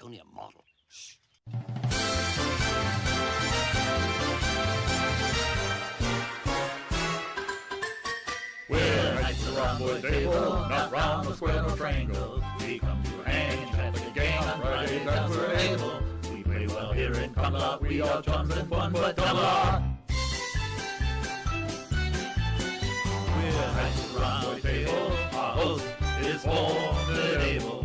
only a model. Shh. We're knights of the Rhomboid table, not round, no square, no triangle. We come to hang and chat like a gang on Fridays as we're able. We play well here in Camelot, we are chums and fun, but Camelot. We're knights of the Rhomboid table, our host is formidable.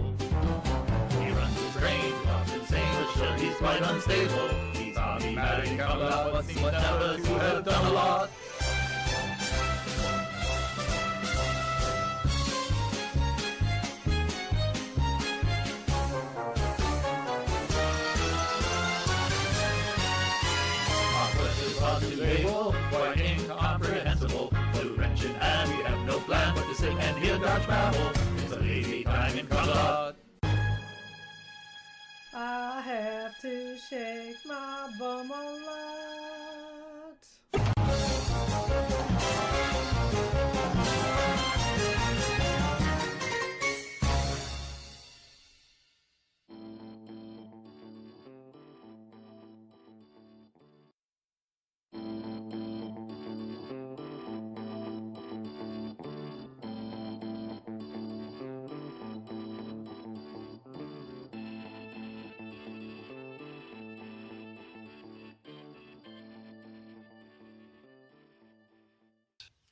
He runs his strange, loves insane, but sure he's quite unstable. He's hobby-mad in Camelot, but seems never to have done a lot. Quite incomprehensible, blue wrenching, and we have no plan but to sit and hear Dutch babble. It's a lazy time in Camelot. I have to shake my bum a lot.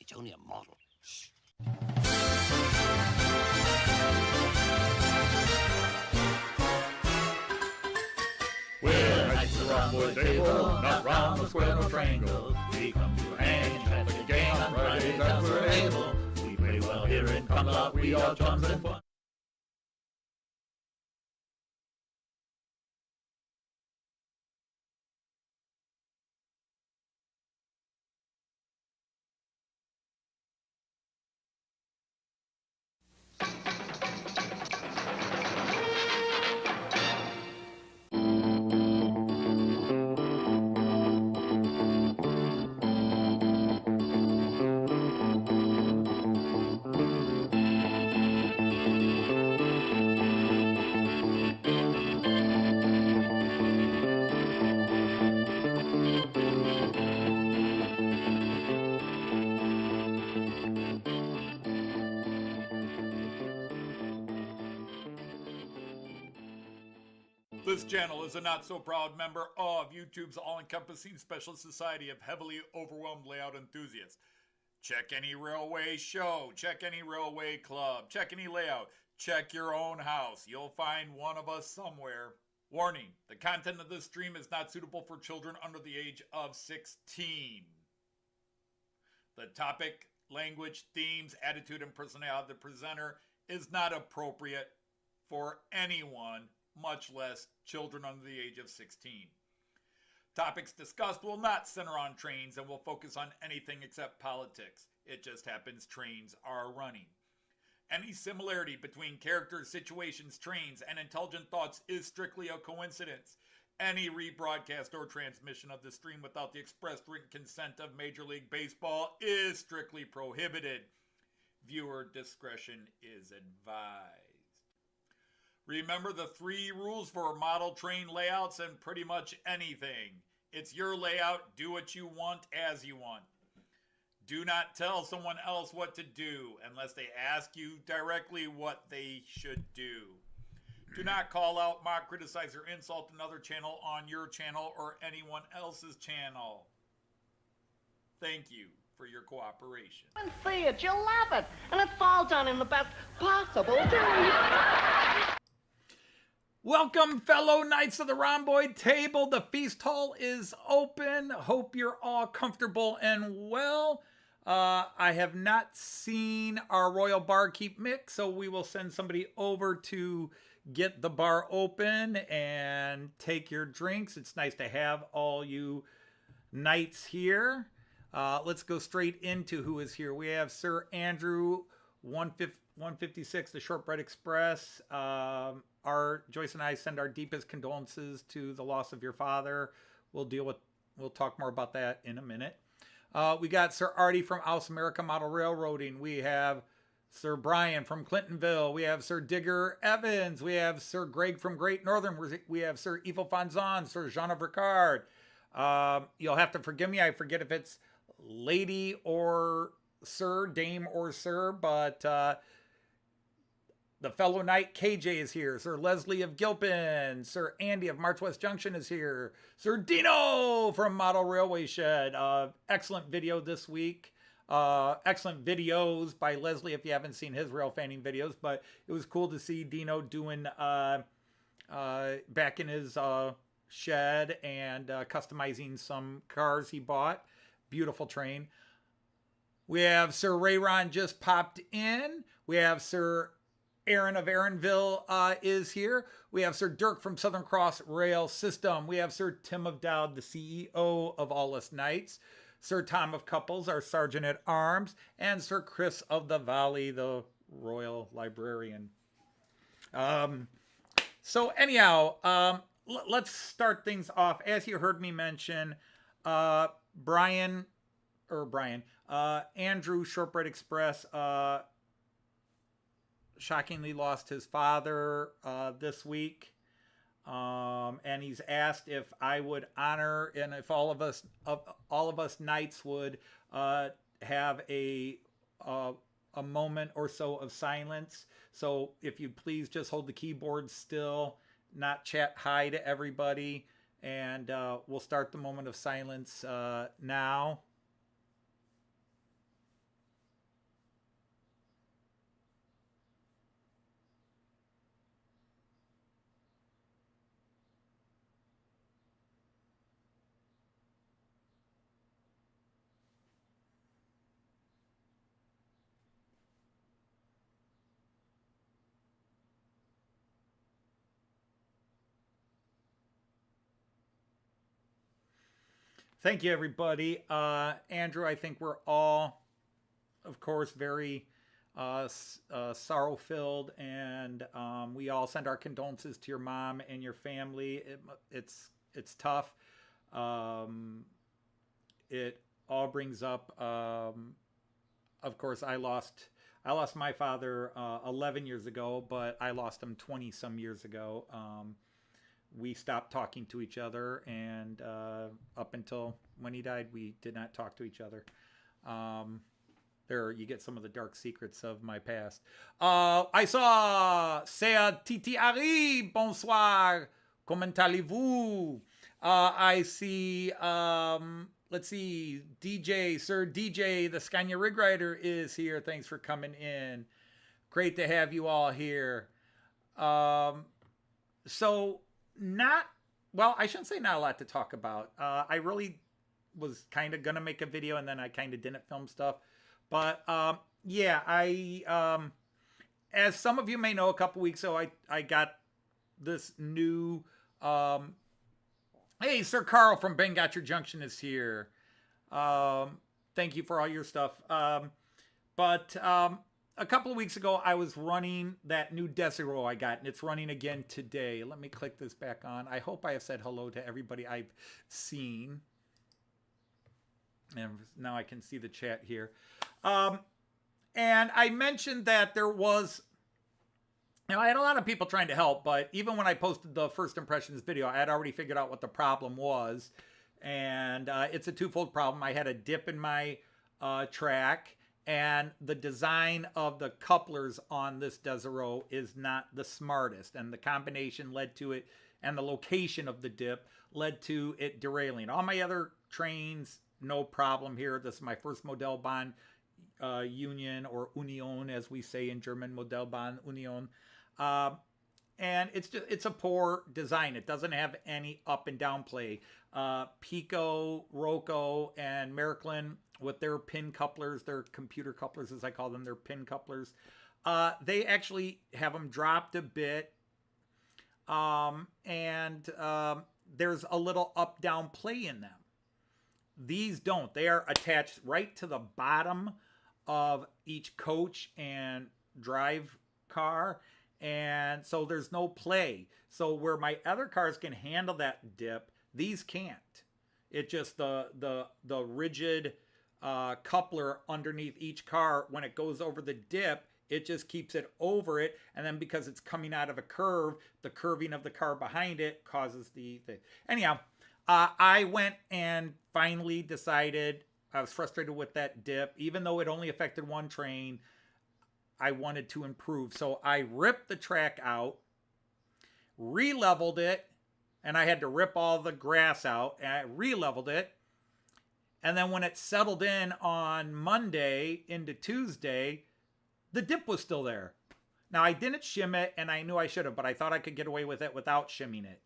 It's only a model. Shh. We're knights of the Rhomboid table, not round, no square, no triangle. We come to hang and chat like a gang on Fridays as we're able. We play well here in Camelot, we are chums and fun. This channel is a not-so-proud member of YouTube's all-encompassing special society of heavily overwhelmed layout enthusiasts. Check any railway show, check any railway club, check any layout, check your own house. You'll find one of us somewhere. Warning, the content of this stream is not suitable for children under the age of 16. The topic, language, themes, attitude, and personality of the presenter is not appropriate for anyone, much less children under the age of 16. Topics discussed will not center on trains and will focus on anything except politics. It just happens trains are running. Any similarity between characters, situations, trains, and intelligent thoughts is strictly a coincidence. Any rebroadcast or transmission of the stream without the expressed written consent of Major League Baseball is strictly prohibited. Viewer discretion is advised. Remember the 3 rules for model train layouts and pretty much anything. It's your layout, do what you want as you want. Do not tell someone else what to do unless they ask you directly what they should do. Do not call out, mock, criticize, or insult another channel on your channel or anyone else's channel. Thank you for your cooperation. And see it, you'll love it, and it falls on in the best possible way. Welcome, fellow Knights of the Rhomboid table. The feast hall is open. Hope you're all comfortable and well. I have not seen our royal barkeep Mick, so we will send somebody over to get the bar open and take your drinks. It's nice to have all you knights here. Let's go straight into who is here. We have Sir Andrew 156, the Shortbread Express. Joyce and I send our deepest condolences to the loss of your father. We'll talk more about that in a minute. We got Sir Artie from Aus America Model Railroading. We have Sir Brian from Clintonville. We have Sir Digger Evans. We have Sir Greg from Great Northern. We have Sir Ivo Fanzon, Sir Jean of Ricard. You'll have to forgive me. I forget if it's lady or sir, dame or sir, but the fellow knight KJ is here. Sir Leslie of Gilpin. Sir Andy of March West Junction is here. Sir Dino from Model Railway Shed. Excellent video this week. Excellent videos by Leslie if you haven't seen his rail fanning videos, but it was cool to see Dino doing back in his shed and customizing some cars he bought. Beautiful train. We have Sir Rayron just popped in. We have Sir Aaron of Aaronville is here. We have Sir Dirk from Southern Cross Rail System. We have Sir Tim of Dowd, the CEO of All Us Knights. Sir Tom of Couples, our Sergeant at Arms. And Sir Chris of the Valley, the Royal Librarian. So anyhow, let's start things off. As you heard me mention, Andrew Shortbread Express shockingly lost his father this week, and he's asked if I would honor and if all of us knights would have a moment or so of silence. So if you please just hold the keyboard still, not chat hi to everybody, and we'll start the moment of silence now. Thank you, everybody. Andrew, I think we're all, of course, very sorrow-filled, and we all send our condolences to your mom and your family. It's tough. It all brings up, of course, I lost my father 11 years ago, but I lost him 20-some years ago. We stopped talking to each other, and up until when he died, we did not talk to each other. There, you get some of the dark secrets of my past. I saw Sir Titi Ari, bonsoir, comment allez-vous? I see, let's see, Sir DJ, the Scania Rig Rider is here. Thanks for coming in. Great to have you all here. I shouldn't say not a lot to talk about. I really was kind of going to make a video, and then I kind of didn't film stuff. But, as some of you may know, a couple weeks ago, I got this new, hey, Sir Carl from Bangotcher Junction is here. Thank you for all your stuff. A couple of weeks ago, I was running that new Desiro I got, and it's running again today. Let me click this back on. I hope I have said hello to everybody I've seen. And now I can see the chat here. And I mentioned that there was, I had a lot of people trying to help, but even when I posted the first impressions video, I had already figured out what the problem was. And it's a twofold problem. I had a dip in my track, and the design of the couplers on this Desiro is not the smartest. And the combination led to it, and the location of the dip led to it derailing. All my other trains, no problem here. This is my first Modellbahn Union, or Union, as we say in German, Modellbahn Union. And it's a poor design. It doesn't have any up and down play. Piko, Roco, and Märklin, with their pin couplers, their computer couplers, as I call them, their pin couplers, they actually have them dropped a bit. There's a little up-down play in them. These don't. They are attached right to the bottom of each coach and drive car. And so there's no play. So where my other cars can handle that dip, these can't. It just the rigid coupler underneath each car, when it goes over the dip, It just keeps it over it. And then because it's coming out of a curve, the curving of the car behind it causes the thing. Anyhow, I went and finally decided, I was frustrated with that dip. Even though it only affected one train, I wanted to improve. So I ripped the track out, re-leveled it, and I had to rip all the grass out, and I re-leveled it. And then when it settled in on Monday into Tuesday, the dip was still there. Now, I didn't shim it, and I knew I should have, but I thought I could get away with it without shimming it.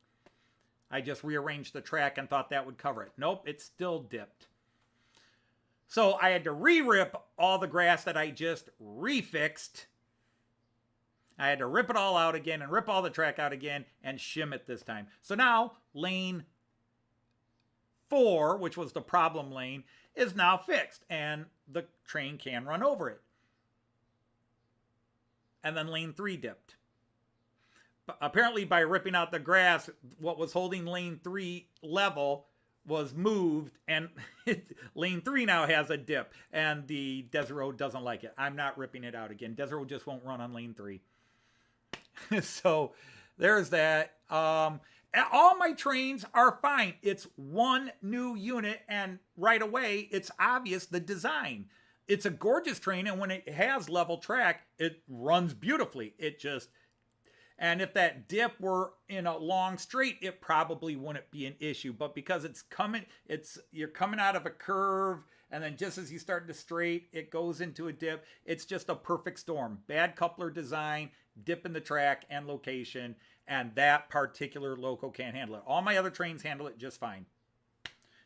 I just rearranged the track and thought that would cover it. Nope, it still dipped. So I had to re-rip all the grass that I just refixed. I had to rip it all out again and rip all the track out again and shim it this time. So now lane 4, which was the problem lane, is now fixed and the train can run over it. And then lane 3 dipped. But apparently by ripping out the grass, what was holding lane 3 level was moved, and lane 3 now has a dip, and the Desiro doesn't like it. I'm not ripping it out again. Desiro just won't run on lane 3. So there's that. All my trains are fine. It's one new unit, and right away, it's obvious the design. It's a gorgeous train, and when it has level track, it runs beautifully. And if that dip were in a long straight, it probably wouldn't be an issue. But because you're coming out of a curve, and then just as you start to straight, it goes into a dip. It's just a perfect storm. Bad coupler design, dip in the track and location, and that particular loco can't handle it. All my other trains handle it just fine.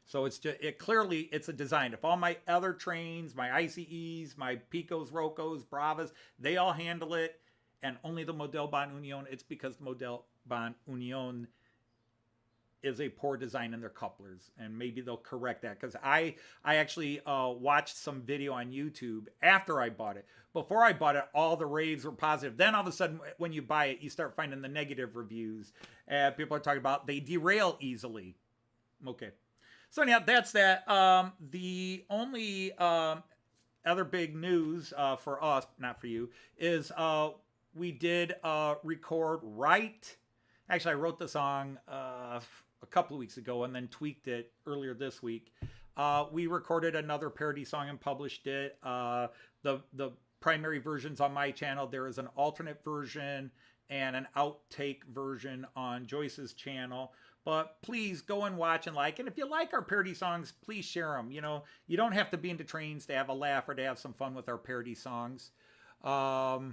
So it's a design. If all my other trains, my ICEs, my Picos, Rocos, Bravas, they all handle it, and only the Modellbahn Union, it's because the Modellbahn Union is a poor design in their couplers, and maybe they'll correct that, because I actually watched some video on YouTube after I bought it. Before I bought it, all the raves were positive. Then all of a sudden, when you buy it, you start finding the negative reviews. People are talking about they derail easily. Okay. So anyhow, that's that. The only other big news for us, not for you, is we did record right. Actually, I wrote the song a couple of weeks ago and then tweaked it earlier this week. We recorded another parody song and published it. The primary versions on my channel. There is an alternate version and an outtake version on Joyce's channel. But please go and watch and like. And if you like our parody songs, please share them. You know, you don't have to be into trains to have a laugh or to have some fun with our parody songs. Yeah,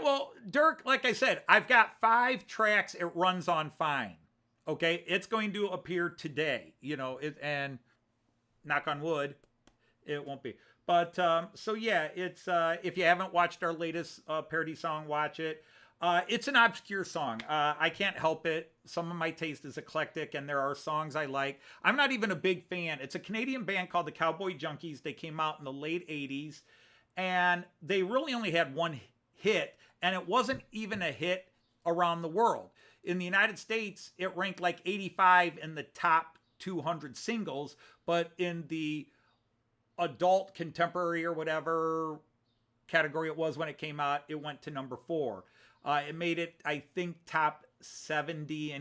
well, Dirk, like I said, I've got 5 tracks it runs on fine. Okay, it's going to appear today. You know, and knock on wood, it won't be. But so yeah, it's if you haven't watched our latest parody song, watch it. It's an obscure song. I can't help it. Some of my taste is eclectic, and there are songs I like. I'm not even a big fan. It's a Canadian band called the Cowboy Junkies. They came out in the late 80s, and they really only had one hit, and it wasn't even a hit around the world. In the United States, it ranked like 85 in the top 200 singles, but in the adult contemporary or whatever category it was when it came out, it went to number 4. It made it, I think, top 70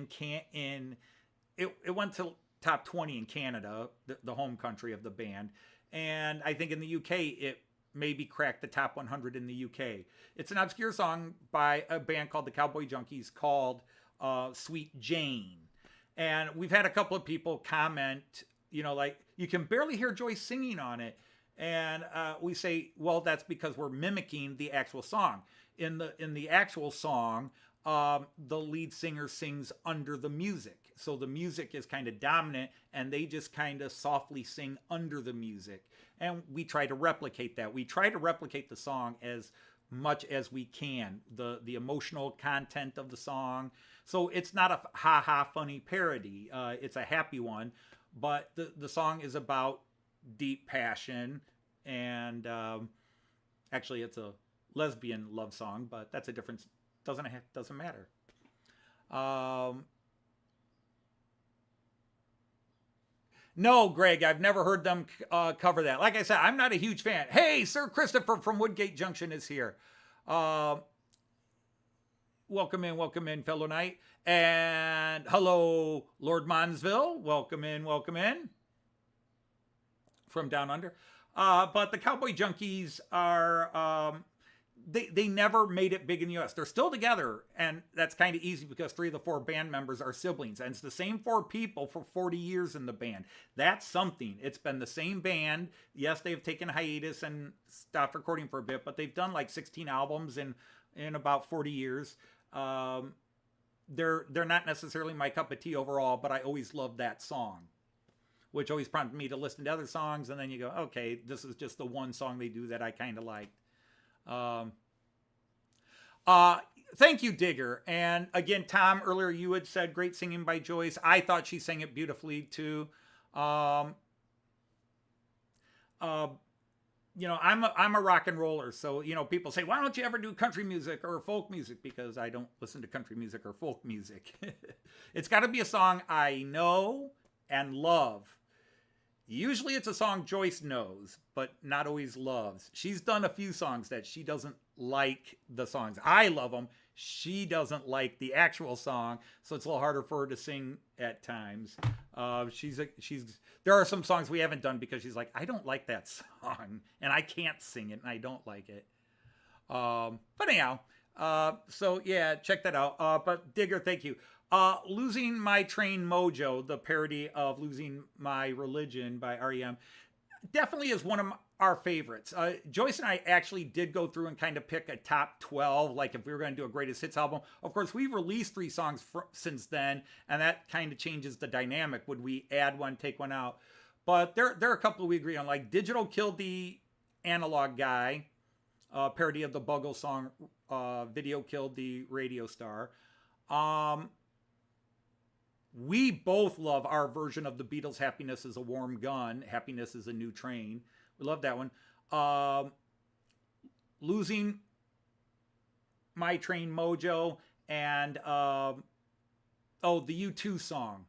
it went to top 20 in Canada, the home country of the band. And I think in the UK, it maybe cracked the top 100 in the UK. It's an obscure song by a band called the Cowboy Junkies called Sweet Jane. And we've had a couple of people comment, you know, like, you can barely hear Joyce singing on it. And we say, well, that's because we're mimicking the actual song. In the actual song, the lead singer sings under the music. So the music is kind of dominant, and they just kind of softly sing under the music. And we try to replicate that. We try to replicate the song as much as we can, the emotional content of the song. So it's not a ha-ha funny parody. It's a happy one. But the song is about deep passion, and actually it's a lesbian love song, but that's a difference. Doesn't matter. No, Greg, I've never heard them cover that. Like I said, I'm not a huge fan. Hey, Sir Christopher from Woodgate Junction is here. Welcome in, fellow knight. And hello, Lord Monsville. Welcome in. From down under. But the Cowboy Junkies are, they never made it big in the U.S. They're still together, and that's kind of easy because 3 of the 4 band members are siblings, and it's the same 4 people for 40 years in the band. That's something. It's been the same band. Yes, they've taken a hiatus and stopped recording for a bit, but they've done like 16 albums in about 40 years. They're not necessarily my cup of tea overall, but I always loved that song, which always prompted me to listen to other songs, and then you go, okay, this is just the one song they do that I kind of liked. Thank you, Digger. And again, Tom, earlier you had said great singing by Joyce. I thought she sang it beautifully too. I'm a rock and roller. So, people say, why don't you ever do country music or folk music? Because I don't listen to country music or folk music. It's got to be a song I know and love. Usually it's a song Joyce knows, but not always loves. She's done a few songs that she doesn't like the songs. I love them. She doesn't like the actual song, so it's a little harder for her to sing at times. There are some songs we haven't done because she's like, I don't like that song, and I can't sing it, and I don't like it. But anyhow, so yeah, check that out. But Digger, thank you. Losing My Train Mojo, the parody of Losing My Religion by REM, definitely is one of our favorites. Joyce and I actually did go through and kind of pick a top 12, like if we were going to do a greatest hits album. Of course, we released 3 songs since then, and that kind of changes the dynamic. Would we add one, take one out? But there are a couple we agree on, like Digital Killed the Analog Guy, parody of the Bugle song, Video Killed the Radio Star. We both love our version of the Beatles' Happiness is a Warm Gun, Happiness is a New Train. We love that one. Losing My Train Mojo, and the U2 song.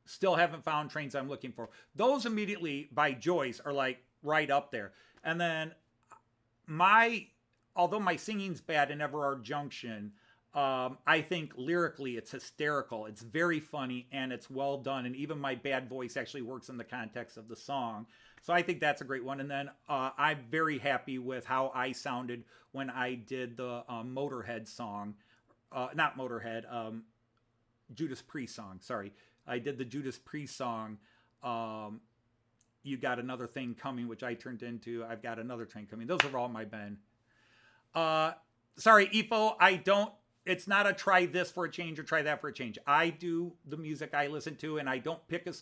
Still Haven't Found Trains I'm Looking For. Those immediately by Joyce are like right up there. And then although my singing's bad in Everard Junction, I think lyrically it's hysterical. It's very funny and it's well done. And even my bad voice actually works in the context of the song. So I think that's a great one. And then I'm very happy with how I sounded when I did the Motorhead song. Not Motorhead, Judas Priest song. Sorry. I did the Judas Priest song, You Got Another Thing Coming, which I turned into I've Got Another Train Coming. Those are all my Ben. Sorry, Ifo, it's not a try this for a change or try that for a change. I do the music I listen to, and I don't pick a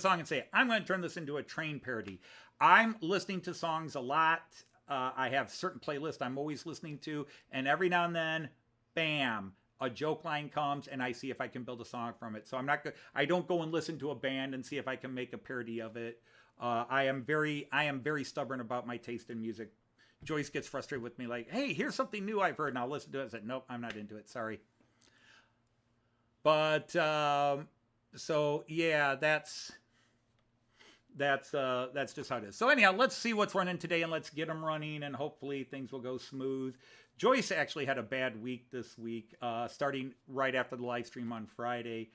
song and say, I'm going to turn this into a train parody. I'm listening to songs a lot. I have certain playlists I'm always listening to, and every now and then, bam, a joke line comes, and I see if I can build a song from it. So I don't go and listen to a band and see if I can make a parody of it. I am very stubborn about my taste in music. Joyce gets frustrated with me like, hey, here's something new I've heard, and I'll listen to it. I said, nope, I'm not into it. Sorry. But, so yeah, that's just how it is. So anyhow, let's see what's running today, and let's get them running, and hopefully things will go smooth. Joyce actually had a bad week this week, starting right after the live stream on Friday.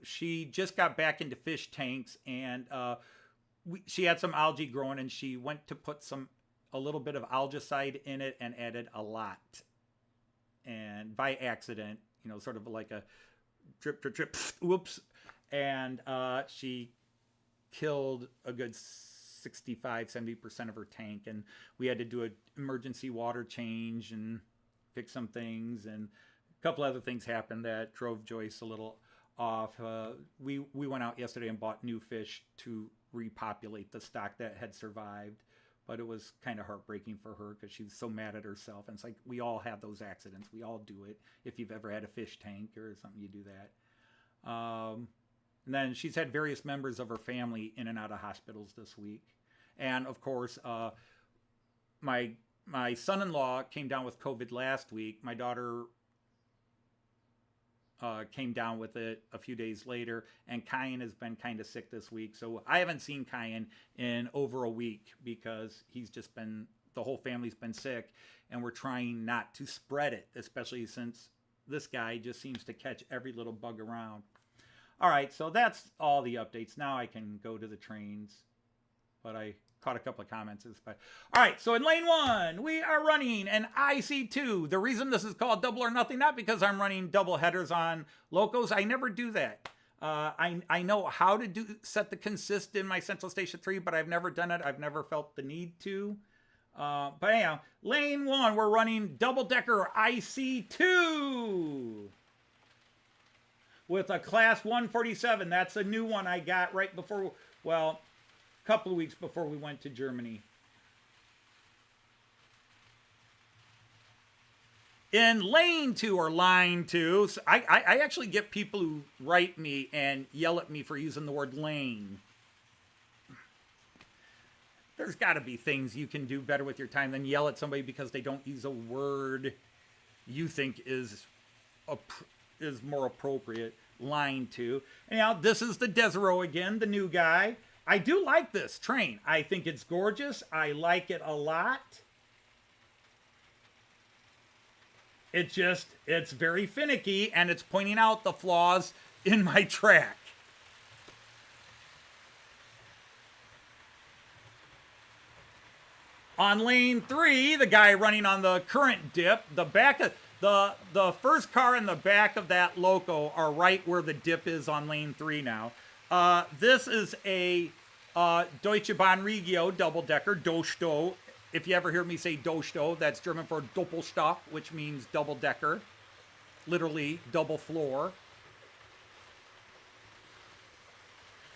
She just got back into fish tanks, and she had some algae growing, and she went to put a little bit of algicide in it and added a lot. And by accident, sort of like a drip, whoops. And she killed a good 65-70% of her tank. And we had to do an emergency water change and fix some things. And a couple other things happened that drove Joyce a little off. We went out yesterday and bought new fish to repopulate the stock that had survived. But it was kind of heartbreaking for her because she was so mad at herself. And it's like, we all have those accidents. We all do it. If you've ever had a fish tank or something, you do that. And then she's had various members of her family in and out of hospitals this week. And of course, my son-in-law came down with COVID last week. My daughter came down with it a few days later, and Kyan has been kind of sick this week. So I haven't seen Kyan in over a week because he's just been, the whole family's been sick, and we're trying not to spread it, especially since this guy just seems to catch every little bug around. All right, so that's all the updates. Now I can go to the trains, but I caught a couple of comments. But all right, so in lane 1, we are running an IC2. The reason this is called Double or Nothing, not because I'm running double headers on locos. I never do that. I know how to set the consist in my Central Station 3, but I've never done it. I've never felt the need to. But anyhow, lane 1, we're running double-decker IC2 with a class 147. That's a new one I got right before, well, a couple of weeks before we went to Germany. In lane 2 or line 2, so I actually get people who write me and yell at me for using the word lane. There's got to be things you can do better with your time than yell at somebody because they don't use a word you think is more appropriate. Line 2. Anyhow, this is the Desiro again, the new guy. I do like this train. I think it's gorgeous. I like it a lot. It's very finicky, and it's pointing out the flaws in my track. On lane 3, the guy running on the current dip, the back of the first car in the back of that loco are right where the dip is on lane 3 now. This is a DeutscheBahn Regio double-decker, Dosto. If you ever hear me say Dosto, that's German for Doppelstock, which means double-decker, literally double floor.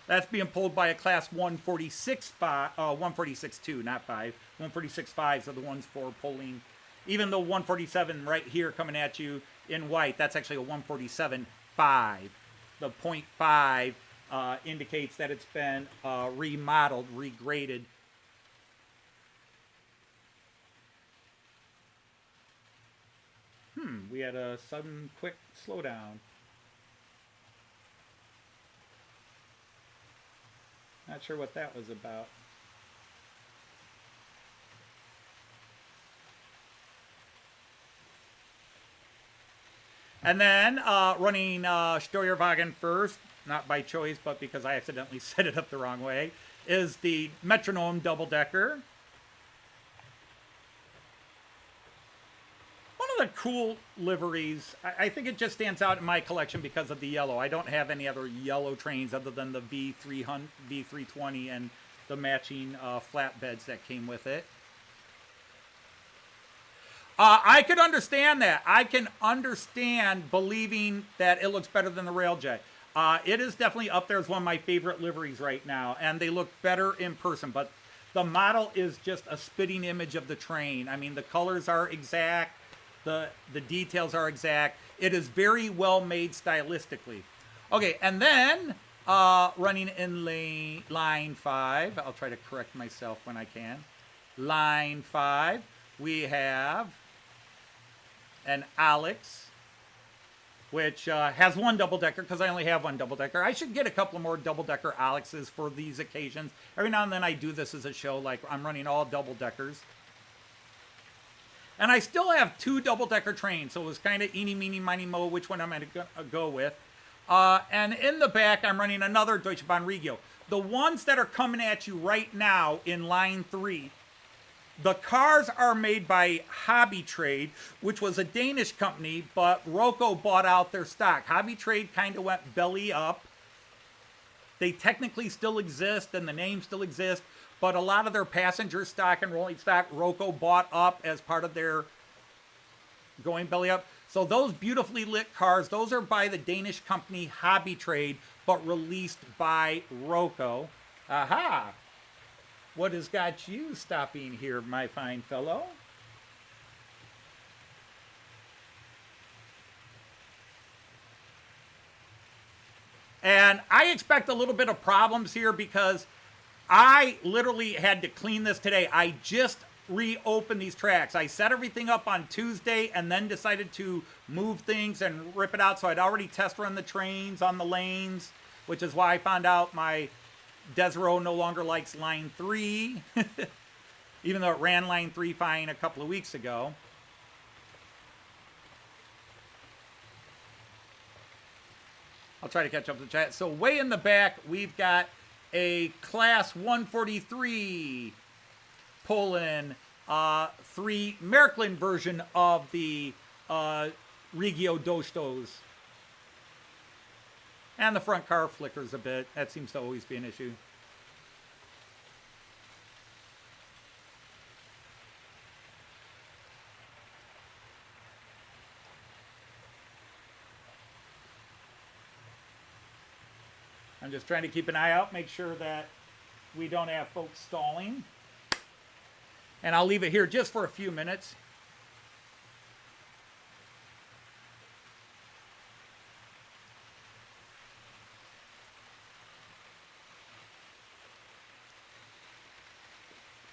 That's being pulled by a class 146.2, not 5. 146.5s are the ones for pulling. Even though 147 right here coming at you in white, that's actually a 147.5. The 0.5 indicates that it's been remodeled, regraded. We had a sudden quick slowdown. Not sure what that was about. And then running Steuerwagen first, not by choice, but because I accidentally set it up the wrong way, is the Metronom double-decker. One of the cool liveries, I think it just stands out in my collection because of the yellow. I don't have any other yellow trains other than the V320 and the matching flatbeds that came with it. I could understand that. I can understand believing that it looks better than the Railjet. It is definitely up there as one of my favorite liveries right now, and they look better in person, but the model is just a spitting image of the train. I mean, the colors are exact, the details are exact. It is very well made stylistically. Okay, and then running in line 5, I'll try to correct myself when I can. Line 5, we have an Alex, which has one double-decker because I only have one double-decker. I should get a couple more double-decker Alexes for these occasions. Every now and then I do this as a show, like I'm running all double-deckers. And I still have 2 double-decker trains, so it was kind of eeny, meeny, miny, mo, which one I'm going to go with. And in the back, I'm running another DeutscheBahn Regio. The ones that are coming at you right now in line 3, the cars are made by Hobby Trade, which was a Danish company, but Roco bought out their stock. Hobby Trade kind of went belly up. They technically still exist, and the name still exists, but a lot of their passenger stock and rolling stock, Roco bought up as part of their going belly up. So those beautifully lit cars, those are by the Danish company Hobby Trade, but released by Roco. Aha! What has got you stopping here, my fine fellow? And I expect a little bit of problems here because I literally had to clean this today. I just reopen these tracks. I set everything up on Tuesday and then decided to move things and rip it out. So I'd already test run the trains on the lanes, which is why I found out my Desiro no longer likes line 3, even though it ran line 3 fine a couple of weeks ago. I'll try to catch up to the chat. So way in the back, we've got a Class 143 pull-in 3 Märklin version of the Regio Dostos. And the front car flickers a bit. That seems to always be an issue. I'm just trying to keep an eye out, make sure that we don't have folks stalling. And I'll leave it here just for a few minutes.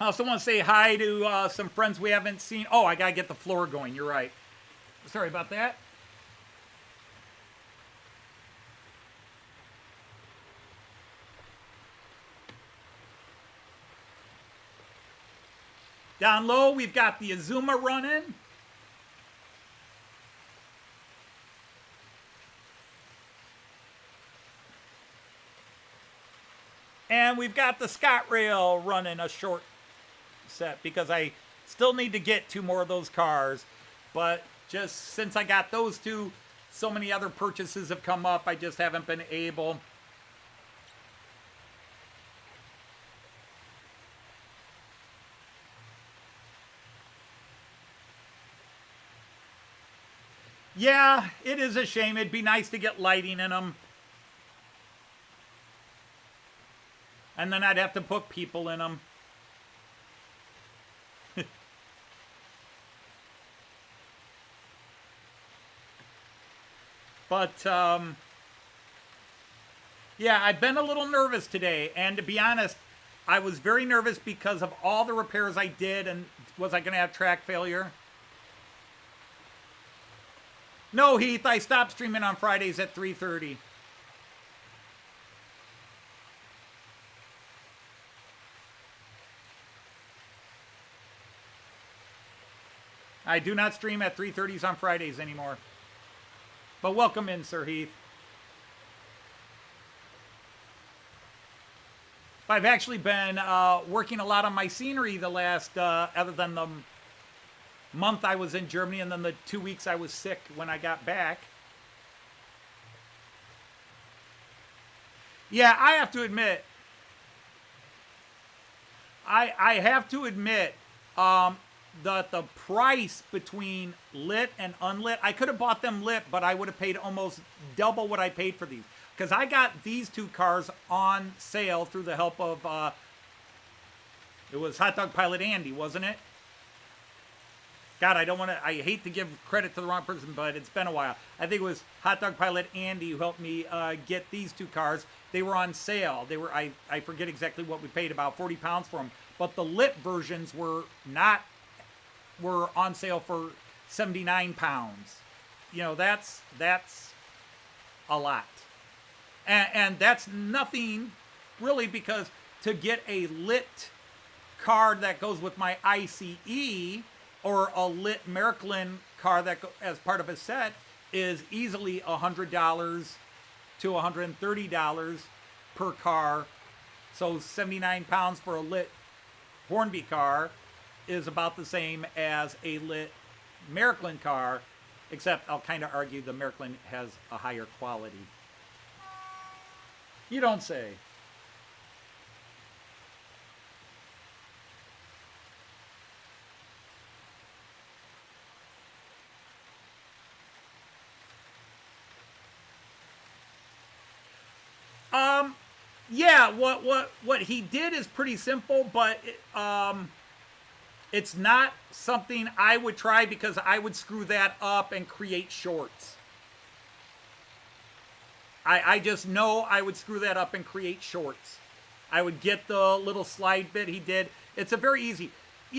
I also want to say hi to some friends we haven't seen. Oh, I got to get the floor going. You're right. Sorry about that. Down low, we've got the Azuma running. And we've got the Scottrail running a short set because I still need to get 2 more of those cars. But just since I got those 2, so many other purchases have come up, I just haven't been able. Yeah, it is a shame. It'd be nice to get lighting in them. And then I'd have to put people in them. But, yeah, I've been a little nervous today. And to be honest, I was very nervous because of all the repairs I did. And was I going to have track failure? No, Heath, I stopped streaming on Fridays at 3:30. I do not stream at 3:30s on Fridays anymore. But welcome in, Sir Heath. I've actually been working a lot on my scenery the last, other than the month I was in Germany and then the 2 weeks I was sick when I got back. Yeah, I have to admit, I have to admit that the price between lit and unlit, I could have bought them lit, but I would have paid almost double what I paid for these. Because I got these 2 cars on sale through the help of, it was Hot Dog Pilot Andy, wasn't it? God, I hate to give credit to the wrong person, but it's been a while. I think it was Hot Dog Pilot Andy who helped me get these 2 cars. They were on sale. They were, I forget exactly what we paid, about 40 pounds for them. But the lit versions were on sale for 79 pounds. You know, that's a lot. And that's nothing really, because to get a lit car that goes with my ICE or a lit Märklin car that as part of a set is easily $100 to $130 per car. So 79 pounds for a lit Hornby car is about the same as a lit Märklin car, except I'll kind of argue the Märklin has a higher quality. You don't say. Yeah, what he did is pretty simple, but it's not something I would try because I would screw that up and create shorts. I just know I would screw that up and create shorts. I would get the little slide bit he did. It's a very easy.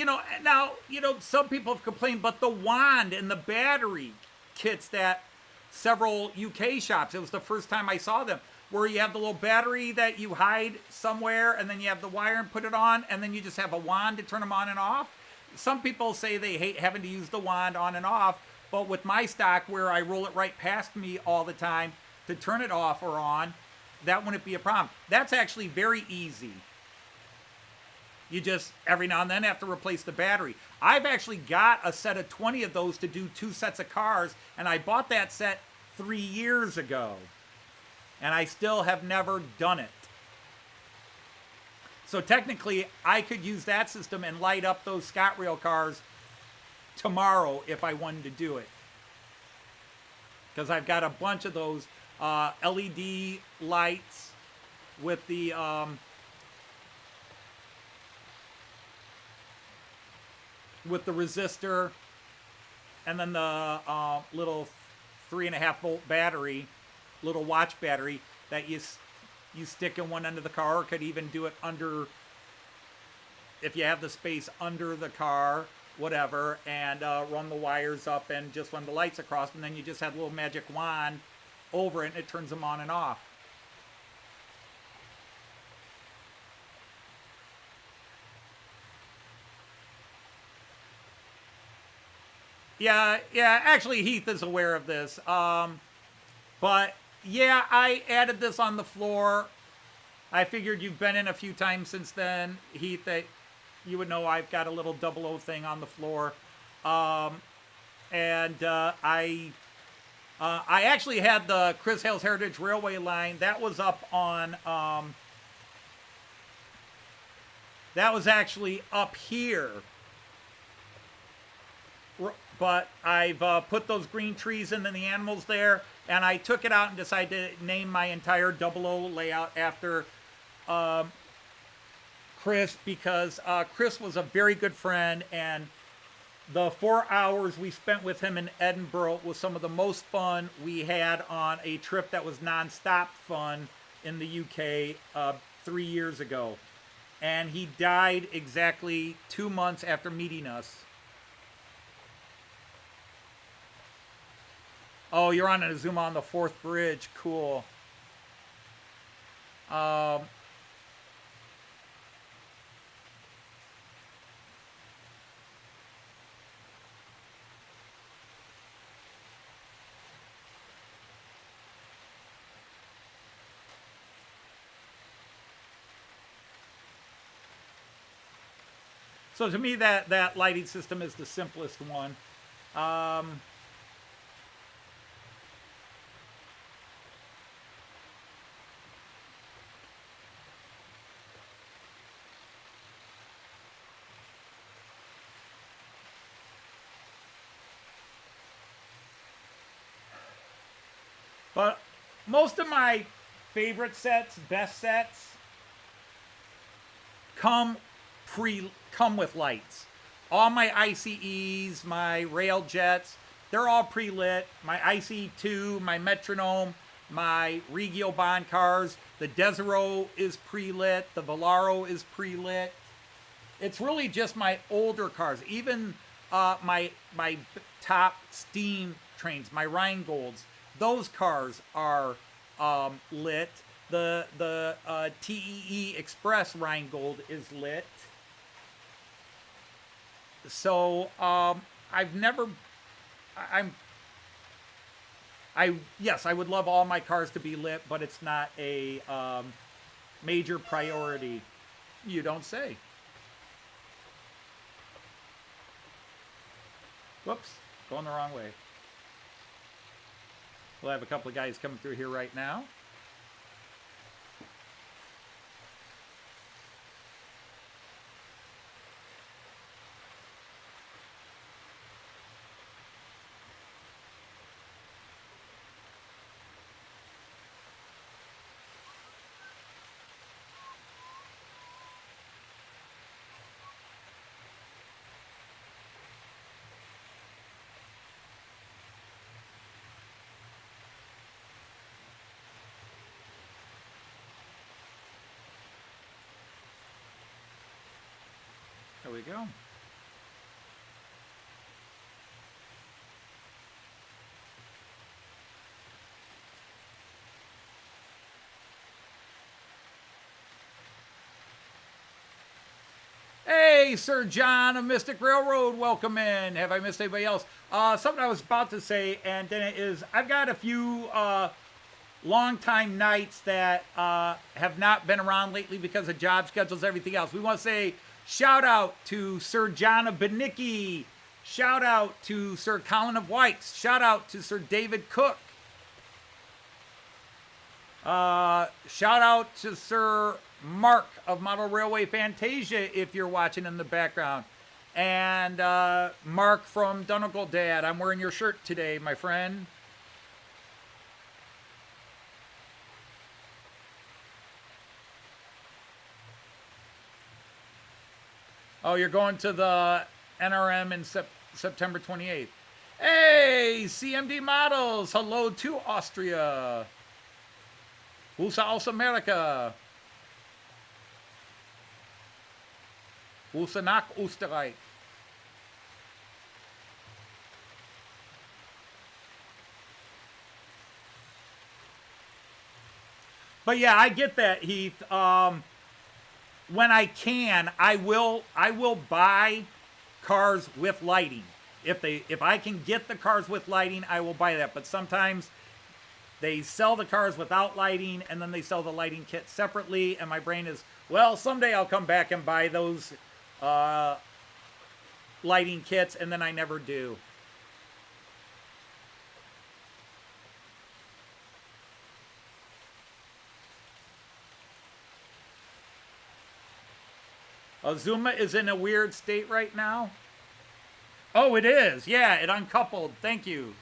now, some people have complained, but the wand and the battery kits that several UK shops, it was the first time I saw them, where you have the little battery that you hide somewhere, and then you have the wire and put it on, and then you just have a wand to turn them on and off. Some people say they hate having to use the wand on and off, but with my stock, where I roll it right past me all the time to turn it off or on, that wouldn't be a problem. That's actually very easy. You just, every now and then, have to replace the battery. I've actually got a set of 20 of those to do 2 sets of cars, and I bought that set 3 years ago. And I still have never done it. So technically, I could use that system and light up those Scottrail cars tomorrow if I wanted to do it. Because I've got a bunch of those LED lights with the resistor, and then the little 3.5 volt battery, little watch battery that you stick in one end of the car, or could even do it under, if you have the space under the car, whatever, and run the wires up and just run the lights across, and then you just have a little magic wand over it and it turns them on and off. Yeah, actually Heath is aware of this. But yeah, I added this on the floor. I figured you've been in a few times since then, Heath, that you would know I've got a little 00 thing on the floor. And I actually had the Chris Hale's Heritage Railway line. That was up on, that was actually up here. But I've put those green trees and then the animals there, and I took it out and decided to name my entire 00 layout after Chris, because Chris was a very good friend, and the 4 hours we spent with him in Edinburgh was some of the most fun we had on a trip that was non-stop fun in the UK 3 years ago. And he died exactly 2 months after meeting us. Oh, you're on an Azuma on the 4th bridge. Cool. So to me, that lighting system is the simplest one. But most of my favorite sets, best sets, come with lights. All my ICEs, my rail jets, they're all pre-lit. My ICE2, my Metronom, my DeutscheBahn cars, the Desiro is pre-lit, the Volaro is pre-lit. It's really just my older cars. Even my top steam trains, my Rhine-Golds, those cars are lit. The TEE Express Rhine-Gold is lit. So yes, I would love all my cars to be lit, but it's not a major priority. You don't say. Whoops, going the wrong way. We'll have a couple of guys coming through here right now. There we go. Hey, Sir John of Mystic Railroad, welcome in. Have I missed anybody else? Something I was about to say, and then it is, I've got a few long-time knights that have not been around lately because of job schedules, everything else. We want to say shout out to Sir John of Benicki. Shout out to Sir Colin of Whites. Shout out to Sir David Cook. Shout out to Sir Mark of Model Railway Fantasia if you're watching in the background. And Mark from Donegal Dad, I'm wearing your shirt today, my friend. Oh, you're going to the NRM in September 28th. Hey, CMD Models, hello to Austria. Grüße aus Amerika. Grüße nach Österreich. But yeah, I get that, Heath. When I can, I will buy cars with lighting. If I can get the cars with lighting, I will buy that. But sometimes they sell the cars without lighting, and then they sell the lighting kit separately, and my brain is, well, someday I'll come back and buy those lighting kits, and then I never do. Azuma is in a weird state right now. Oh, it is. Yeah, it uncoupled. Thank you.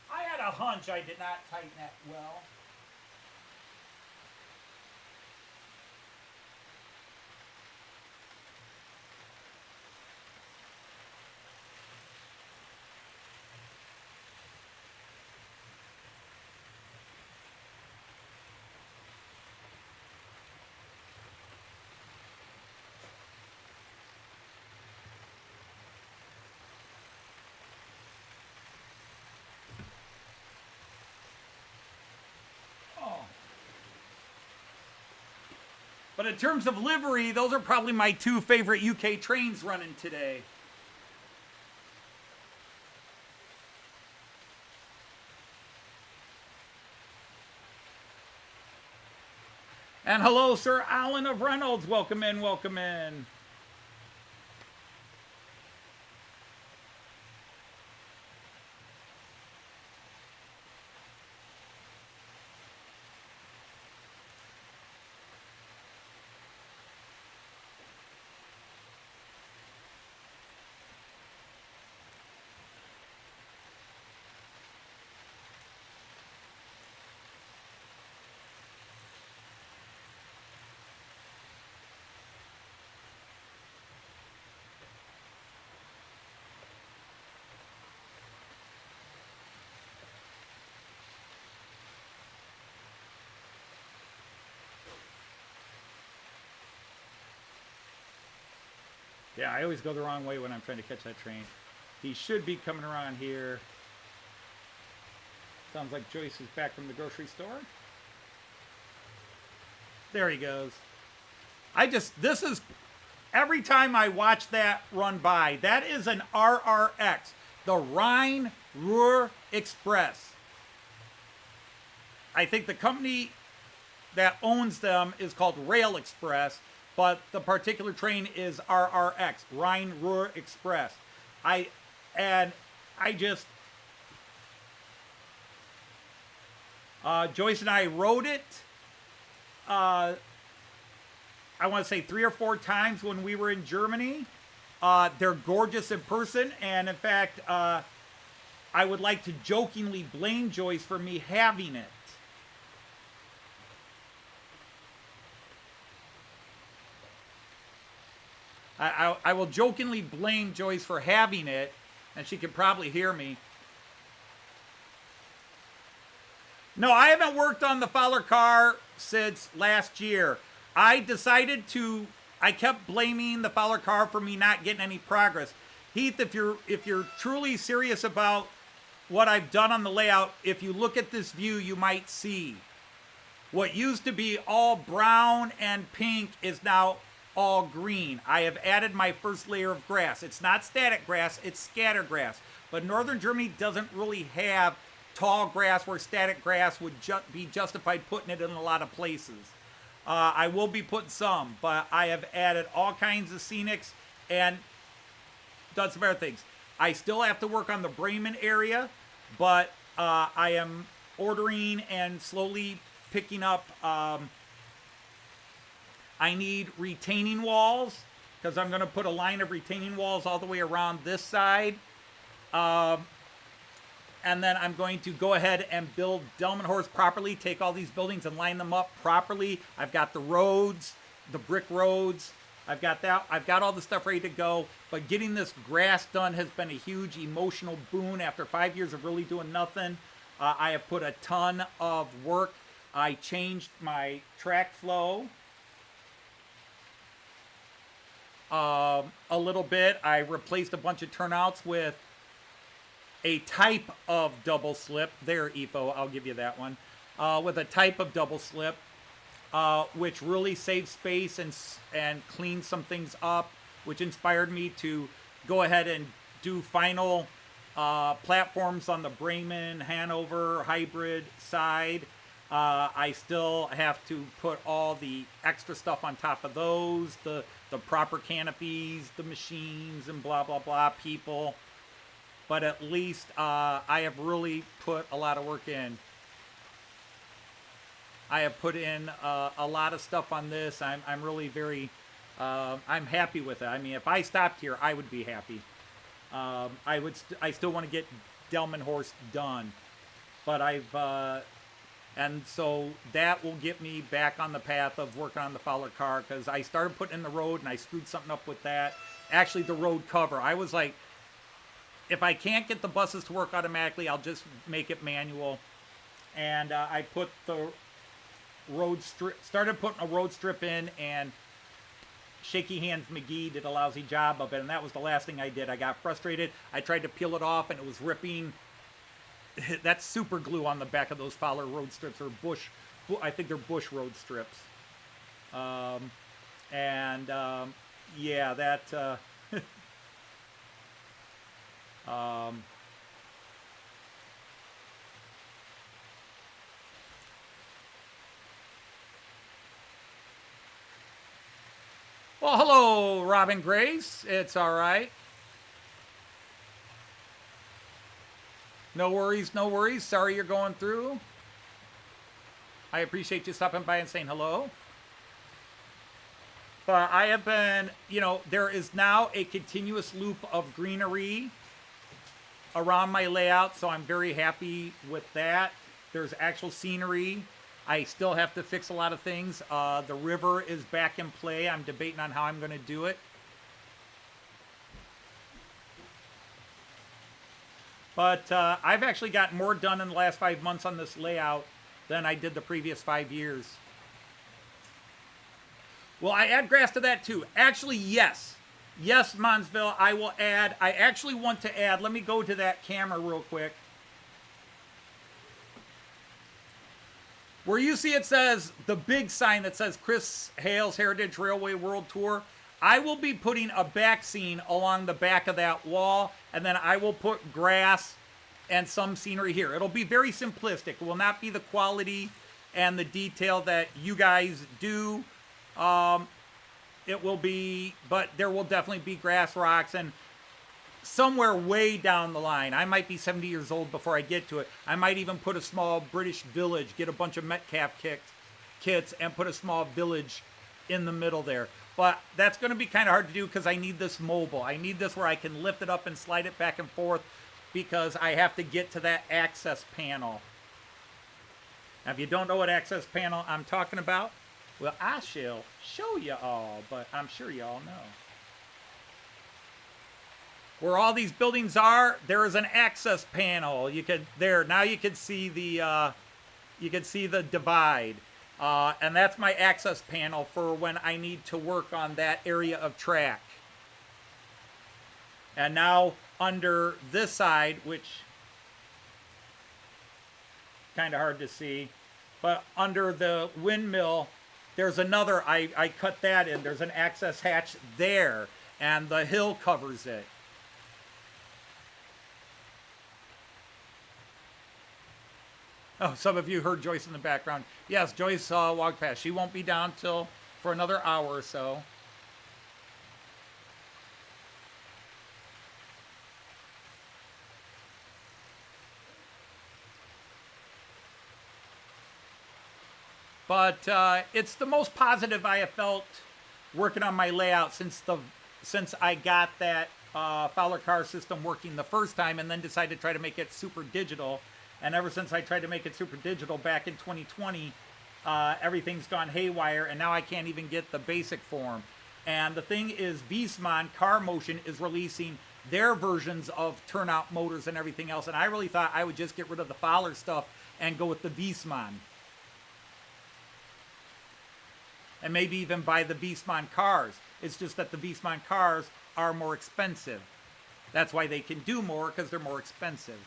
I had a hunch I did not tighten that well. But in terms of livery, those are probably my two favorite UK trains running today. And hello, Sir Alan of Reynolds. Welcome in, welcome in. Yeah, I always go the wrong way when I'm trying to catch that train. He should be coming around here. Sounds like Joyce is back from the grocery store. There he goes. This is, every time I watch that run by, that is an RRX, the Rhine-Ruhr Express. I think the company that owns them is called Rail Express, but the particular train is RRX, Rhine-Ruhr Express. Joyce and I rode it, I want to say 3 or 4 times when we were in Germany. They're gorgeous in person, and in fact, I would like to jokingly blame Joyce for me having it. I will jokingly blame Joyce for having it, and she can probably hear me. No, I haven't worked on the Fowler car since last year. I kept blaming the Fowler car for me not getting any progress. Heath, if you're truly serious about what I've done on the layout, if you look at this view, you might see what used to be all brown and pink is now all green. I have added my first layer of grass. It's not static grass, it's scatter grass. But northern Germany doesn't really have tall grass where static grass would be justified putting it in a lot of places. I will be putting some, but I have added all kinds of scenics and done some other things. I still have to work on the Bremen area, but I am ordering and slowly picking up. I need retaining walls because I'm going to put a line of retaining walls all the way around this side. And then I'm going to go ahead and build Delmenhorst properly, take all these buildings and line them up properly. I've got the roads, the brick roads. I've got that. I've got all the stuff ready to go. But getting this grass done has been a huge emotional boon after 5 years of really doing nothing. I have put a ton of work. I changed my track flow a little bit. I replaced a bunch of turnouts with a type of double slip. There, EFO, I'll give you that one. With a type of double slip, which really saved space and cleaned some things up, which inspired me to go ahead and do final platforms on the Bremen, Hanover hybrid side. I still have to put all the extra stuff on top of those, the proper canopies, the machines, and blah, blah, blah, people. But at least I have really put a lot of work in. I have put in a lot of stuff on this. I'm really very, I'm happy with it. I mean, if I stopped here, I would be happy. I still want to get Delmenhorst done. But and so that will get me back on the path of working on the Fowler car, because I started putting in the road and I screwed something up with that. Actually, the road cover. I was like, if I can't get the buses to work automatically, I'll just make it manual. And I put the road strip, started putting a road strip in, and Shaky Hands McGee did a lousy job of it, and that was the last thing I did. I got frustrated. I tried to peel it off, and it was ripping. That's super glue on the back of those Fowler road strips, or Bush. I think they're Bush road strips. Yeah, that. Well, hello, Robin Grace. It's all right. No worries, no worries. Sorry you're going through. I appreciate you stopping by and saying hello. But I have been, you know, there is now a continuous loop of greenery around my layout, so I'm very happy with that. There's actual scenery. I still have to fix a lot of things. The river is back in play. I'm debating on how I'm going to do it. But I've actually got more done in the last 5 months on this layout than I did the previous 5 years. Will I add grass to that too? Actually, yes. Yes, Monsville, I will add. I actually want to add. Let me go to that camera real quick. Where you see it says, the big sign that says Chris Hale's Heritage Railway World Tour, I will be putting a back scene along the back of that wall, and then I will put grass and some scenery here. It'll be very simplistic. It will not be the quality and the detail that you guys do. It will be, but there will definitely be grass, rocks, and somewhere way down the line, I might be 70 years old before I get to it. I might even put a small British village, get a bunch of Metcalf kits, and put a small village in the middle there. But that's going to be kind of hard to do because I need this mobile. I need this where I can lift it up and slide it back and forth because I have to get to that access panel. Now, if you don't know what access panel I'm talking about, well, I shall show you all, but I'm sure you all know. Where all these buildings are, there is an access panel. You could now you can see the divide, and that's my access panel for when I need to work on that area of track. And now under this side, which kind of hard to see, but under the windmill, there's another, I cut that in. There's an access hatch there, and the hill covers it. Oh, some of you heard Joyce in the background. Yes, Joyce walked past. She won't be down till for another hour or so. But it's the most positive I have felt working on my layout since I got that Fowler car system working the first time, and then decided to try to make it super digital. And ever since I tried to make it super digital back in 2020, everything's gone haywire, and now I can't even get the basic form. And the thing is, Wiesmann Car Motion is releasing their versions of turnout motors and everything else, and I really thought I would just get rid of the Fowler stuff and go with the Wiesmann. And maybe even buy the Wiesmann cars. It's just that the Wiesmann cars are more expensive. That's why they can do more, because they're more expensive.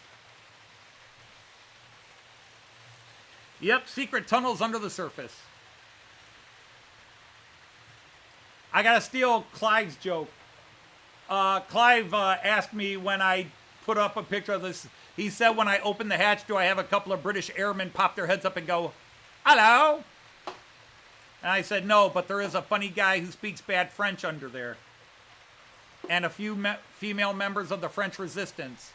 Yep, secret tunnels under the surface. I gotta steal Clive's joke. Clive asked me when I put up a picture of this. He said, when I open the hatch, do I have a couple of British airmen pop their heads up and go, "Hello"? And I said, no, but there is a funny guy who speaks bad French under there. And a few female members of the French resistance.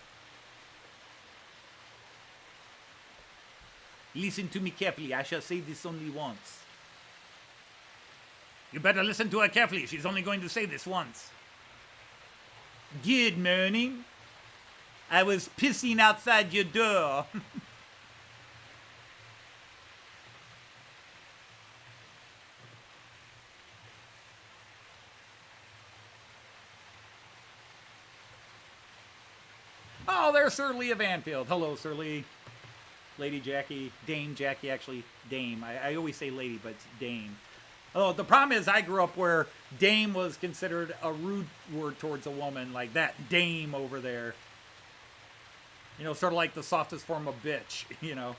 Listen to me carefully. I shall say this only once. You better listen to her carefully. She's only going to say this once. Good morning. I was pissing outside your door. Oh, there's Sir Lee of Anfield. Hello, Sir Lee. Lady Jackie. Dame Jackie, actually. Dame. I always say lady, but it's Dame. Oh, the problem is I grew up where dame was considered a rude word towards a woman. Like that dame over there. You know, sort of like the softest form of bitch, you know.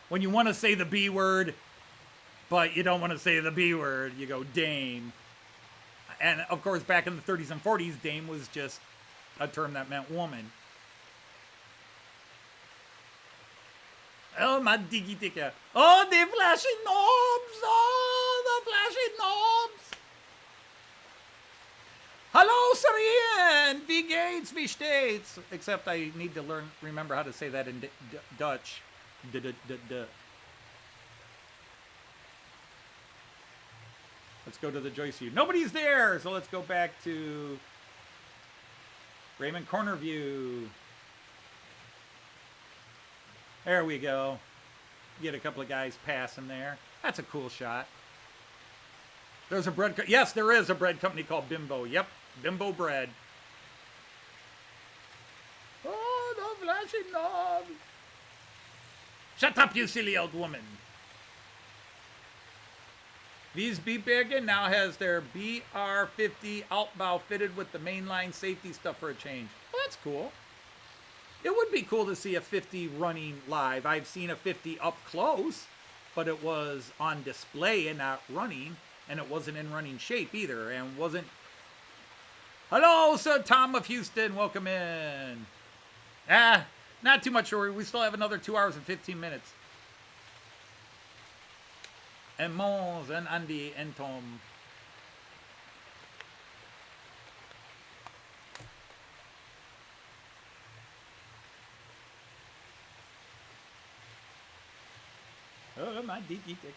When you want to say the B word, but you don't want to say the B word, you go dame. And, of course, back in the 30s and 40s, dame was just a term that meant woman. Oh, my diggy dicker. Oh, the flashing knobs. Oh, the flashing knobs. Hello, Sir Ian. Wie geht's? Wie steht's? Except I need to remember how to say that in Dutch. Let's go to the Joyce view. Nobody's there, so let's go back to Raymond Corner view. There we go. Get a couple of guys passing there. That's a cool shot. There's a bread yes, there is a bread company called Bimbo. Yep, Bimbo Bread. Oh, the flashing knob. Shut up, you silly old woman. Wiesbergen now has their BR50 Altbau fitted with the mainline safety stuff for a change. Well, that's cool. It would be cool to see a 50 running live. I've seen a 50 up close, but it was on display and not running, and it wasn't in running shape either, and wasn't... Hello, Sir Tom of Houston. Welcome in. Not too much shorter. We still have another 2 hours and 15 minutes. And Mons and Andy and Tom. Oh, my dicky dick.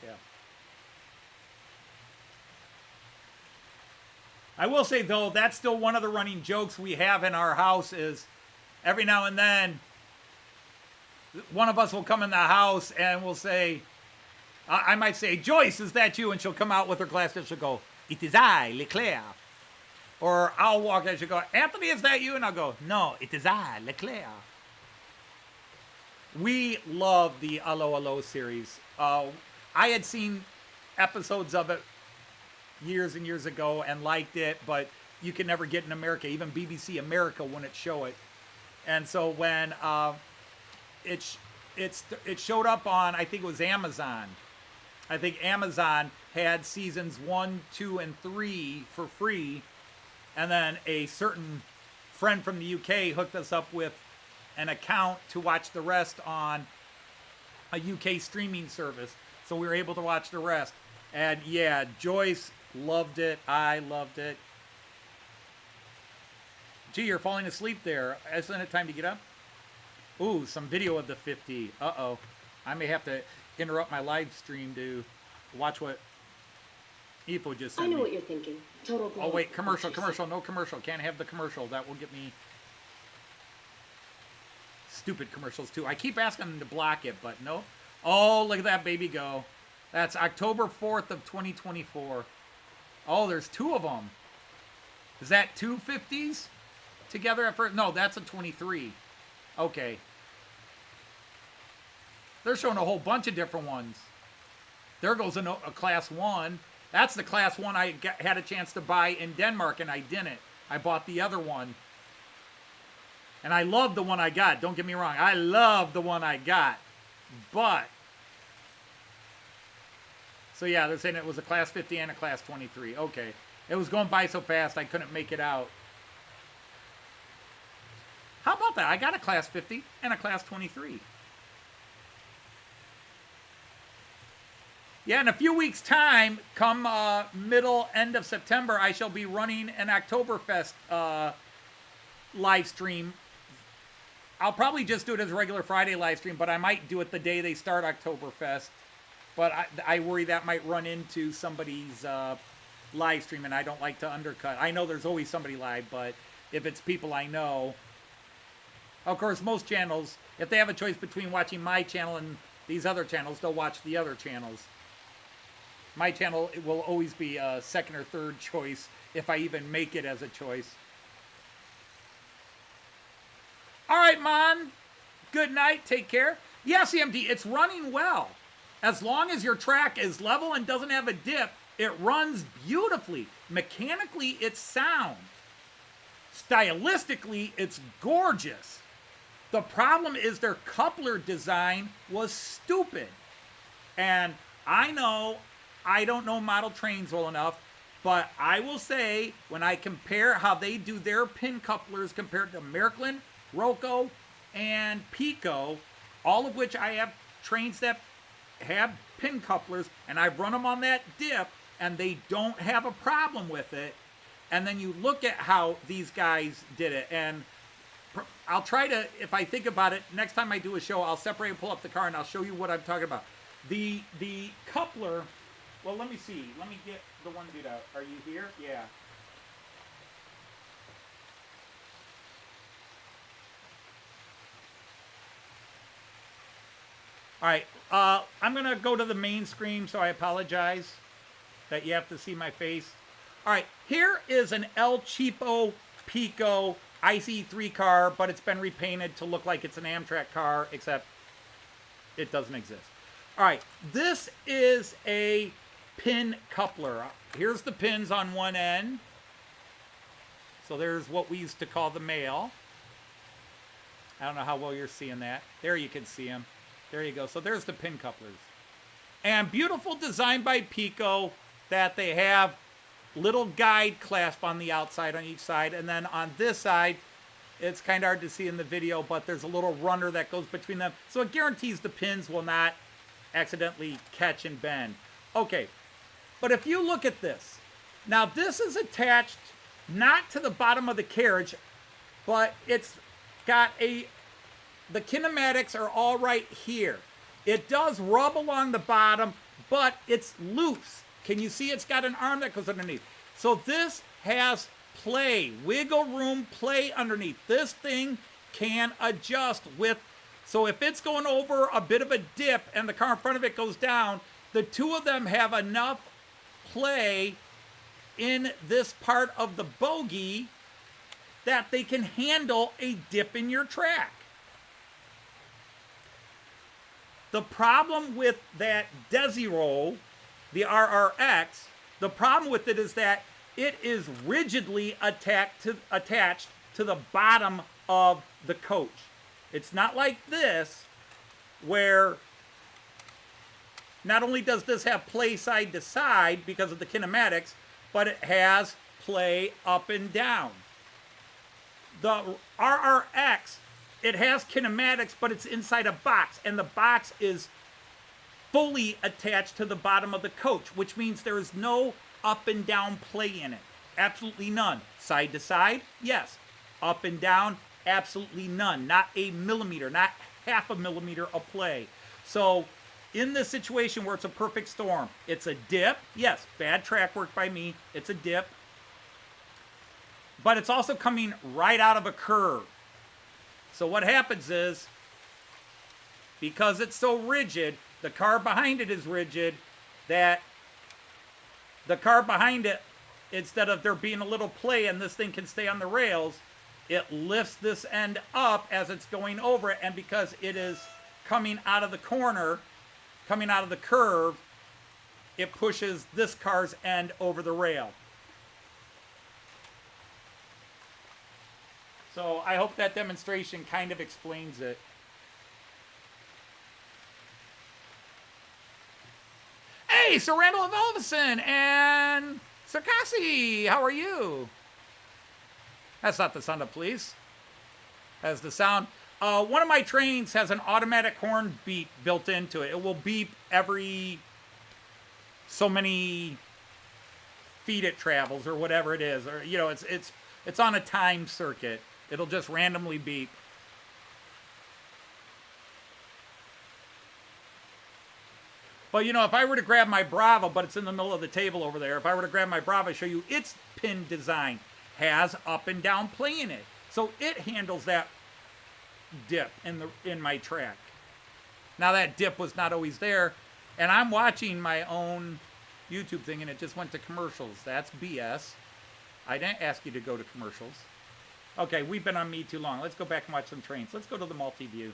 I will say, though, that's still one of the running jokes we have in our house is every now and then one of us will come in the house and we'll say, I might say, Joyce, is that you? And she'll come out with her glasses and she'll go, it is I, Leclerc. Or I'll walk and she'll go, Anthony, is that you? And I'll go, no, it is I, Leclerc. We love the Allo Allo series. I had seen episodes of it years and years ago and liked it, but you can never get in America. Even BBC America wouldn't show it. And so when it showed up on, I think it was Amazon. I think Amazon had seasons 1, 2, and 3 for free. And then a certain friend from the UK hooked us up with an account to watch the rest on a UK streaming service. So we were able to watch the rest. And yeah, Joyce loved it. I loved it. Gee, you're falling asleep there. Isn't it time to get up? Ooh, some video of the 50. Uh-oh. I may have to interrupt my live stream to watch what Ifo just sent I know me. what you're thinking. Total blow. Oh, wait, commercial. No commercial. Can't have the commercial. That will get me stupid commercials, too. I keep asking them to block it, but no. Oh, look at that baby go. That's October 4th of 2024. Oh, there's 2 of them. Is that 2 50s together at first? No, that's a 23. Okay. They're showing a whole bunch of different ones. There goes a class 1. That's the class 1 I had a chance to buy in Denmark, and I didn't. I bought the other one. And I love the one I got. Don't get me wrong. I love the one I got. But, so yeah, they're saying it was a class 50 and a class 23. Okay. It was going by so fast I couldn't make it out. How about that? I got a class 50 and a class 23. Yeah, in a few weeks' time, come end of September, I shall be running an Oktoberfest live stream. I'll probably just do it as a regular Friday live stream, but I might do it the day they start Oktoberfest. But I worry that might run into somebody's live stream, and I don't like to undercut. I know there's always somebody live, but if it's people I know... Of course, most channels, if they have a choice between watching my channel and these other channels, they'll watch the other channels. My channel will always be a second or third choice, if I even make it as a choice. All right, Mon. Good night. Take care. Yeah, CMD, it's running well. As long as your track is level and doesn't have a dip, it runs beautifully. Mechanically, it's sound. Stylistically, it's gorgeous. The problem is their coupler design was stupid. And I know I don't know model trains well enough, but I will say when I compare how they do their pin couplers compared to Märklin, Roco, and Piko, all of which I have trains that have pin couplers, and I've run them on that dip, and they don't have a problem with it. And then you look at how these guys did it, and I'll try to, if I think about it, next time I do a show, I'll separate and pull up the car, and I'll show you what I'm talking about. The coupler, well, let me see. Let me get the one dude out. Are you here? Yeah. All right, I'm going to go to the main screen, so I apologize that you have to see my face. All right, here is an El Cheapo Piko ICE3 car, but it's been repainted to look like it's an Amtrak car, except it doesn't exist. All right, this is a pin coupler. Here's the pins on one end. So there's what we used to call the male. I don't know how well you're seeing that. There you can see them. There you go. So there's the pin couplers. And beautiful design by Piko that they have little guide clasp on the outside on each side. And then on this side, it's kind of hard to see in the video, but there's a little runner that goes between them. So it guarantees the pins will not accidentally catch and bend. Okay, but if you look at this, now this is attached not to the bottom of the carriage, but it's got the kinematics are all right here. It does rub along the bottom, but it's loose. Can you see it's got an arm that goes underneath? So this has play, wiggle room play underneath. This thing can adjust with, so if it's going over a bit of a dip and the car in front of it goes down, the two of them have enough play in this part of the bogie that they can handle a dip in your track. The problem with that Desiro, the RRX, the problem with it is that it is rigidly attached to the bottom of the coach. It's not like this, where not only does this have play side to side because of the kinematics, but it has play up and down. The RRX, it has kinematics, but it's inside a box, and the box is fully attached to the bottom of the coach, which means there is no up and down play in it. Absolutely none. Side to side, yes. Up and down, absolutely none. Not a millimeter, not half a millimeter of play. So in this situation where it's a perfect storm, it's a dip. Yes, bad track work by me. It's a dip. But it's also coming right out of a curve. So what happens is, because it's so rigid, the car behind it is rigid, that the car behind it, instead of there being a little play and this thing can stay on the rails, it lifts this end up as it's going over it, and because it is coming out of the corner, coming out of the curve, it pushes this car's end over the rail. So I hope that demonstration kind of explains it. Hey, Sir Randall of Elvison and Sarkasi, how are you? That's not the sound of police. That's the sound. One of my trains has an automatic horn beep built into it. It will beep every so many feet it travels or whatever it is. Or, you know, it's on a time circuit. It'll just randomly beep. But, you know, if I were to grab my Brawa, but it's in the middle of the table over there, if I were to grab my Brawa, show you its pin design, has up and down play in it. So it handles that dip in my track. Now that dip was not always there, and I'm watching my own YouTube thing, and it just went to commercials. That's BS. I didn't ask you to go to commercials. Okay, we've been on me too long. Let's go back and watch some trains. Let's go to the multi-view.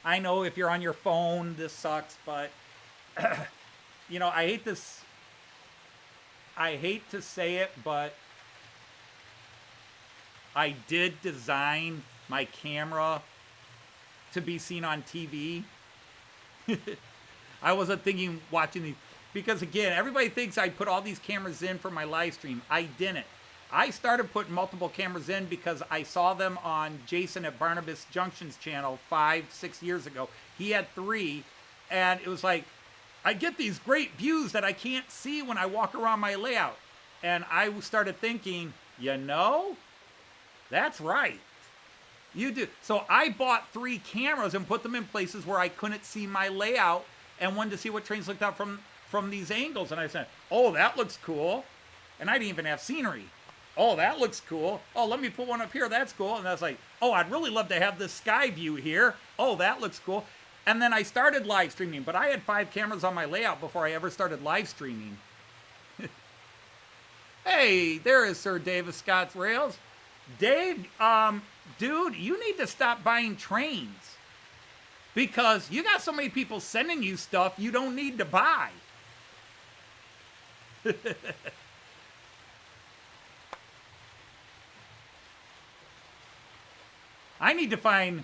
I know if you're on your phone, this sucks, but you know, I hate this. I hate to say it, but I did design my camera to be seen on TV. I wasn't thinking watching these, because again, everybody thinks I put all these cameras in for my live stream. I didn't. I started putting multiple cameras in because I saw them on Jason at Barnabas Junction's channel 5-6 years ago. He had 3, and it was like, I get these great views that I can't see when I walk around my layout. And I started thinking, you know, that's right. You do. So I bought 3 cameras and put them in places where I couldn't see my layout and wanted to see what trains looked out from these angles. And I said, oh, that looks cool. And I didn't even have scenery. Oh, that looks cool. Oh, let me put one up here. That's cool. And I was like, oh, I'd really love to have this sky view here. Oh, that looks cool. And then I started live streaming, but I had 5 cameras on my layout before I ever started live streaming. Hey, there is Sir Dave of Scott's Rails. Dave, dude, you need to stop buying trains, because you got so many people sending you stuff you don't need to buy. I need to find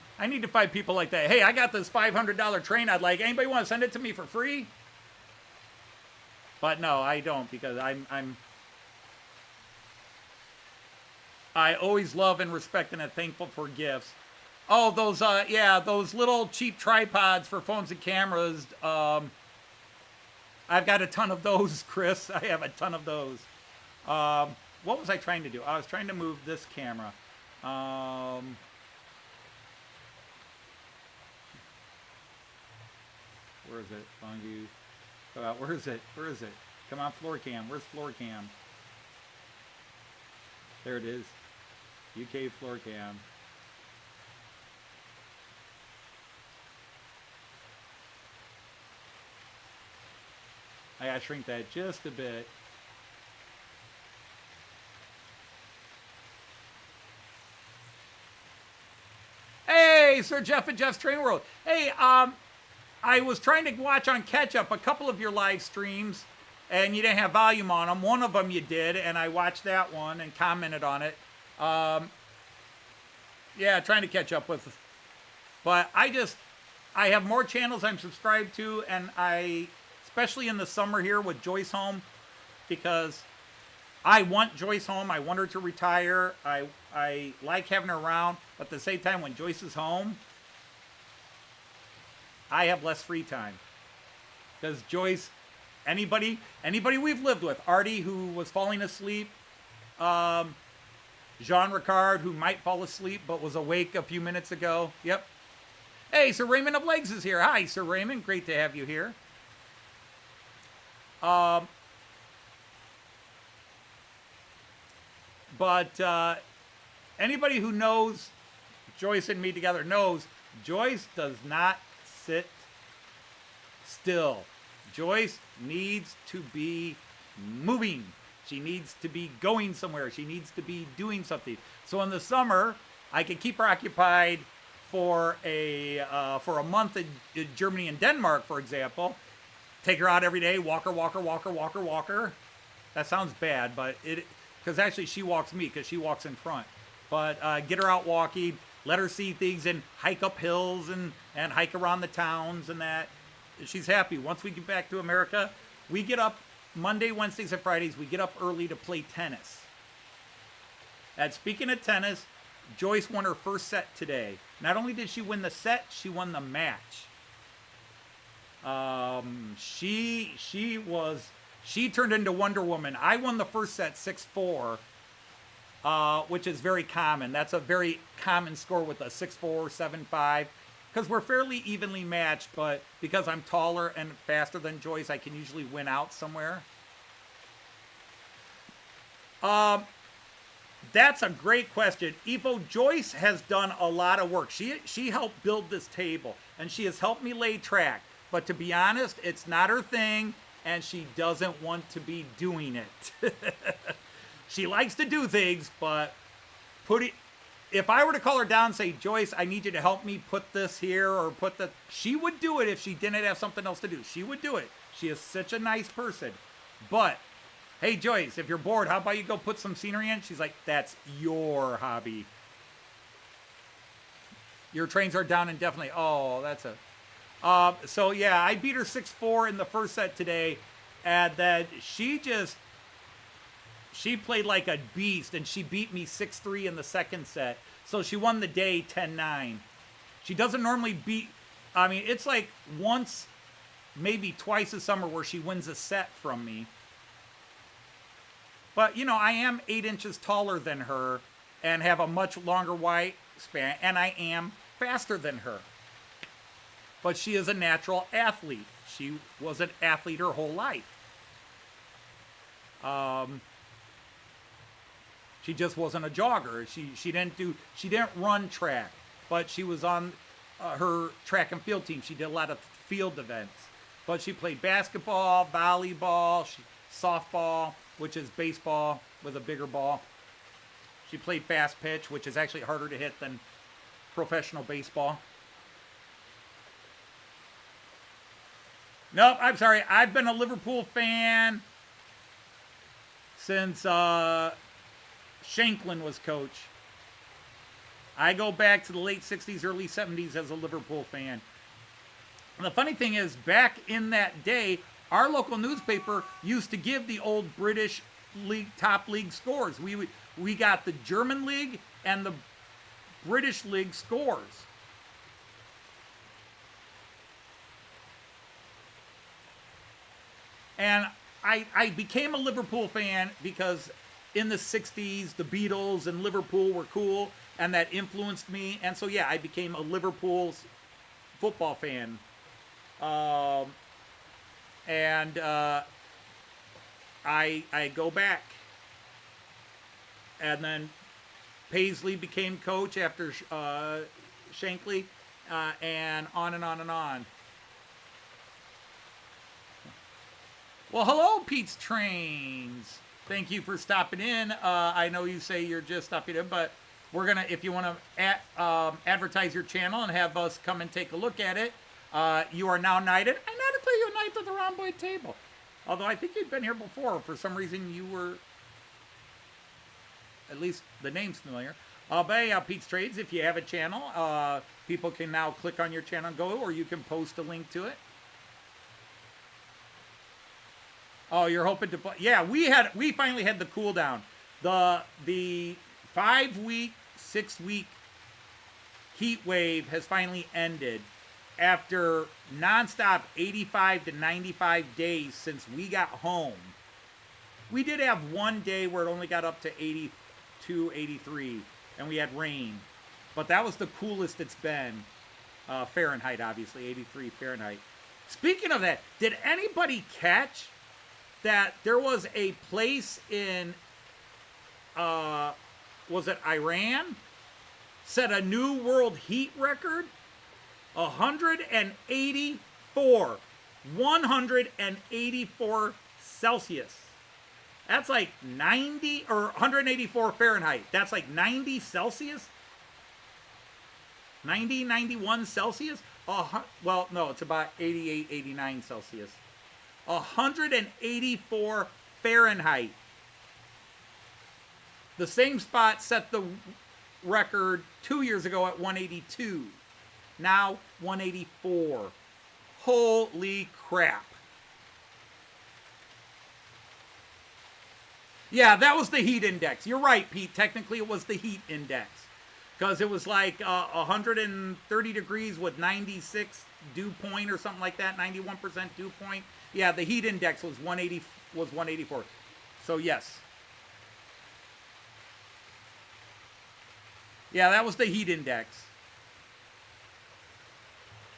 people like that. Hey, I got this $500 train I'd like. Anybody want to send it to me for free? But no, I don't, because I always love and respect and am thankful for gifts. Oh, those yeah, those little cheap tripods for phones and cameras. I've got a ton of those, Chris. I have a ton of those. What was I trying to do? I was trying to move this camera. Where is it? Long view. Where is it? Where is it? Come on, floor cam. Where's floor cam? There it is. UK floor cam. I gotta shrink that just a bit. Hey, Sir Jeff and Jeff's Train World. Hey, I was trying to watch on catch up a couple of your live streams, and you didn't have volume on them. One of them you did, and I watched that one and commented on it. Yeah, trying to catch up with. But I have more channels I'm subscribed to, and especially in the summer here with Joyce home, because I want Joyce home. I want her to retire. I like having her around, but at the same time, when Joyce is home, I have less free time. Because Joyce, anybody we've lived with, Artie, who was falling asleep, Jean Ricard, who might fall asleep but was awake a few minutes ago. Yep. Hey, Sir Raymond of Legs is here. Hi, Sir Raymond. Great to have you here. But anybody who knows Joyce and me together knows Joyce does not sit still. Joyce needs to be moving. She needs to be going somewhere. She needs to be doing something. So in the summer, I can keep her occupied for a month in Germany and Denmark, for example. Take her out every day, walk her. That sounds bad, but because actually she walks me, because she walks in front. But get her out walking, let her see things, and hike up hills and hike around the towns and that. She's happy. Once we get back to America, we get up Monday, Wednesdays, and Fridays. We get up early to play tennis. And speaking of tennis, Joyce won her first set today. Not only did she win the set, she won the match. She turned into Wonder Woman. I won the first set 6-4, which is very common. That's a very common score with a 6-4, 7-5, because we're fairly evenly matched, but because I'm taller and faster than Joyce, I can usually win out somewhere. That's a great question. Evo, Joyce has done a lot of work. She helped build this table, and she has helped me lay track. But to be honest, it's not her thing, and she doesn't want to be doing it. She likes to do things, but if I were to call her down and say, Joyce, I need you to help me put this here or she would do it if she didn't have something else to do. She would do it. She is such a nice person. But, hey, Joyce, if you're bored, how about you go put some scenery in? She's like, that's your hobby. Your trains are down indefinitely. Oh, that's so yeah, I beat her 6-4 in the first set today, and then she played like a beast, and she beat me 6-3 in the second set. So she won the day 10-9. She doesn't normally it's like once, maybe twice a summer where she wins a set from me. But, I am 8 inches taller than her and have a much longer wingspan, and I am faster than her. But she is a natural athlete. She was an athlete her whole life. She just wasn't a jogger. She didn't run track, but she was on her track and field team. She did a lot of field events. But she played basketball, volleyball, softball, which is baseball with a bigger ball. She played fast pitch, which is actually harder to hit than professional baseball. Nope, I'm sorry. I've been a Liverpool fan since Shanklin was coach. I go back to the late 60s, early 70s as a Liverpool fan. And the funny thing is, back in that day, our local newspaper used to give the old British league top league scores. We got the German league and the British league scores. And I became a Liverpool fan because in the 60s, the Beatles and Liverpool were cool, and that influenced me. And so, yeah, I became a Liverpool football fan. I go back. And then Paisley became coach after Shankly, and on and on and on. Well, hello, Pete's Trains. Thank you for stopping in. I know you say you're just stopping in, but we're going to, if you want to advertise your channel and have us come and take a look at it, you are now knighted. I knighted you a knight at the round boy table. Although I think you'd been here before. For some reason, you were, at least the name's familiar. But yeah, Pete's Trades, if you have a channel, people can now click on your channel and go, or you can post a link to it. Oh, you're hoping to play? Yeah, we finally had the cool down. The 5-week, 6-week heat wave has finally ended after nonstop 85 to 95 days since we got home. We did have one day where it only got up to 82, 83, and we had rain. But that was the coolest it's been. Fahrenheit, obviously, 83 Fahrenheit. Speaking of that, did anybody catch that there was a place in, was it Iran? Set a new world heat record? 184. 184 Celsius. That's like 90, or 184 Fahrenheit. That's like 90 Celsius? 90, 91 Celsius? Well, no, it's about 88, 89 Celsius. 184 Fahrenheit. The same spot set the record 2 years ago at 182. Now 184. Holy crap. Yeah, that was the heat index. You're right, Pete. Technically, it was the heat index. Because it was like 130 degrees with 96 dew point or something like that. 91% dew point. Yeah, the heat index was 184. So, yes. Yeah, that was the heat index.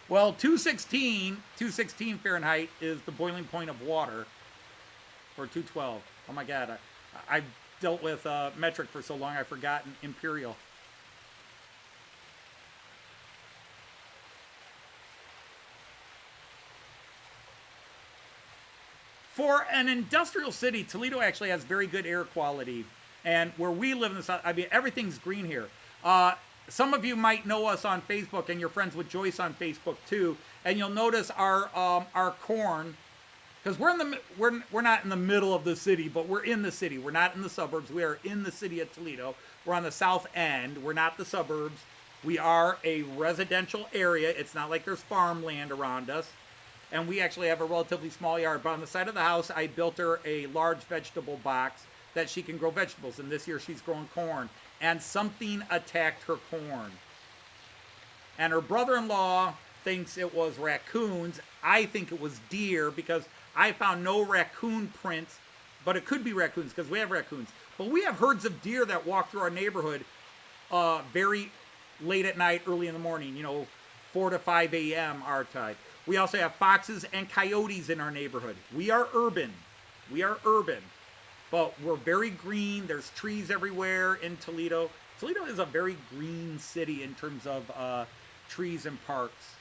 Well, 216 Fahrenheit is the boiling point of water. Or 212. Oh my God. I've dealt with metric for so long I've forgotten imperial. For an industrial city, Toledo actually has very good air quality. And where we live in the south, I mean, everything's green here. Some of you might know us on Facebook, and you're friends with Joyce on Facebook too. And you'll notice our corn, because we're not in the middle of the city, but we're in the city. We're not in the suburbs. We are in the city of Toledo. We're on the south end. We're not the suburbs. We are a residential area. It's not like there's farmland around us. And we actually have a relatively small yard. But on the side of the house, I built her a large vegetable box that she can grow vegetables. And this year she's growing corn. And something attacked her corn. And her brother-in-law thinks it was raccoons. I think it was deer because I found no raccoon prints. But it could be raccoons because we have raccoons. But we have herds of deer that walk through our neighborhood very late at night, early in the morning. 4 to 5 a.m. our time. We also have foxes and coyotes in our neighborhood. We are urban. But we're very green. There's trees everywhere in Toledo. Toledo is a very green city in terms of trees and parks.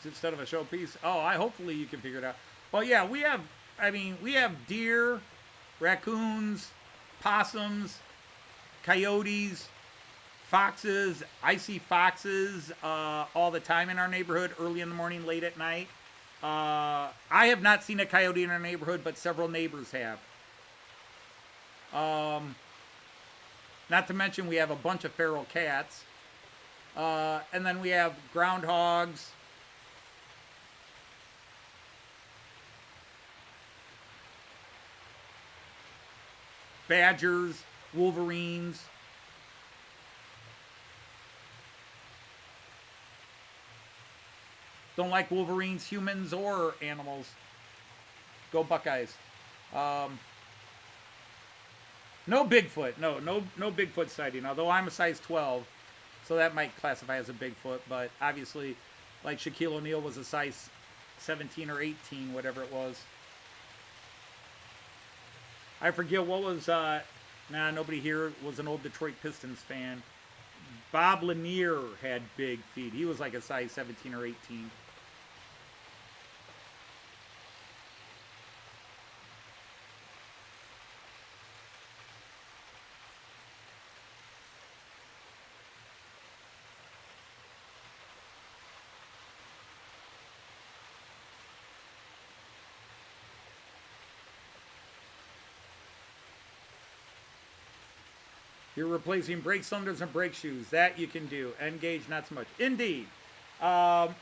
Instead of a showpiece. Hopefully you can figure it out. Well, yeah, we have deer, raccoons, possums, coyotes, foxes. I see foxes all the time in our neighborhood, early in the morning, late at night. I have not seen a coyote in our neighborhood, but several neighbors have. Not to mention we have a bunch of feral cats. And then we have groundhogs. Badgers, wolverines. Don't like wolverines, humans, or animals. Go Buckeyes. No Bigfoot. No Bigfoot sighting. Although I'm a size 12, so that might classify as a Bigfoot. But obviously, like Shaquille O'Neal was a size 17 or 18, whatever it was. I forget what was, nobody here was an old Detroit Pistons fan. Bob Lanier had big feet. He was like a size 17 or 18. You're replacing brake cylinders and brake shoes. That you can do. N-gauge, not so much. Indeed. That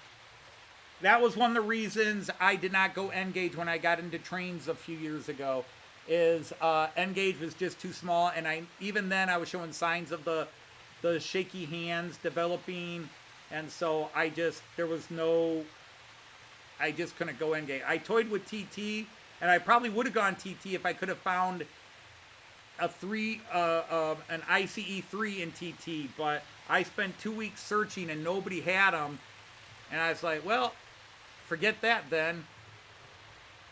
was one of the reasons I did not go N-gauge when I got into trains a few years ago. Is N-gauge was just too small, and even then I was showing signs of the shaky hands developing, and so I just couldn't go N-gauge. I toyed with TT, and I probably would have gone TT if I could have found an ICE3 in TT, but I spent 2 weeks searching and nobody had them, and I was like, well, forget that then.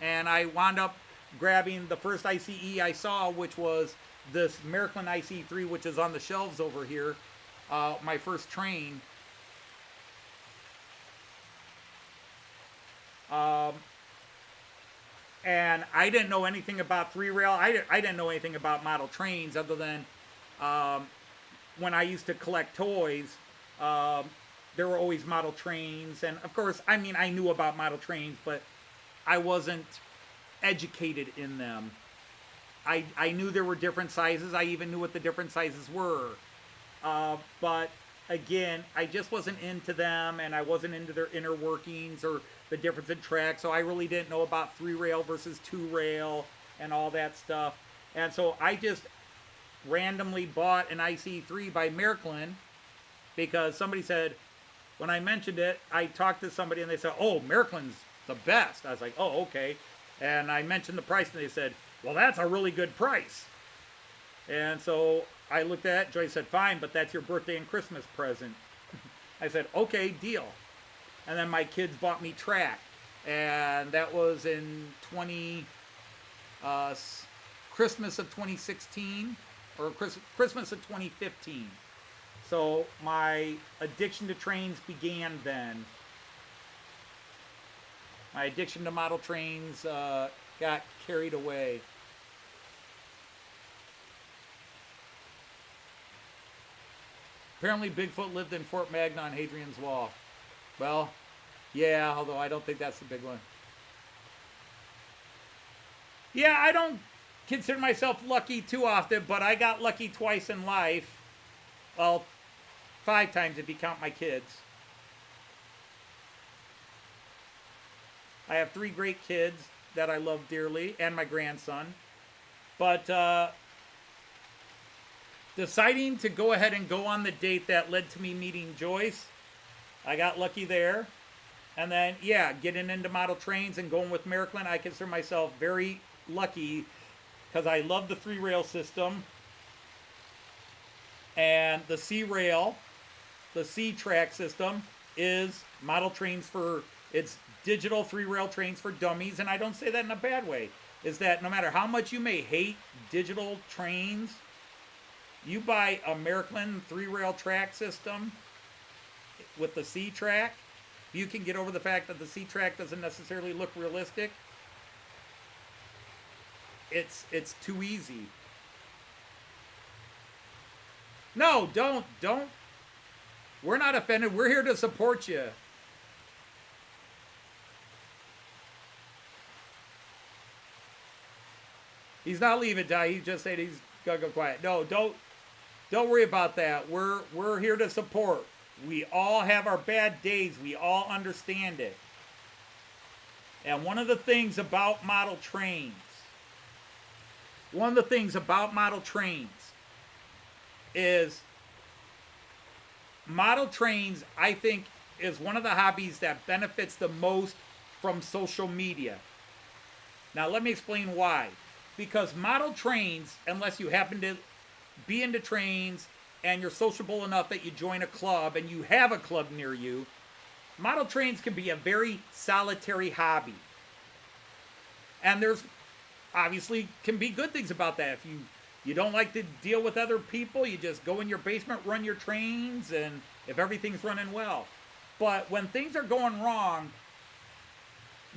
And I wound up grabbing the first ICE I saw, which was this Märklin ICE3, which is on the shelves over here, my first train. And I didn't know anything about three-rail. I didn't know anything about model trains other than when I used to collect toys, there were always model trains. And, of course, I mean, I knew about model trains, but I wasn't educated in them. I knew there were different sizes. I even knew what the different sizes were. But, again, I just wasn't into them, and I wasn't into their inner workings or the difference in track, so I really didn't know about three-rail versus two-rail and all that stuff. And so I just randomly bought an ICE3 by Märklin because somebody said, when I mentioned it, I talked to somebody and they said, oh, Märklin's the best. I was like, oh, okay. And I mentioned the price and they said, well, that's a really good price. And so I looked at it, Joy said, fine, but that's your birthday and Christmas present. I said, okay, deal. And then my kids bought me track. And that was in Christmas of 2016, or Christmas of 2015. So my addiction to trains began then. My addiction to model trains got carried away. Apparently Bigfoot lived in Fort Magna on Hadrian's Wall. Well, yeah, although I don't think that's the big one. Yeah, I don't consider myself lucky too often, but I got lucky twice in life. Well, 5 times if you count my kids. I have 3 great kids that I love dearly, and my grandson. But deciding to go ahead and go on the date that led to me meeting Joyce, I got lucky there. And then, yeah, getting into model trains and going with Märklin, I consider myself very lucky because I love the 3-rail system. And the C-rail, the C-track system, is model trains for, it's digital 3-rail trains for dummies. And I don't say that in a bad way. Is that no matter how much you may hate digital trains, you buy a Märklin 3-rail track system with the C-track, you can get over the fact that the C-track doesn't necessarily look realistic. It's too easy. No, don't. We're not offended. We're here to support you. He's not leaving, Ty. He just said he's gonna go quiet. No, don't worry about that. We're here to support. We all have our bad days. We all understand it. And one of the things about model trains is model trains, I think, is one of the hobbies that benefits the most from social media. Now, let me explain why. Because model trains, unless you happen to be into trains and you're sociable enough that you join a club and you have a club near you, model trains can be a very solitary hobby. And there's obviously can be good things about that. If you You don't like to deal with other people. You just go in your basement, run your trains, and if everything's running well. But when things are going wrong,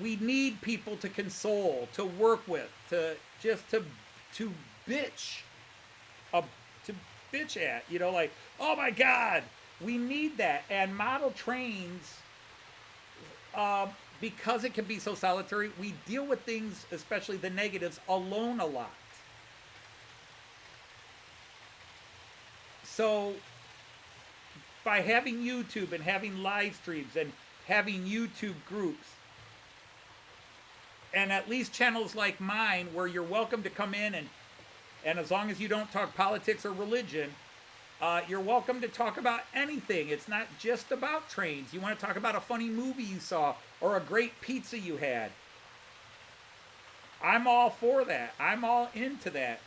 we need people to console, to work with, to bitch, to bitch at. You know, like, oh my God, we need that. And model trains, because it can be so solitary, we deal with things, especially the negatives, alone a lot. So by having YouTube and having live streams and having YouTube groups, and at least channels like mine where you're welcome to come in, and as long as you don't talk politics or religion, you're welcome to talk about anything. It's not just about trains. You want to talk about a funny movie you saw or a great pizza you had. I'm all for that. I'm all into that.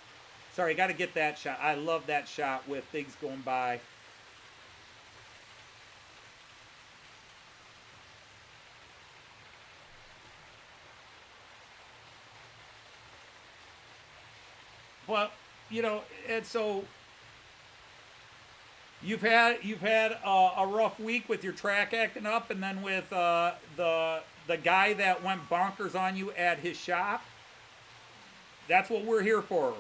Sorry, I got to get that shot. I love that shot with things going by. Well, you know, and so you've had a rough week with your track acting up, and then with the guy that went bonkers on you at his shop. That's what we're here for.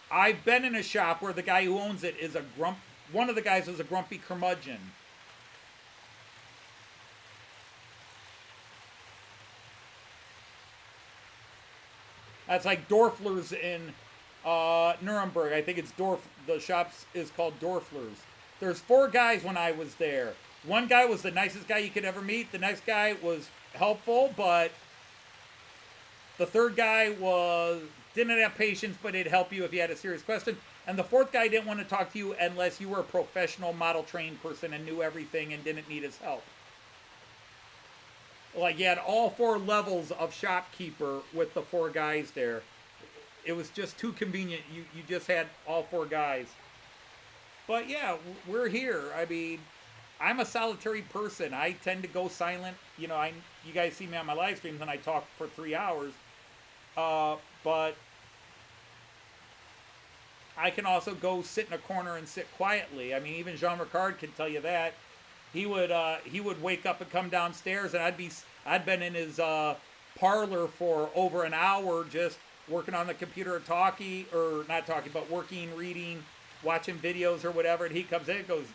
I've been in a shop where the guy who owns it is one of the guys is a grumpy curmudgeon. That's like Dorfler's in Nuremberg. I think it's the shop is called Dorfler's. There's 4 guys when I was there. One guy was the nicest guy you could ever meet. The next guy was helpful, but the third guy didn't have patience, but it'd help you if you had a serious question. And the 4th guy didn't want to talk to you unless you were a professional model trained person and knew everything and didn't need his help. Like, you had all 4 levels of shopkeeper with the 4 guys there. It was just too convenient. You just had all 4 guys. But yeah, we're here. I mean, I'm a solitary person. I tend to go silent. You know, you guys see me on my live streams and I talk for 3 hours. But I can also go sit in a corner and sit quietly. I mean, even Jean Ricard can tell you that. He would wake up and come downstairs, and I'd been in his parlor for over an hour just working on the computer, working, reading, watching videos or whatever. And he comes in and goes,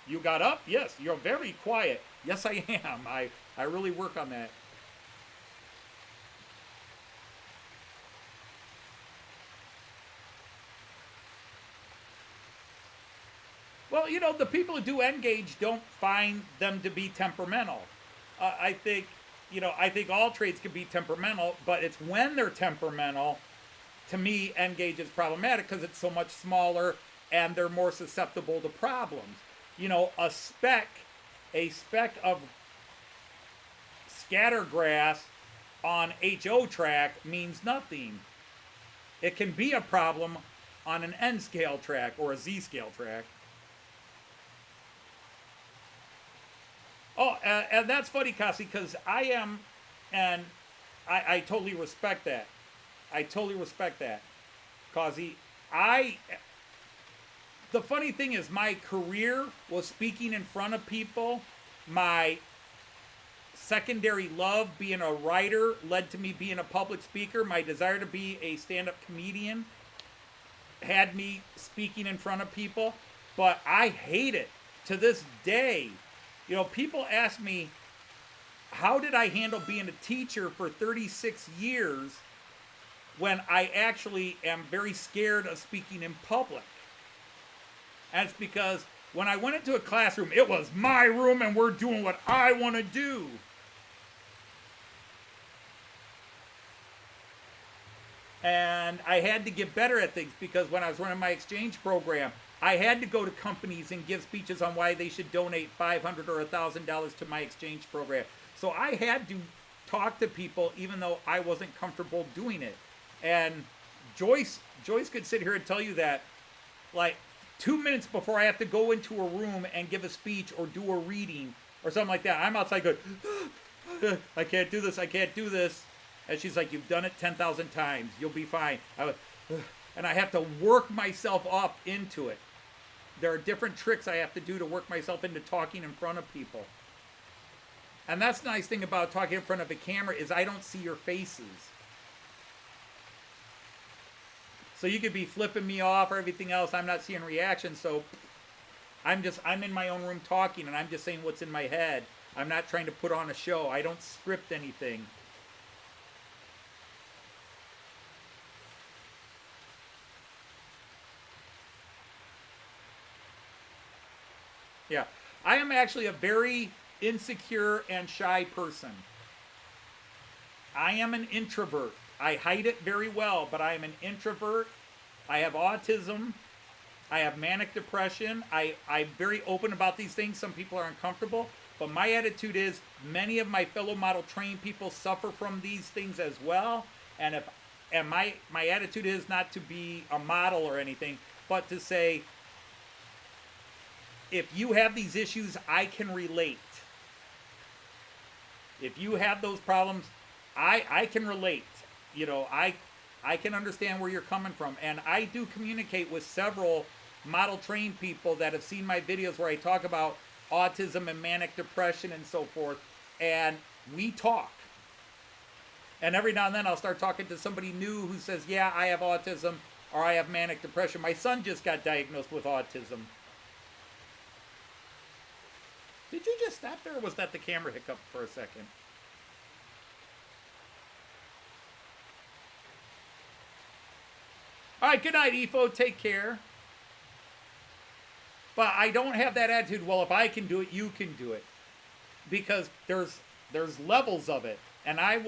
"You got up? Yes, you're very quiet." Yes, I am. I really work on that. Well, you know, the people who do engage don't find them to be temperamental. I think all trades can be temperamental, but it's when they're temperamental, to me, engage is problematic because it's so much smaller and they're more susceptible to problems. You know, a speck of scattergrass on HO track means nothing. It can be a problem on an N scale track or a Z scale track. Oh, and that's funny, Cassie, because I am, and I totally respect that. I totally respect that, Causey. The funny thing is, my career was speaking in front of people. My secondary love, being a writer, led to me being a public speaker. My desire to be a stand-up comedian had me speaking in front of people, but I hate it to this day. You know, people ask me, how did I handle being a teacher for 36 years when I actually am very scared of speaking in public? And it's because when I went into a classroom, it was my room and we're doing what I want to do. And I had to get better at things because when I was running my exchange program, I had to go to companies and give speeches on why they should donate $500 or $1,000 to my exchange program. So I had to talk to people even though I wasn't comfortable doing it. And Joyce could sit here and tell you that, like, 2 minutes before I have to go into a room and give a speech or do a reading or something like that, I'm outside going, I can't do this. And she's like, you've done it 10,000 times. You'll be fine. And I have to work myself up into it. There are different tricks I have to do to work myself into talking in front of people. And that's the nice thing about talking in front of a camera is I don't see your faces. So you could be flipping me off or everything else. I'm not seeing reaction. So I'm in my own room talking and I'm just saying what's in my head. I'm not trying to put on a show. I don't script anything. Yeah, I am actually a very insecure and shy person. I am an introvert. I hide it very well, but I am an introvert. I have autism. I have manic depression. I'm very open about these things. Some people are uncomfortable, but my attitude is many of my fellow model trained people suffer from these things as well. And my attitude is not to be a model or anything, but to say, if you have these issues, I can relate. If you have those problems, I can relate. You know, I can understand where you're coming from. And I do communicate with several model trained people that have seen my videos where I talk about autism and manic depression and so forth. And we talk. And every now and then I'll start talking to somebody new who says, yeah, I have autism or I have manic depression. My son just got diagnosed with autism. Did you just stop there, or was that the camera hiccup for a second? All right, good night, Efo. Take care. But I don't have that attitude, well, if I can do it, you can do it. Because there's levels of it. And I'm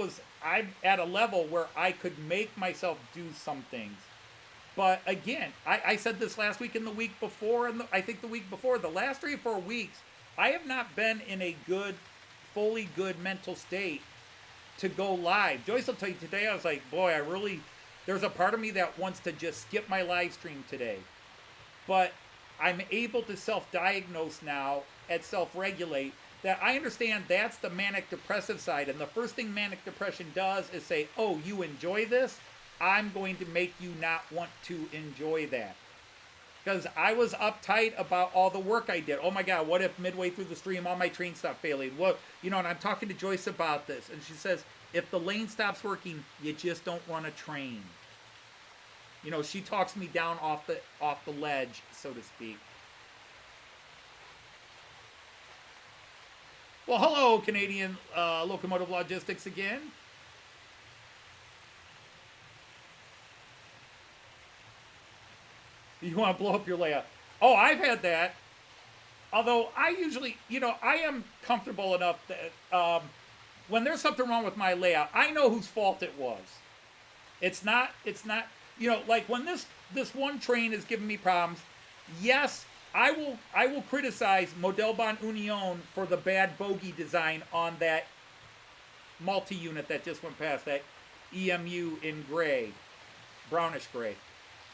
at a level where I could make myself do some things. But again, I said this last week and the week before, and I think the week before, the last 3 or 4 weeks, I have not been in a fully good mental state to go live. Joyce will tell you today, I was like, boy, there's a part of me that wants to just skip my live stream today. But I'm able to self-diagnose now and self-regulate that I understand that's the manic depressive side. And the first thing manic depression does is say, oh, you enjoy this? I'm going to make you not want to enjoy that. Because I was uptight about all the work I did. Oh my God, what if midway through the stream all my trains stop failing? What, and I'm talking to Joyce about this, and she says, if the lane stops working, you just don't run a train. She talks me down off the ledge, so to speak. Well, hello, Canadian Locomotive Logistics again. You want to blow up your layout. Oh, I've had that. Although I usually, I am comfortable enough that when there's something wrong with my layout, I know whose fault it was. It's not, like when this one train is giving me problems, yes, I will criticize Modellbahn Union for the bad bogey design on that multi-unit that just went past, that EMU in gray, brownish gray.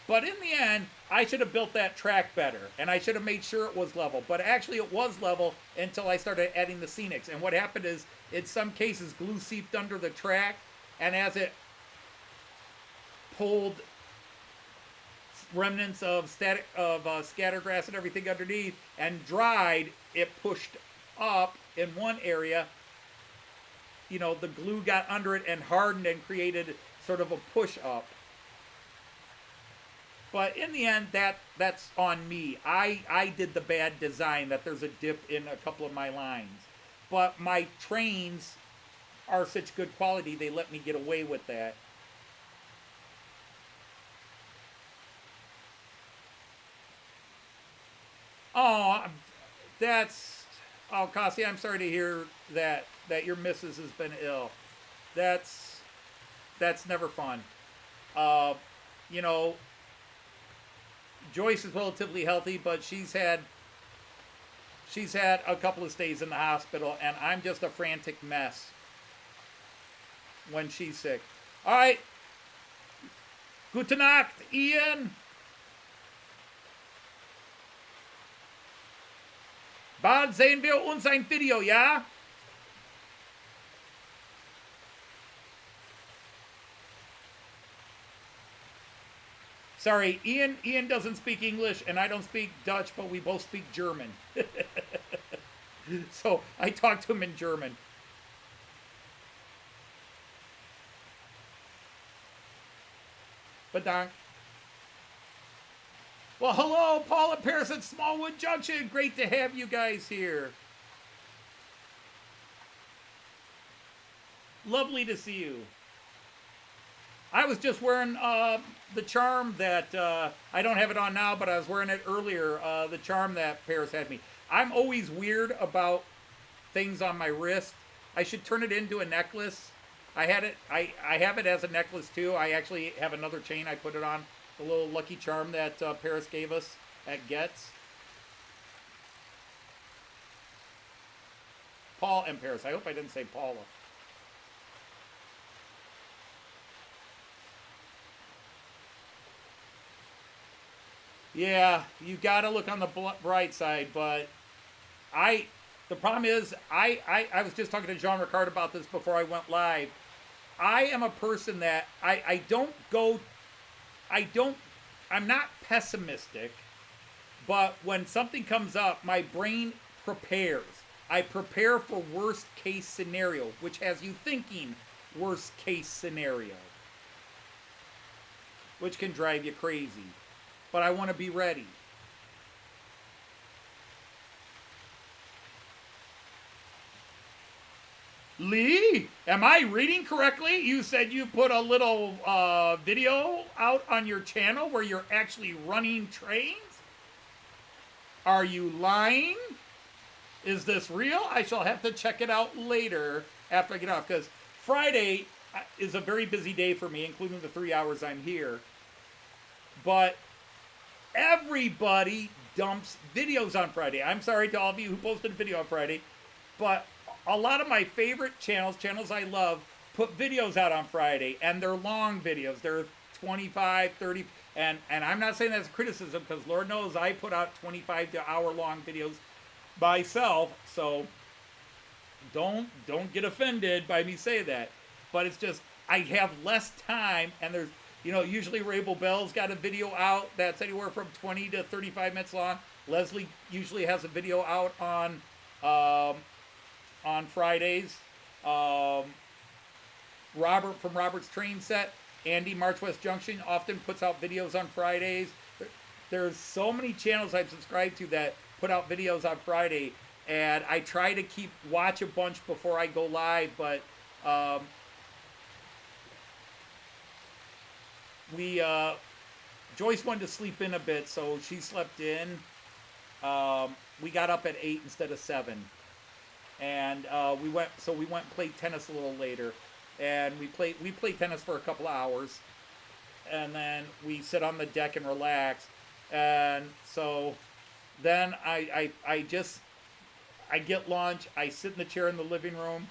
But in the end, I should have built that track better, and I should have made sure it was level. But actually, it was level until I started adding the scenics. And what happened is, in some cases, glue seeped under the track, and as it pulled remnants of scattergrass and everything underneath and dried, it pushed up in one area. The glue got under it and hardened and created sort of a push up. But in the end, that's on me. I did the bad design, that there's a dip in a couple of my lines. But my trains are such good quality, they let me get away with that. Oh, Cassie, I'm sorry to hear that your missus has been ill. That's never fun. Joyce is relatively healthy, but she's had a couple of stays in the hospital, and I'm just a frantic mess when she's sick. All right. Gute Nacht, Ian. Bald sehen wir uns ein Video, ja? Sorry, Ian doesn't speak English, and I don't speak Dutch, but we both speak German. So I talk to him in German. Bedankt. Well, hello, Paul and Paris at Smallwood Junction. Great to have you guys here. Lovely to see you. I was just wearing the charm that, I don't have it on now, but I was wearing it earlier, the charm that Paris had me. I'm always weird about things on my wrist. I should turn it into a necklace. I have it as a necklace too. I actually have another chain I put it on. The little lucky charm that Paris gave us at Getz. Paul and Paris. I hope I didn't say Paula. Yeah, you gotta look on the bright side, but the problem is, I was just talking to Jean Ricard about this before I went live. I am a person that I'm not pessimistic, but when something comes up, my brain prepares. I prepare for worst case scenario, which has you thinking worst case scenario, which can drive you crazy. But I want to be ready. Lee, am I reading correctly? You said you put a little video out on your channel where you're actually running trains? Are you lying? Is this real? I shall have to check it out later after I get off, because Friday is a very busy day for me, including the 3 hours I'm here. But everybody dumps videos on Friday. I'm sorry to all of you who posted a video on Friday, but a lot of my favorite channels I love, put videos out on Friday, and they're long videos. They're 25, 30, and I'm not saying that's a criticism, because Lord knows I put out 25 to hour-long videos myself, so don't get offended by me saying that. But it's just, I have less time, and there's, usually Rabel Bell's got a video out that's anywhere from 20 to 35 minutes long. Leslie usually has a video out on Fridays. Robert from Robert's Train Set, Andy, March West Junction, often puts out videos on Fridays. There's so many channels I've subscribed to that put out videos on Friday, and I try to watch a bunch before I go live, but Joyce wanted to sleep in a bit, so she slept in. We got up at 8 instead of 7. And we went and played tennis a little later, and we played tennis for a couple of hours, and then we sit on the deck and relax. And so then I get lunch, I sit in the chair in the living room,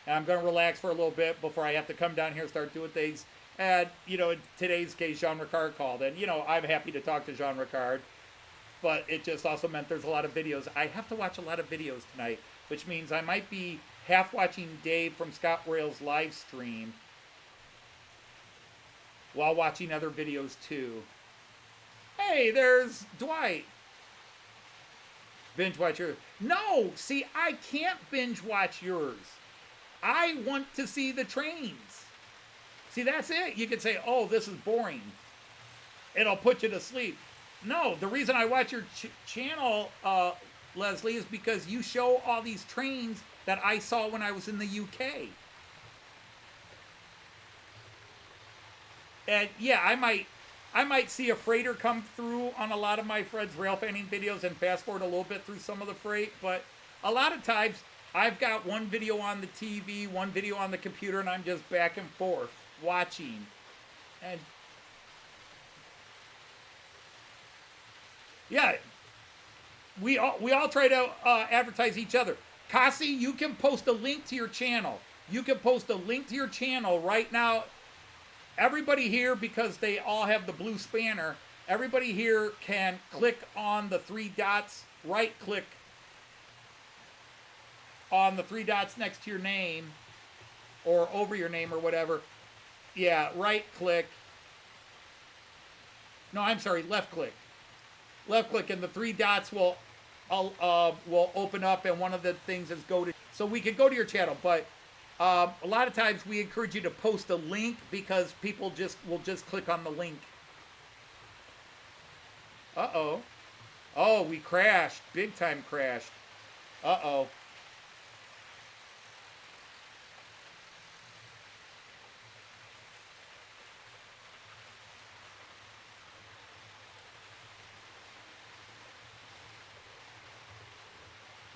and I'm gonna relax for a little bit before I have to come down here and start doing things. And in today's case, Jean Ricard called, and I'm happy to talk to Jean Ricard. But it just also meant there's a lot of videos. I have to watch a lot of videos tonight, which means I might be half watching Dave from Scottrail's live stream while watching other videos too. Hey, there's Dwight. Binge watch yours. No, see, I can't binge watch yours. I want to see the trains. See, that's it. You could say, oh, this is boring. It'll put you to sleep. No, the reason I watch your channel, Leslie, is because you show all these trains that I saw when I was in the UK. And yeah, I might see a freighter come through on a lot of my friends' rail fanning videos and fast forward a little bit through some of the freight, but a lot of times I've got one video on the TV, one video on the computer, and I'm just back and forth watching. And yeah, we all try to advertise each other. Kasi, you can post a link to your channel. You can post a link to your channel right now. Everybody here, because they all have the blue spanner, everybody here can click on the 3 dots, right click on the 3 dots next to your name or over your name or whatever. Yeah, right click. No, I'm sorry, left click. Left click and the three dots will open up, and one of the things is go to. So we can go to your channel, but a lot of times we encourage you to post a link because people will just click on the link. Uh-oh. Oh, we crashed. Big time crashed. Uh-oh.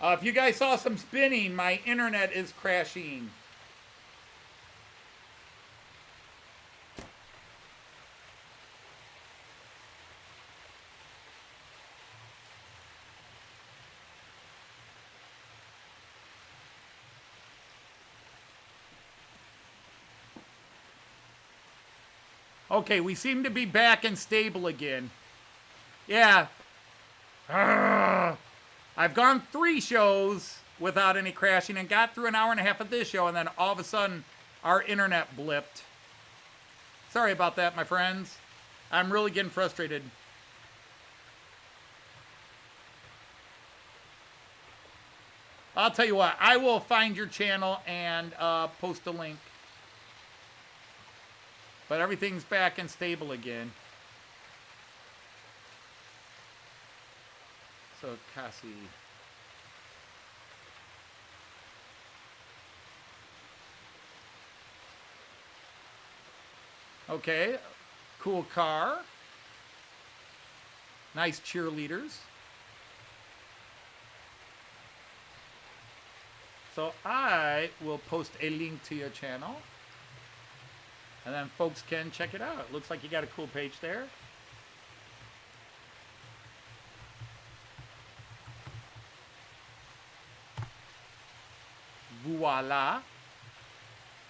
If you guys saw some spinning, my internet is crashing. Okay, we seem to be back and stable again. Yeah. I've gone 3 shows without any crashing and got through an hour and a half of this show, and then all of a sudden our internet blipped. Sorry about that, my friends. I'm really getting frustrated. I'll tell you what, I will find your channel and post a link. But everything's back and stable again. So, Cassie. Okay, cool car. Nice cheerleaders. So I will post a link to your channel. And then folks can check it out. It looks like you got a cool page there. Voila.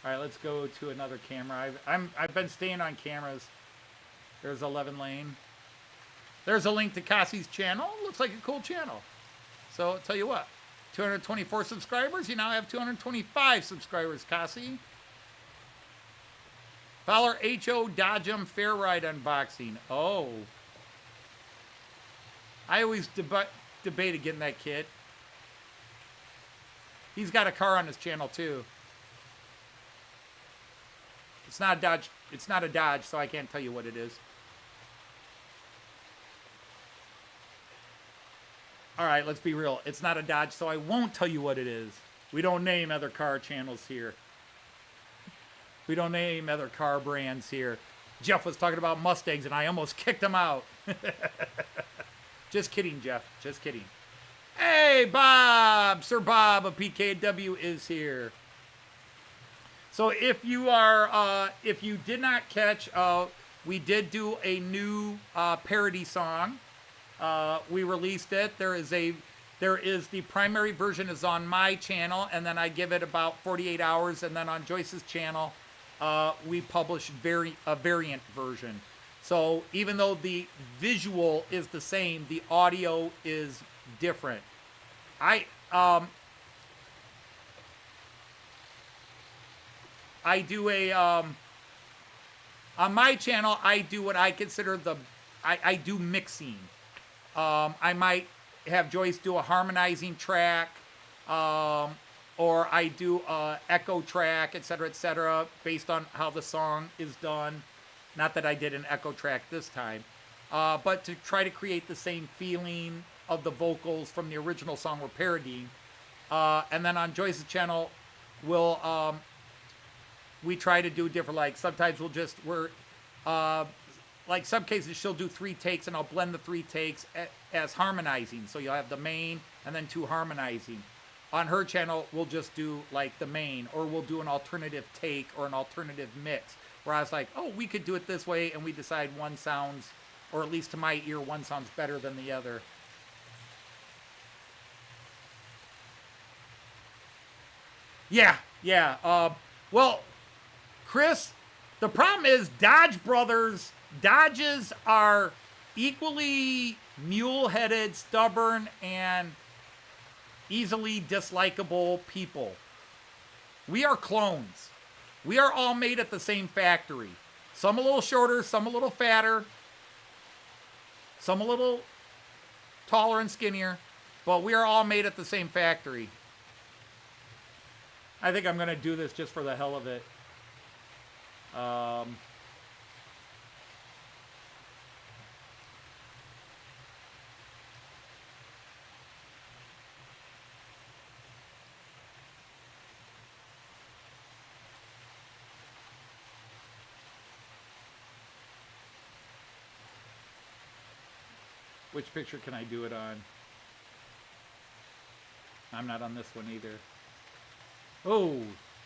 All right, let's go to another camera. I've been staying on cameras. There's 11 lane. There's a link to Cassie's channel. Looks like a cool channel. So I'll tell you what, 224 subscribers. You now have 225 subscribers, Cassie. Fowler H.O. Dodgem Fair Ride unboxing. Oh. I always debated getting that kit. He's got a car on his channel too. It's not a Dodge. It's not a Dodge, so I can't tell you what it is. All right, let's be real. It's not a Dodge, so I won't tell you what it is. We don't name other car channels here. We don't name other car brands here. Jeff was talking about Mustangs, and I almost kicked him out. Just kidding, Jeff. Just kidding. Hey, Bob! Sir Bob of PKW is here. So if you are, if you did not catch, we did do a new parody song. We released it. There is the primary version is on my channel, and then I give it about 48 hours, and then on Joyce's channel, we publish a variant version. So even though the visual is the same, the audio is different. I do a on my channel, I do what I consider I do mixing. I might have Joyce do a harmonizing track, or I do a echo track, etc., based on how the song is done. Not that I did an echo track this time, but to try to create the same feeling of the vocals from the original song we're parodying. And then on Joyce's channel, we try to do different, like sometimes like some cases she'll do 3 takes, and I'll blend the 3 takes as harmonizing. So you'll have the main and then 2 harmonizing. On her channel, we'll just do like the main, or we'll do an alternative take or an alternative mix, where I was like, oh, we could do it this way, and we decide one sounds, or at least to my ear, one sounds better than the other. Yeah. Well, Chris, the problem is Dodges are equally mule-headed, stubborn, and easily dislikable people. We are clones. We are all made at the same factory. Some a little shorter, some a little fatter. Some a little taller and skinnier, but we are all made at the same factory. I think I'm going to do this just for the hell of it. Which picture can I do it on? I'm not on this one either. Oh,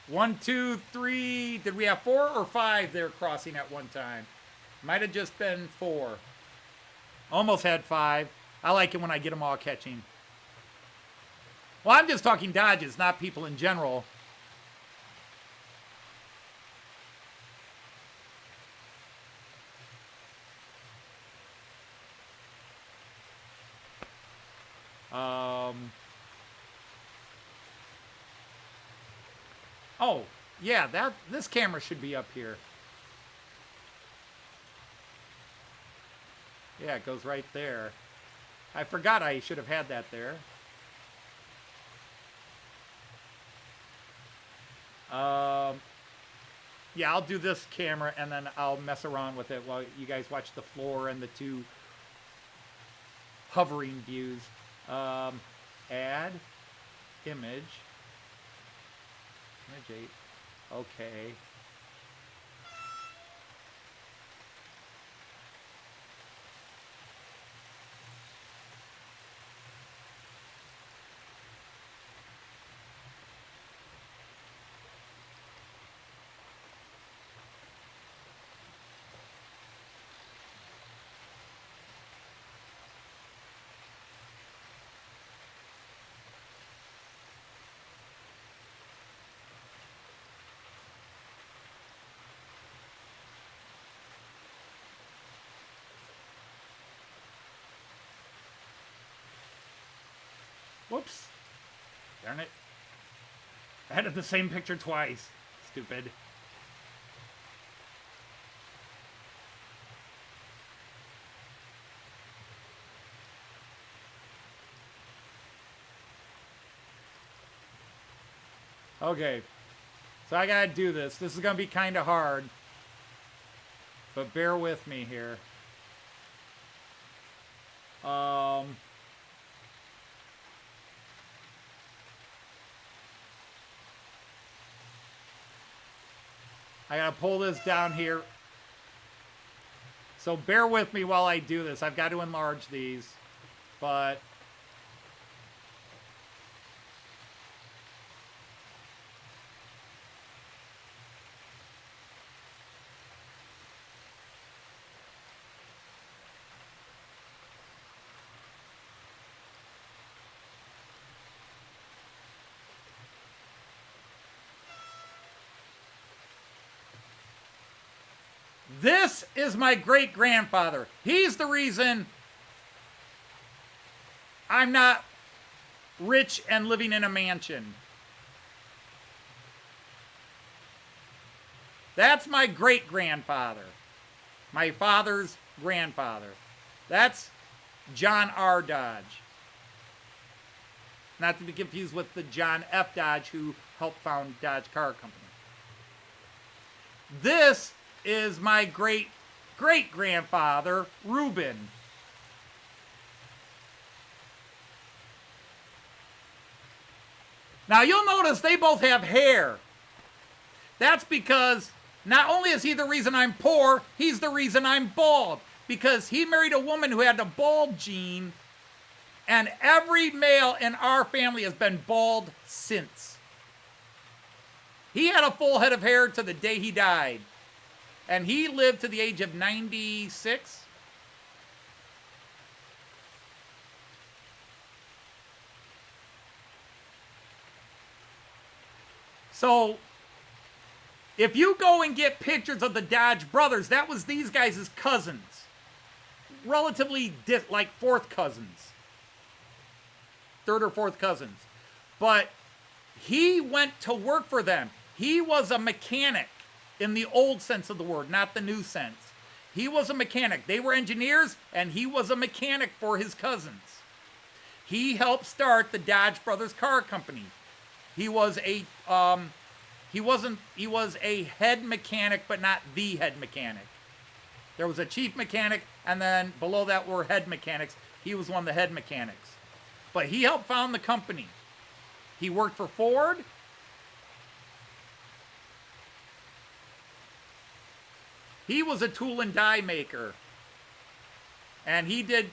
1, 2, 3. Did we have 4 or 5 there crossing at one time? Might have just been 4. Almost had 5. I like it when I get them all catching. Well, I'm just talking Dodges, not people in general. Oh, yeah, this camera should be up here. Yeah, it goes right there. I forgot I should have had that there. Yeah, I'll do this camera and then I'll mess around with it while you guys watch the floor and the 2 hovering views. Add image. Image 8. Okay. Whoops. Darn it. I had the same picture twice. Stupid. Okay. So I gotta do this. This is gonna be kind of hard. But bear with me here. I gotta pull this down here. So bear with me while I do this. I've got to enlarge these, but this is my great-grandfather. He's the reason I'm not rich and living in a mansion. That's my great-grandfather. My father's grandfather. That's John R. Dodge. Not to be confused with the John F. Dodge who helped found Dodge Car Company. This is my great-great-grandfather, Reuben. Now you'll notice they both have hair. That's because not only is he the reason I'm poor, he's the reason I'm bald. Because he married a woman who had a bald gene, and every male in our family has been bald since. He had a full head of hair to the day he died. And he lived to the age of 96. So, if you go and get pictures of the Dodge brothers, that was these guys' cousins. Relatively like fourth cousins. Third or fourth cousins. But he went to work for them. He was a mechanic. In the old sense of the word, not the new sense. He was a mechanic. They were engineers, and he was a mechanic for his cousins. He helped start the Dodge Brothers Car Company. He was a he was a head mechanic, but not the head mechanic. There was a chief mechanic, and then below that were head mechanics. He was one of the head mechanics. But he helped found the company. He worked for Ford. He was a tool and die maker. And he did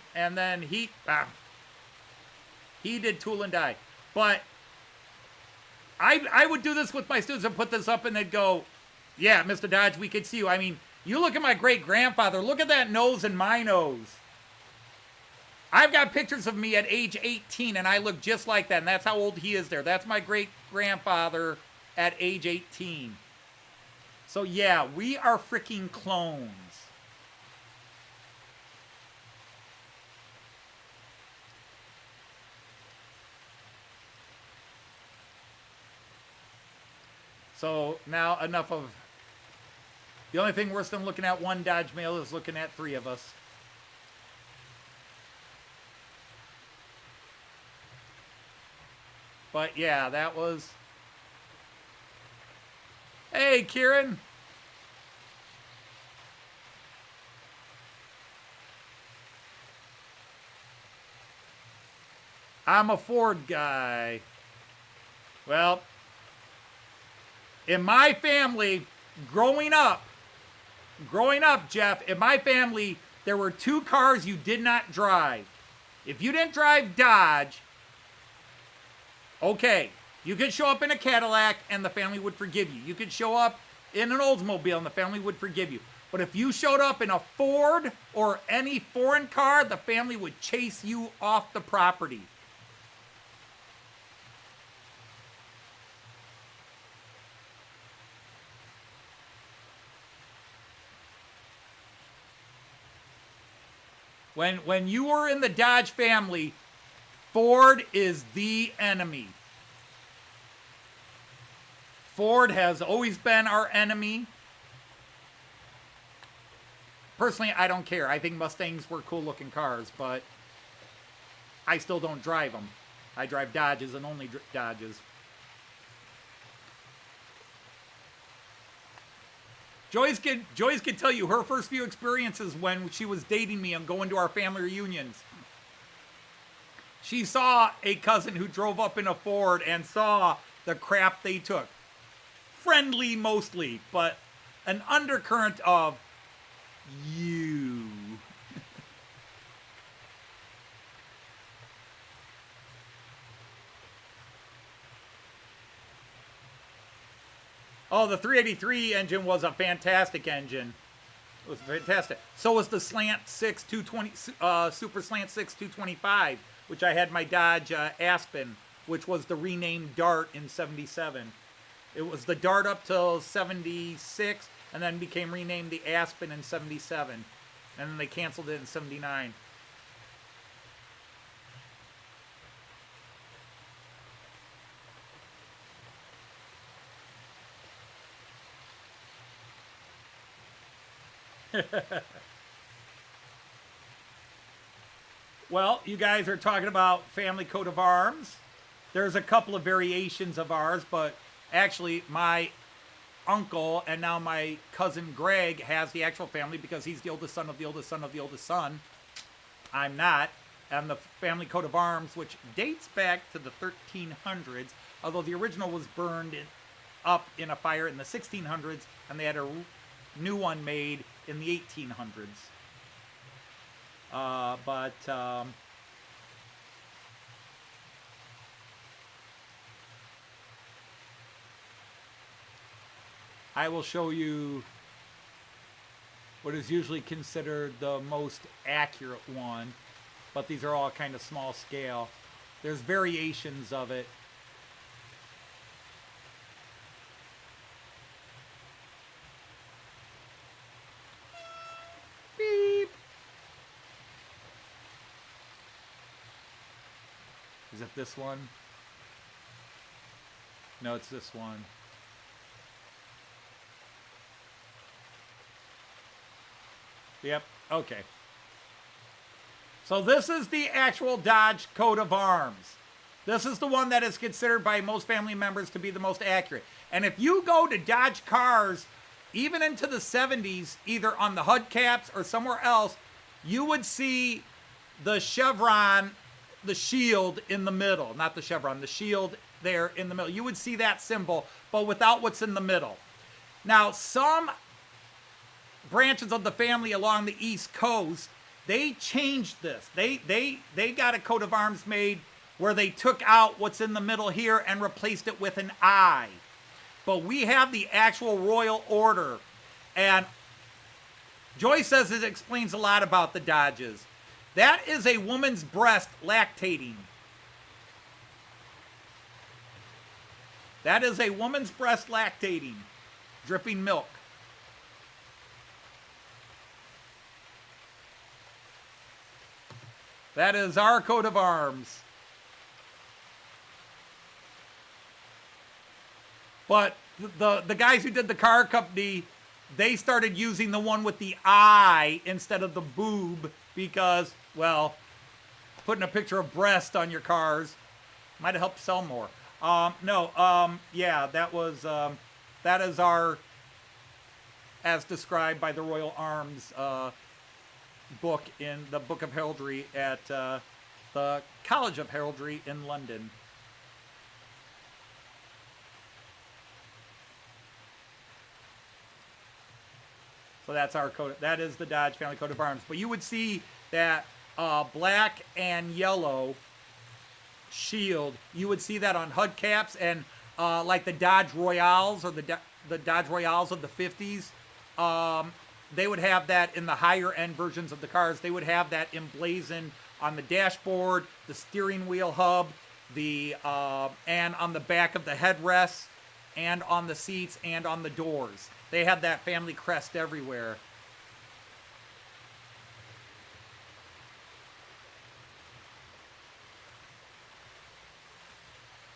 tool and die. But I would do this with my students and put this up and they'd go, yeah, Mr. Dodge, we could see you. I mean, you look at my great-grandfather. Look at that nose and my nose. I've got pictures of me at age 18, and I look just like that, and that's how old he is there. That's my great-grandfather at age 18. So, yeah, we are freaking clones. So, now enough of... The only thing worse than looking at one Dodge male is looking at three of us. But yeah, that was... Hey, Kieran. I'm a Ford guy. Well, in my family, growing up, Jeff, in my family, there were two cars you did not drive. If you didn't drive Dodge, okay, you could show up in a Cadillac and the family would forgive you. You could show up in an Oldsmobile and the family would forgive you. But if you showed up in a Ford or any foreign car, the family would chase you off the property. When you were in the Dodge family, Ford is the enemy. Ford has always been our enemy. Personally, I don't care. I think Mustangs were cool-looking cars, but I still don't drive them. I drive Dodges and only Dodges. Joyce could tell you her first few experiences when she was dating me and going to our family reunions. She saw a cousin who drove up in a Ford and saw the crap they took. Friendly mostly, but an undercurrent of you. Oh, the 383 engine was a fantastic engine. It was fantastic. So was the Slant 6 220, Super Slant 6 225, which I had my Dodge Aspen, which was the renamed Dart in 77. It was the Dart up till 76, and then became renamed the Aspen in 77. And then they canceled it in 79. Well, you guys are talking about family coat of arms. There's a couple of variations of ours, but actually my uncle and now my cousin Greg has the actual family because he's the oldest son of the oldest son of the oldest son. I'm not. And the family coat of arms, which dates back to the 1300s, although the original was burned up in a fire in the 1600s, and they had a new one made in the 1800s. I will show you what is usually considered the most accurate one, but these are all kind of small scale. There's variations of it. Beep. Is it this one? No, it's this one. Yep. Okay. So this is the actual Dodge coat of arms. This is the one that is considered by most family members to be the most accurate. And if you go to Dodge cars, even into the 70s, either on the hubcaps or somewhere else, you would see the chevron, the shield in the middle. Not the chevron, the shield there in the middle. You would see that symbol, but without what's in the middle. Now, some branches of the family along the East Coast, they changed this. They got a coat of arms made where they took out what's in the middle here and replaced it with an I. But we have the actual royal order. And Joy says it explains a lot about the Dodges. That is a woman's breast lactating. That is a woman's breast lactating, dripping milk. That is our coat of arms. But the guys who did the car company, they started using the one with the I instead of the boob because, well, putting a picture of breast on your cars might have helped sell more. Yeah, that is our, as described by the Royal Arms book in the Book of Heraldry at the College of Heraldry in London. So that's our coat. That is the Dodge family coat of arms. But you would see that black and yellow shield. You would see that on hubcaps and like the Dodge Royales or the Dodge Royales of the 50s. They would have that in the higher end versions of the cars. They would have that emblazoned on the dashboard, the steering wheel hub, and on the back of the headrests, and on the seats, and on the doors. They had that family crest everywhere.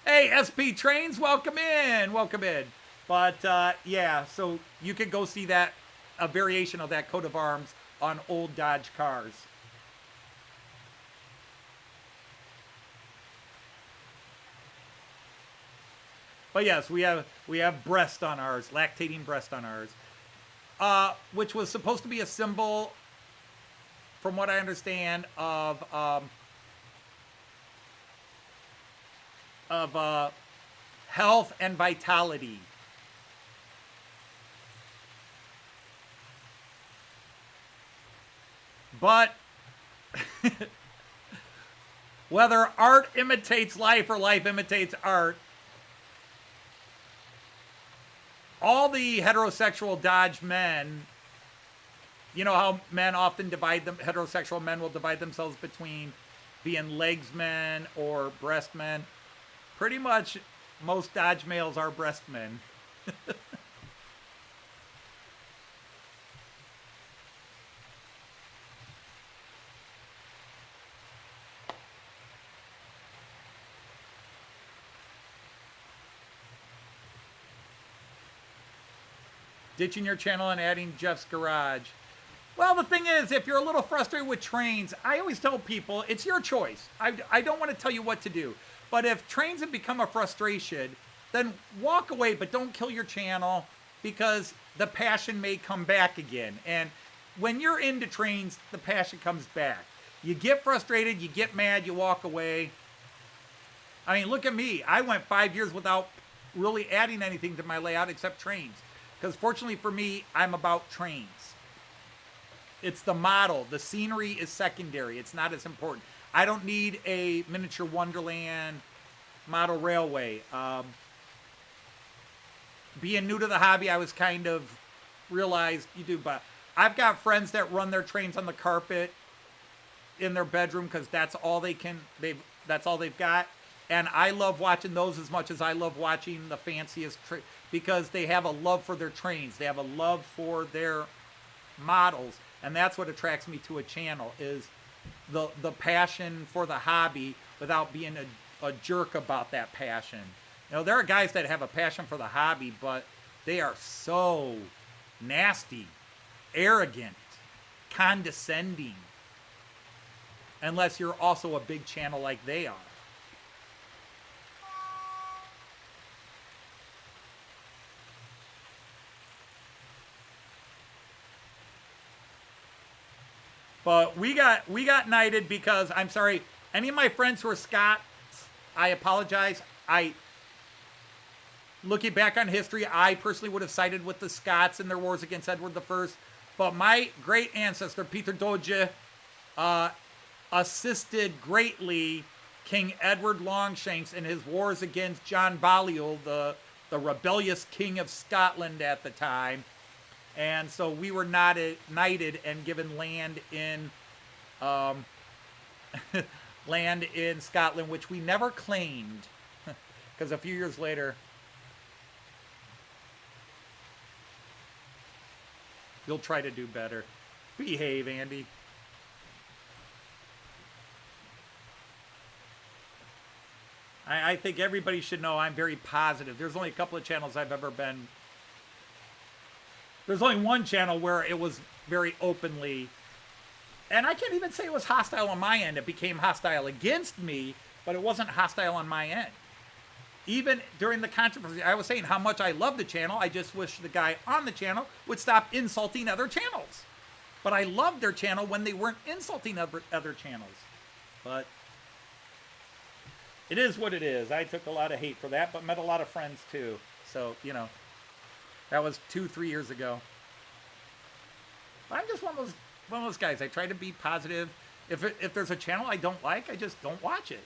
Hey, SP Trains, welcome in. Welcome in. But, yeah, so you could go see that, a variation of that coat of arms on old Dodge cars. But yes, we have breast on ours, lactating breast on ours, which was supposed to be a symbol, from what I understand, of health and vitality. But whether art imitates life or life imitates art, all the heterosexual Dodge men, you know how men often heterosexual men will divide themselves between being legs men or breast men. Pretty much most Dodge males are breast men. Ditching your channel and adding Jeff's Garage. Well, the thing is, if you're a little frustrated with trains, I always tell people, it's your choice. I don't want to tell you what to do. But if trains have become a frustration, then walk away, but don't kill your channel, because the passion may come back again. And when you're into trains, the passion comes back. You get frustrated, you get mad, you walk away. I mean, look at me. I went 5 years without really adding anything to my layout except trains. Because fortunately for me, I'm about trains. It's the model. The scenery is secondary. It's not as important. I don't need a miniature Wonderland model railway. Being new to the hobby, I was kind of realized you do. But I've got friends that run their trains on the carpet in their bedroom because that's all that's all they've got. And I love watching those as much as I love watching the fanciest because they have a love for their trains. They have a love for their models. And that's what attracts me to a channel, is the passion for the hobby without being a jerk about that passion. You know, there are guys that have a passion for the hobby, but they are so nasty, arrogant, condescending unless you're also a big channel like they are. But we got knighted because, I'm sorry, any of my friends who are Scots, I apologize. Looking back on history, I personally would have sided with the Scots in their wars against Edward I. But my great ancestor, Peter Doge, assisted greatly King Edward Longshanks in his wars against John Balliol, the rebellious king of Scotland at the time. And so we were knighted and given land in land in Scotland, which we never claimed, because a few years later, you'll try to do better. Behave, Andy. I think everybody should know I'm very positive. There's only a couple of channels I've ever been. There's only one channel where it was very openly, and I can't even say it was hostile on my end. It became hostile against me, but it wasn't hostile on my end. Even during the controversy, I was saying how much I love the channel. I just wish the guy on the channel would stop insulting other channels. But I loved their channel when they weren't insulting other channels. But it is what it is. I took a lot of hate for that, but met a lot of friends too. So, you know. That was 2-3 years ago. I'm just one of those guys. I try to be positive. If there's a channel I don't like, I just don't watch it.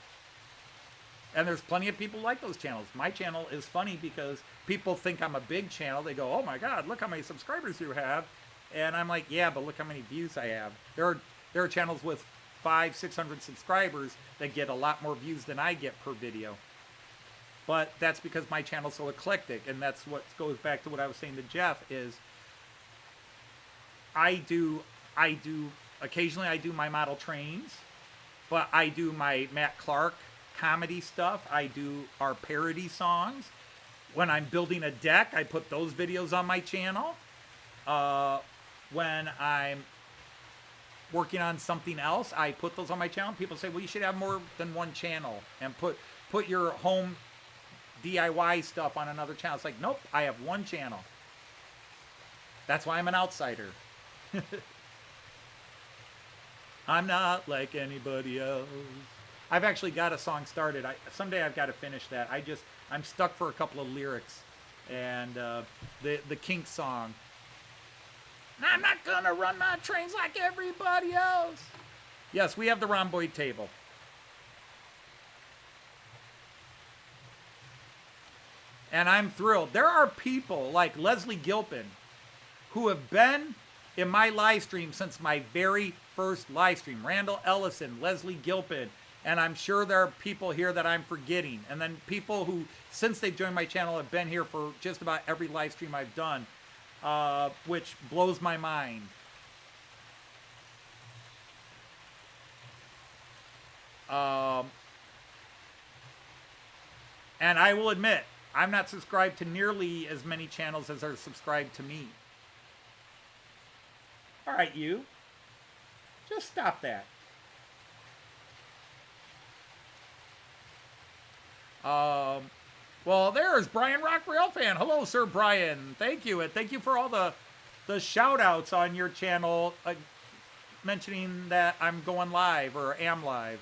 And there's plenty of people like those channels. My channel is funny because people think I'm a big channel. They go, "Oh my God, look how many subscribers you have," and I'm like, "Yeah, but look how many views I have." There are channels with 500-600 subscribers that get a lot more views than I get per video. But that's because my channel's so eclectic, and that's what goes back to what I was saying to Jeff is occasionally I do my model trains, but I do my Matt Clark comedy stuff. I do our parody songs. When I'm building a deck, I put those videos on my channel. When I'm working on something else, I put those on my channel. People say, well, you should have more than one channel and put your home DIY stuff on another channel. It's like, nope, I have one channel. That's why I'm an outsider. I'm not like anybody else. I've actually got a song started. Someday I've got to finish that. I'm stuck for a couple of lyrics. And the Kink song. I'm not gonna run my trains like everybody else. Yes, we have the rhomboid table. And I'm thrilled. There are people like Leslie Gilpin who have been in my live stream since my very first live stream. Randall Ellison, Leslie Gilpin, and I'm sure there are people here that I'm forgetting. And then people who, since they've joined my channel, have been here for just about every live stream I've done, which blows my mind. And I will admit, I'm not subscribed to nearly as many channels as are subscribed to me. All right, you. Just stop that. Well, there's Brian Rock Railfan. Hello, Sir Brian. Thank you. And thank you for all the shout-outs on your channel mentioning that I'm going live or am live.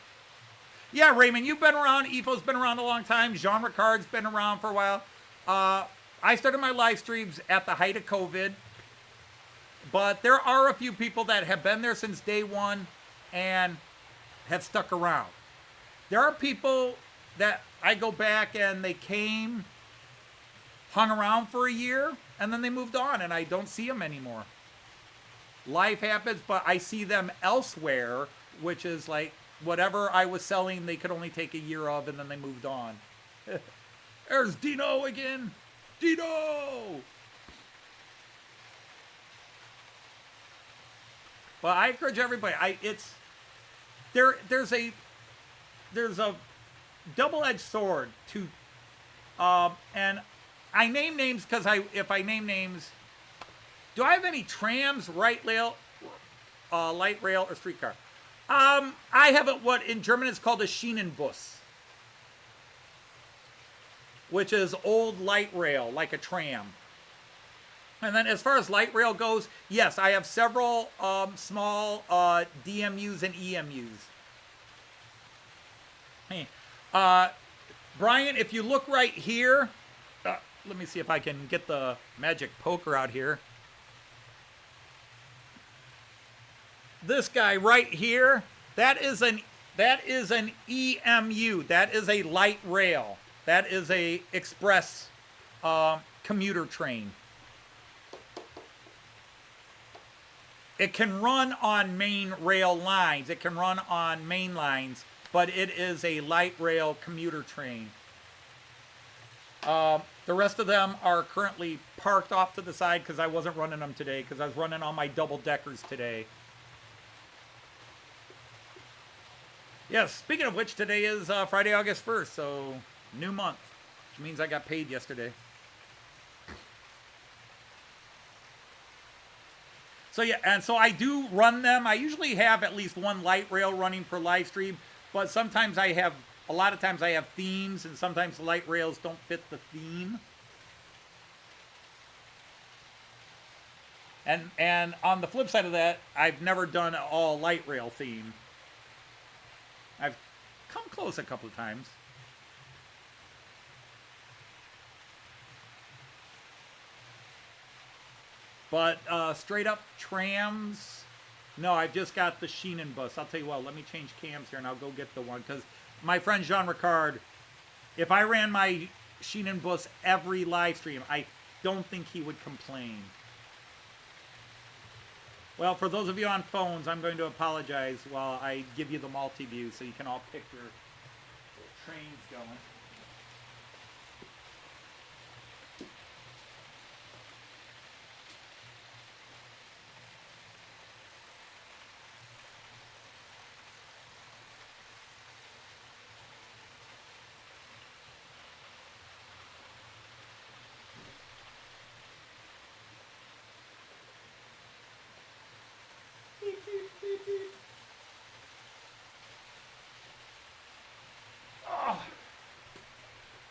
Yeah, Raymond, you've been around. EFO's been around a long time. Jean Ricard's been around for a while. I started my live streams at the height of COVID. But there are a few people that have been there since day one and have stuck around. There are people that I go back and they came, hung around for a year, and then they moved on and I don't see them anymore. Life happens, but I see them elsewhere, which is like whatever I was selling, they could only take a year of, and then they moved on. There's Dino again. Dino! But I encourage everybody. There's a double-edged sword to, and I name names because if I name names, do I have any trams, right rail, light rail or streetcar? I have what in German is called a Schienenbus, which is old light rail, like a tram. And then as far as light rail goes, yes, I have several small DMUs and EMUs. Hey, Brian, if you look right here, let me see if I can get the magic poker out here. This guy right here, that is an EMU. That is a light rail. That is a express commuter train. It can run on main rail lines. It can run on main lines, but it is a light rail commuter train. The rest of them are currently parked off to the side because I wasn't running them today, because I was running on my double-deckers today. Yes, speaking of which, today is Friday, August 1st, so new month, which means I got paid yesterday. So yeah, and so I do run them. I usually have at least one light rail running per live stream, but sometimes a lot of times I have themes, and sometimes the light rails don't fit the theme. And on the flip side of that, I've never done an all light rail theme. I've come close a couple of times. But straight up trams, no, I've just got the Schienenbus. I'll tell you what, let me change cams here and I'll go get the one. Because my friend Jean Ricard, if I ran my Schienenbus every live stream, I don't think he would complain. Well, for those of you on phones, I'm going to apologize while I give you the multi-view so you can all pick your trains going.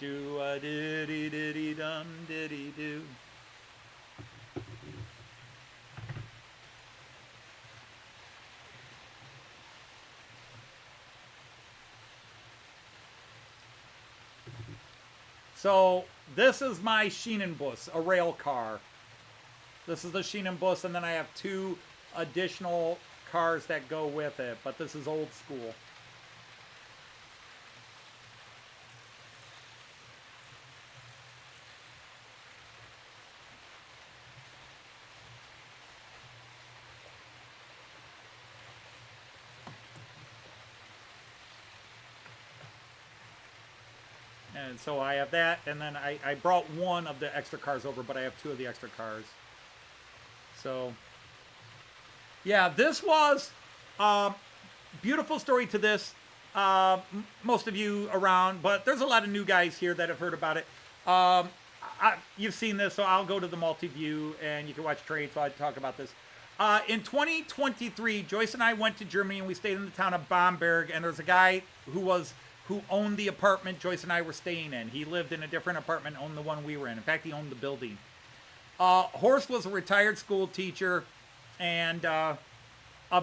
Do a diddy diddy dum diddy do. So this is my Schienenbus, a rail car. This is the Schienenbus, and then I have two additional cars that go with it, but this is old school. And so I have that, and then I brought one of the extra cars over, but I have two of the extra cars. So, yeah, this was beautiful story to this. Most of you around, but there's a lot of new guys here that have heard about it. You've seen this, so I'll go to the multi-view, and you can watch trades while I talk about this. In 2023, Joyce and I went to Germany, and we stayed in the town of Bamberg, and there's a guy who owned the apartment Joyce and I were staying in. He lived in a different apartment, owned the one we were in. In fact, he owned the building. Horst was a retired school teacher and a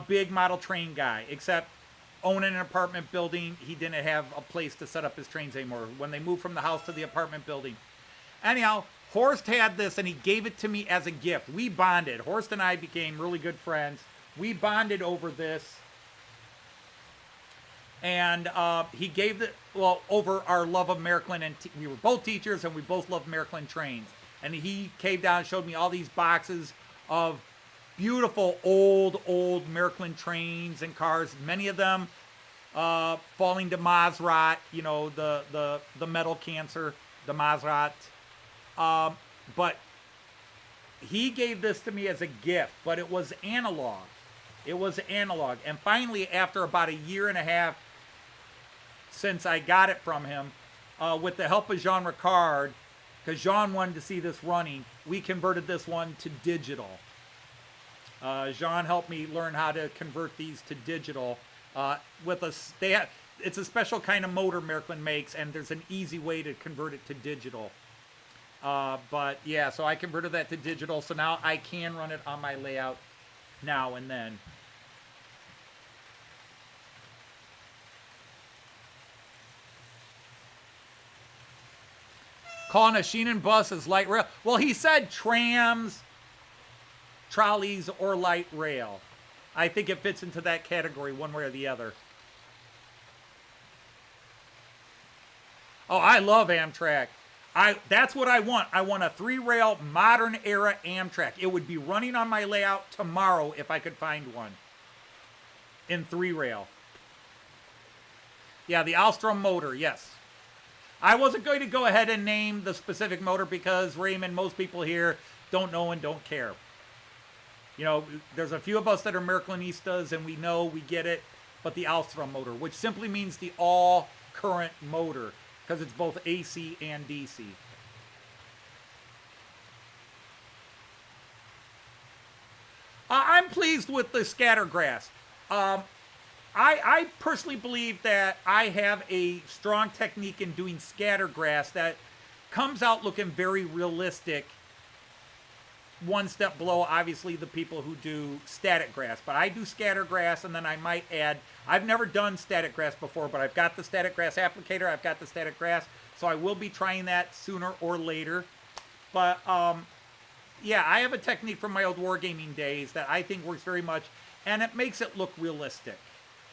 big model train guy, except owning an apartment building, he didn't have a place to set up his trains anymore when they moved from the house to the apartment building. Anyhow, Horst had this, and he gave it to me as a gift. We bonded. Horst and I became really good friends. We bonded over this. And he gave over our love of Märklin, and we were both teachers, and we both loved Märklin trains. And he came down and showed me all these boxes of beautiful old Märklin trains and cars. Many of them falling to Maserati, you know, the metal cancer, the Maserati. But he gave this to me as a gift, but it was analog. It was analog. And finally, after about a year and a half since I got it from him, with the help of Jean Ricard, because Jean wanted to see this running, we converted this one to digital. Jean helped me learn how to convert these to digital. It's a special kind of motor Märklin makes, and there's an easy way to convert it to digital. But yeah, so I converted that to digital, so now I can run it on my layout now and then. Calling a Schienenbus as light rail. Well, he said trams, trolleys, or light rail. I think it fits into that category one way or the other. Oh, I love Amtrak. That's what I want. I want a 3-rail modern era Amtrak. It would be running on my layout tomorrow if I could find one. In 3-rail. Yeah, the Alstrom motor, yes. I wasn't going to go ahead and name the specific motor because, Raymond, most people here don't know and don't care. You know, there's a few of us that are Märklinistas and we know, we get it, but the Alstrom motor, which simply means the all-current motor, because it's both AC and DC. I'm pleased with the scattergrass. I personally believe that I have a strong technique in doing scattergrass that comes out looking very realistic. One step below, obviously, the people who do static grass. But I do scattergrass, and then I might add, I've never done static grass before, but I've got the static grass applicator, I've got the static grass, so I will be trying that sooner or later. But, yeah, I have a technique from my old wargaming days that I think works very much, and it makes it look realistic.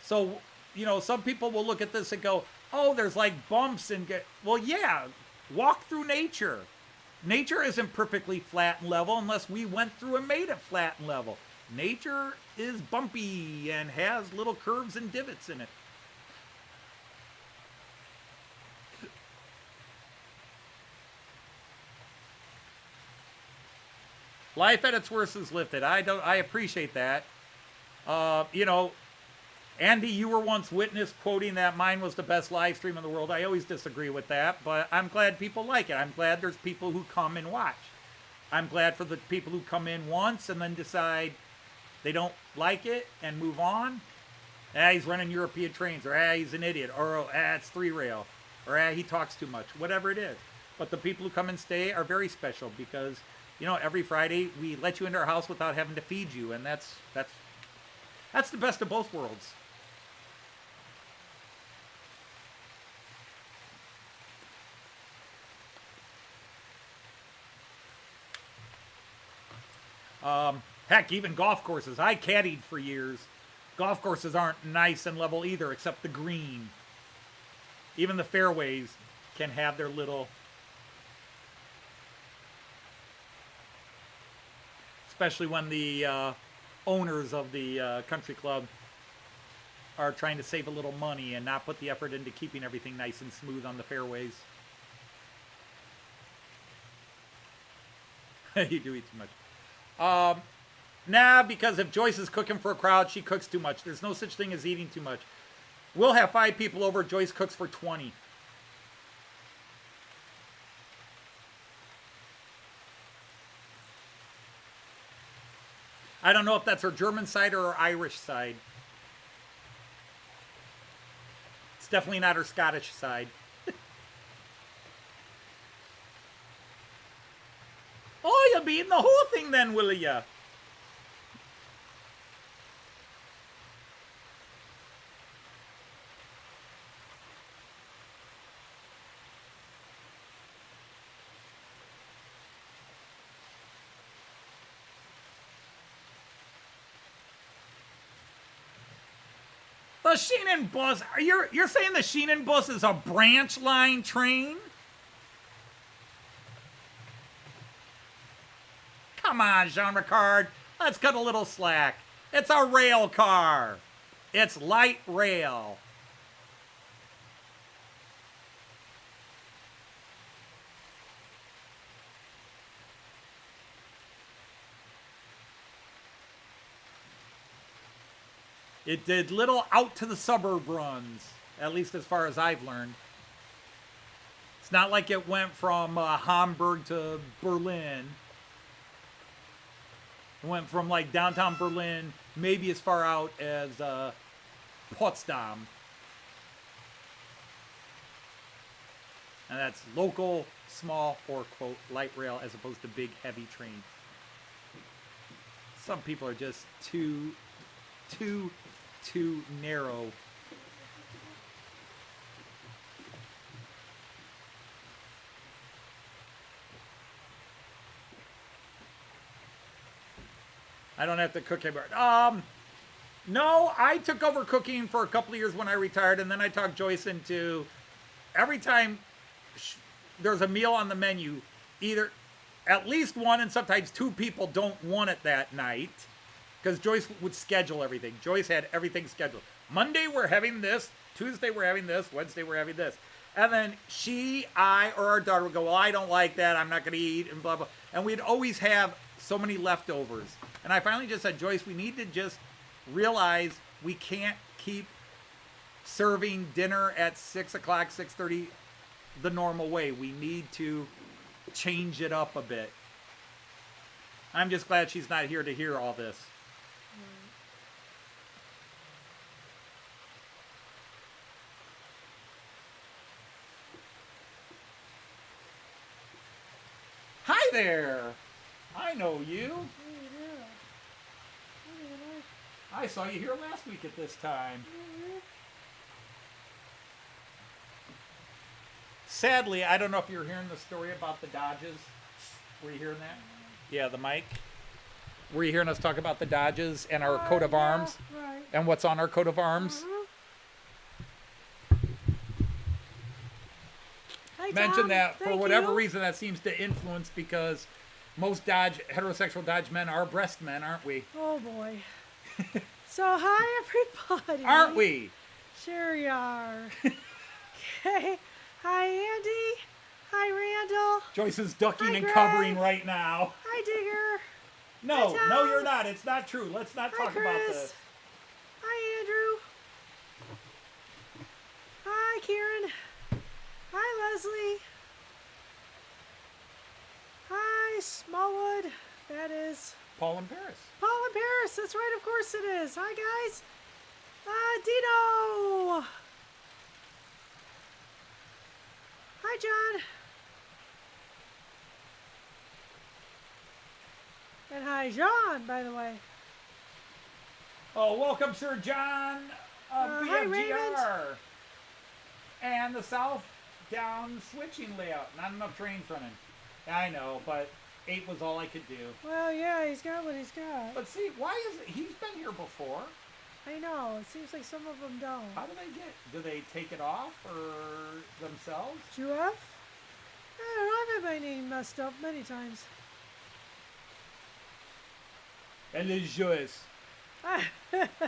So, you know, some people will look at this and go, oh, there's like bumps and well, yeah, walk through nature. Nature isn't perfectly flat and level unless we went through and made it flat and level. Nature is bumpy and has little curves and divots in it. Life at its worst is lifted. I appreciate that. You know, Andy, you were once witness quoting that mine was the best live stream in the world. I always disagree with that, but I'm glad people like it. I'm glad there's people who come and watch. I'm glad for the people who come in once and then decide they don't like it and move on. He's running European trains, or he's an idiot, or it's 3-rail, or he talks too much, whatever it is. But the people who come and stay are very special because, you know, every Friday we let you into our house without having to feed you, and that's the best of both worlds. Heck, even golf courses. I caddied for years. Golf courses aren't nice and level either, except the green. Even the fairways can have their little... Especially when the owners of the country club are trying to save a little money and not put the effort into keeping everything nice and smooth on the fairways. You do eat too much. Nah, because if Joyce is cooking for a crowd, she cooks too much. There's no such thing as eating too much. We'll have 5 people over. Joyce cooks for 20. I don't know if that's her German side or her Irish side. It's definitely not her Scottish side. Oh, you'll be eating the whole thing then, will ya? The Schienenbus, you're saying the Schienenbus is a branch line train? Come on, Jean Ricard. Let's cut a little slack. It's a rail car. It's light rail. It did little out to the suburb runs, at least as far as I've learned. It's not like it went from Hamburg to Berlin. Went from like downtown Berlin, maybe as far out as Potsdam. And that's local, small, or quote, light rail as opposed to big, heavy train. Some people are just too narrow. I don't have to cook anymore. No, I took over cooking for a couple of years when I retired, and then I talked Joyce into every time there's a meal on the menu, either at least one and sometimes two people don't want it that night, because Joyce would schedule everything. Joyce had everything scheduled. Monday we're having this, Tuesday we're having this, Wednesday we're having this. And then she, I, or our daughter would go, well, I don't like that, I'm not going to eat, and blah, blah. And we'd always have so many leftovers. And I finally just said, Joyce, we need to just realize we can't keep serving dinner at 6 o'clock, 6:30 the normal way. We need to change it up a bit. I'm just glad she's not here to hear all this. Hi there. I know you. I saw you here last week at this time. Sadly, I don't know if you're hearing the story about the Dodges. Were you hearing that? Yeah, the mic. Were you hearing us talk about the Dodges and our coat of arms? Right. And what's on our coat of arms? Hi, Mention Tom. that for Thank whatever you. reason that seems to influence, because most heterosexual Dodge men are breast men, aren't we? Oh boy. So hi everybody. Aren't we? Sure you are. Okay. Hi Andy. Hi Randall. Joyce is ducking Hi, and Greg. covering right now. Hi Digger. No, Hi, Tom. no, you're not. It's not true. Let's not Hi talk about Chris. this. Hi Andrew. Hi Kieran. Hi Leslie. Hi Smallwood. That is Paul in Paris. Paul in Paris. That's right. Of course it is. Hi guys. Dino. Hi John. And hi John, by the way. Oh, welcome, Sir John Hi, Raymond. BFGR. And the south down switching layout. Not enough trains running. I know, but 8 was all I could do. Well, yeah, he's got what he's got. But see, why is it? He's been here before. I know. It seems like some of them don't. How do they get? Do they take it off or themselves? Jeff? I don't know. I've had my name messed up many times. Elle Joyce.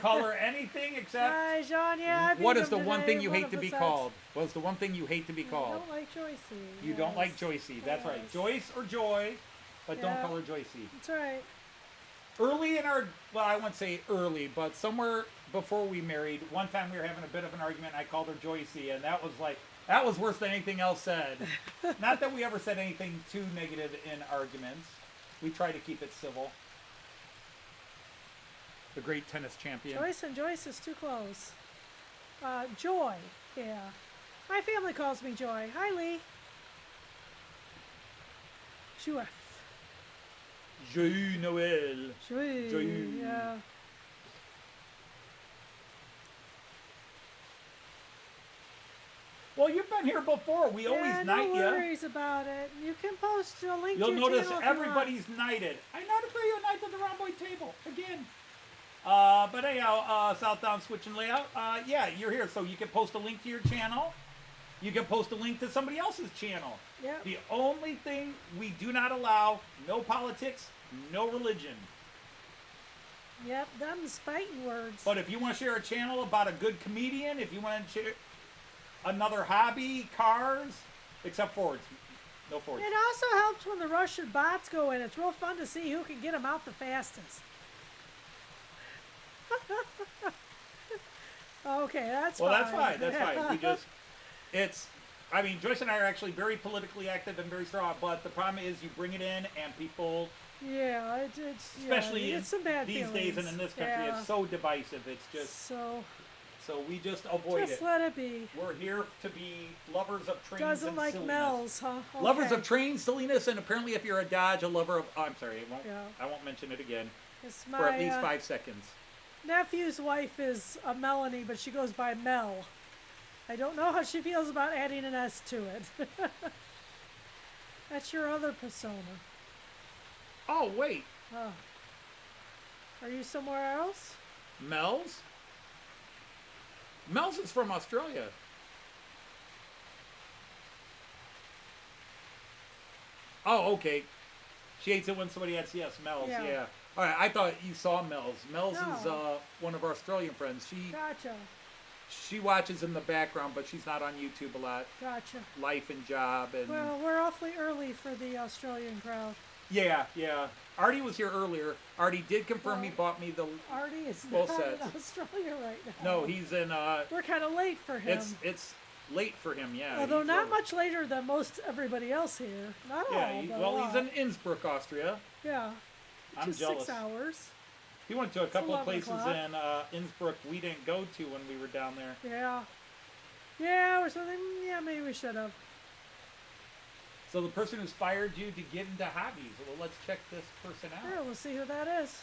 Call her anything except. Hi, John. Yeah, I beat What is him the one today, thing you one hate of to the be sets. called? What's the one thing you hate to be I called? don't like Joycey. You don't like Joycey. That's right. Yes. Joyce or Joy, but don't Yeah. call her Joycey. That's right. Early in our, well, I wouldn't say early, but somewhere before we married, one time we were having a bit of an argument, and I called her Joycey, and that was like, that was worse than anything else said. Not that we ever said anything too negative in arguments. We try to keep it civil. The great tennis champion. Joyce and Joyce is too close. Joy. Yeah. My family calls me Joy. Hi, Lee. Joy. Joyeux Noël. Joy. Joyeux. Yeah. Well, you've been here before. We always Yeah, knight no you. worries about it. You can post a link You'll to your notice channel if you want. everybody's knighted. I know to bring you a knight to the Romboy table again. But anyhow, Southdown switching layout. Yeah, you're here, so you can post a link to your channel. You can post a link to somebody else's channel. Yep. The only thing we do not allow: no politics, no religion. Yep, them's fighting words. But if you want to share a channel about a good comedian, if you want to share another hobby, cars, except Fords. No Fords. It also helps when the Russian bots go in. It's real fun to see who can get them out the fastest. Okay, that's Well, fine. that's fine. That's fine. We just, it's, I mean, Joyce and I are actually very politically active and very strong, but the problem is you bring it in and people Yeah, it's Especially it's some bad these feelings. days and in this country, Yeah. it's so divisive. It's just so we just avoid just it. let it be. We're here to be lovers of trains Doesn't and like silliness. Mel's, huh? Okay. Lovers of trains, silliness, and apparently if you're a Dodge, a lover of... Oh, I'm sorry, Yeah. I won't mention it again It's for at my least 5 seconds. nephew's wife is a Melanie, but she goes by Mel. I don't know how she feels about adding an S to it. That's your other persona. Oh, wait. Oh. Are you somewhere else? Mel's? Mel's is from Australia. Oh, okay. She hates it when somebody adds yes, Mel's, yeah. All right, I thought you saw Mel's. Mel's is No. one of our Australian friends. Gotcha. She watches in the background, but she's not on YouTube a lot. Gotcha. Life and job and... Well, we're awfully early for the Australian crowd. Yeah. Artie was here earlier. Artie did confirm he bought me the... Artie is both not sets. in Australia right now. No, he's in... We're kind of late for him. It's late for him, yeah. Although He's not over. much later than most everybody else here. Not Yeah, all, but a well, lot. he's in Innsbruck, Austria. Yeah. I'm Just jealous. 6 hours. He went to a couple of 11 places o'clock. in Innsbruck we didn't go to when we were down there. Yeah. Yeah, or something. Yeah, maybe we should have. So the person who inspired you to get into hobbies. Well, let's check this person out. Yeah, we'll see who that is.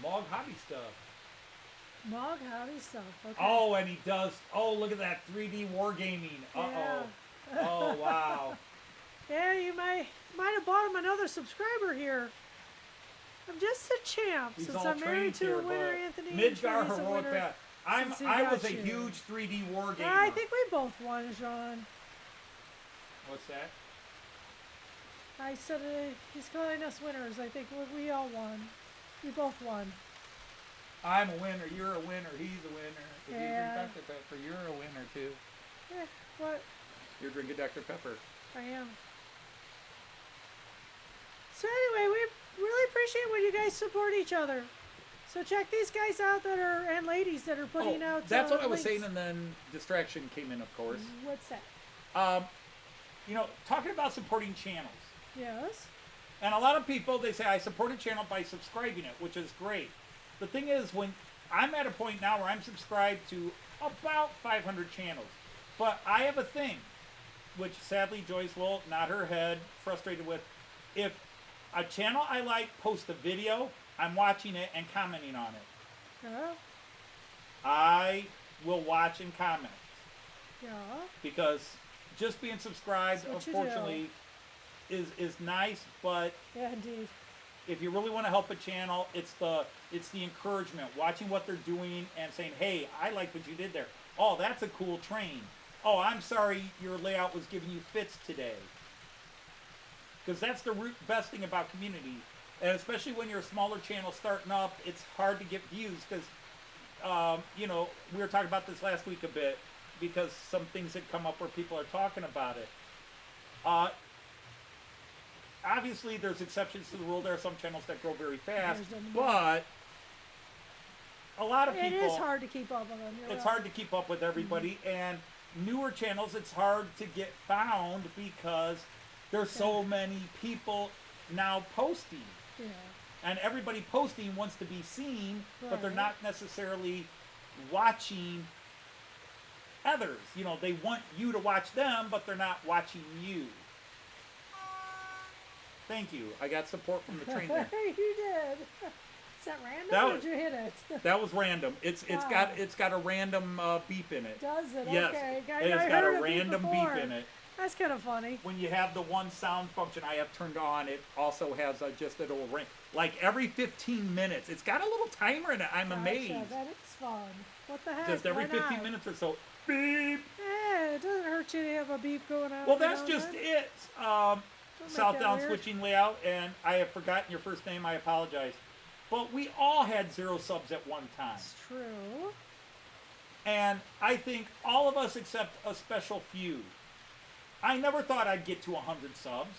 Mog Hobby Stuff. Mog hobby stuff. Okay. Oh, and he does. Oh, look at that 3D wargaming. Uh-oh. Yeah. Oh, wow. Yeah, you might have bought him another subscriber here. I'm just a champ He's since all I'm married trained to here, a winner, but Anthony. Midgar and Teresa Heroic winner. Path. since he I got was a you. huge 3D wargamer. Yeah, I think we both won, Sean. What's that? I said he's calling us winners. I think we all won. We both won. I'm a winner. You're a winner. He's a winner. If you drink Yeah. Dr. Pepper, you're a winner too. Yeah, what? You're drinking Dr. Pepper. I am. So anyway, we really appreciate when you guys support each other. So check these guys out and ladies that are putting out. That's what I was links. saying, and then distraction came in, of course. What's that? Talking about supporting channels. Yes. And a lot of people, they say, I support a channel by subscribing it, which is great. The thing is, when I'm at a point now where I'm subscribed to about 500 channels, but I have a thing, which sadly Joyce will nod her head, frustrated with. If a channel I like posts a video, I'm watching it and commenting on it. Yeah. I will watch and comment. Yeah. Because just being subscribed, That's what you unfortunately, is nice, but Yeah, indeed. if you really want to help a channel, it's the encouragement, watching what they're doing and saying, hey, I like what you did there. Oh, that's a cool train. Oh, I'm sorry your layout was giving you fits today. Because that's the best thing about community. And especially when you're a smaller channel starting up, it's hard to get views because, we were talking about this last week a bit because some things had come up where people are talking about it. Obviously, there's exceptions to the rule. There are some channels that grow very fast, but a lot of people... It is hard to keep up with them. It's hard to keep up with everybody, and newer channels, it's hard to get found because there's so many people now posting. Yeah. And everybody posting wants to be seen, but they're Right. not necessarily watching others. They want you to watch them, but they're not watching you. Thank you. I got support from the train there. You did. Is that random That or was- did you hit it? That was random. It's got a random beep in it. Does it? Yes, Okay. it's I got heard a beep random before. beep in it. That's kind of funny. When you have the one sound function I have turned on, it also has just a little ring. Like every 15 minutes. It's got a little timer in it. I'm Gotcha. amazed. That is fun. What the heck? Just every Why 15 not? minutes or so. Beep. Yeah, it doesn't hurt you to have a beep going on. Well, every that's now and just then. it. make South that down weird. switching layout, and I have forgotten your first name. I apologize. But we all had 0 subs at one time. It's true. And I think all of us except a special few. I never thought I'd get to 100 subs.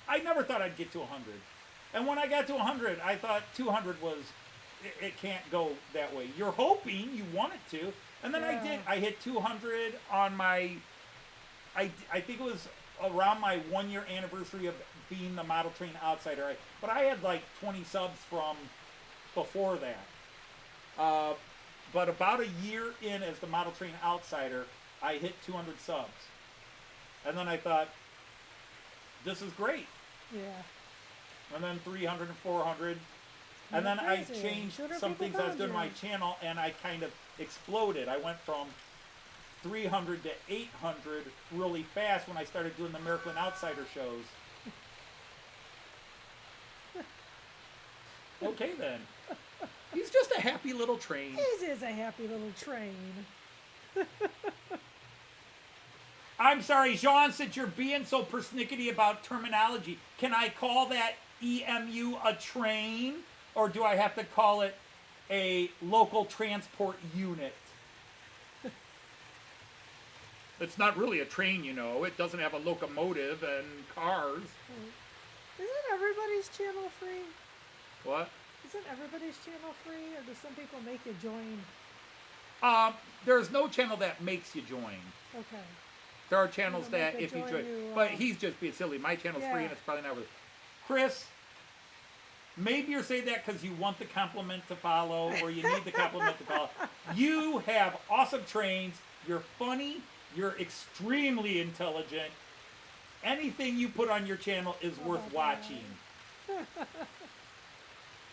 I never thought I'd get to 100. And when I got to 100, I thought 200 was, it can't go that way. You're hoping, you want it to. And then I Yeah. did. I hit 200 on my, I think it was around my 1 year anniversary of being the Model Train Outsider. But I had like 20 subs from before that. But about a year in as the Model Train Outsider, I hit 200 subs. And then I thought, this is great. Yeah. And then 300 and 400. And then I changed some things I was doing to my channel, and I kind of exploded. I went from 300 to 800 really fast when I started doing the Märklin Outsider shows. Okay, then. He's just a happy little train. He is a happy little train. I'm sorry, Jean, since you're being so persnickety about terminology, can I call that EMU a train? Or do I have to call it a local transport unit? It's not really a train, you know. It doesn't have a locomotive and cars. Isn't everybody's channel free? What? Isn't everybody's channel free? Or do some people make you join? There's no channel that makes you join. Okay. There are channels They'll make that you if you join join. you, But he's just being silly. My channel's free yeah. and it's probably not worth it. Chris, maybe you're saying that because you want the compliment to follow or you need the compliment to follow. You have awesome trains. You're funny. You're extremely intelligent. Anything you put on your channel is worth watching.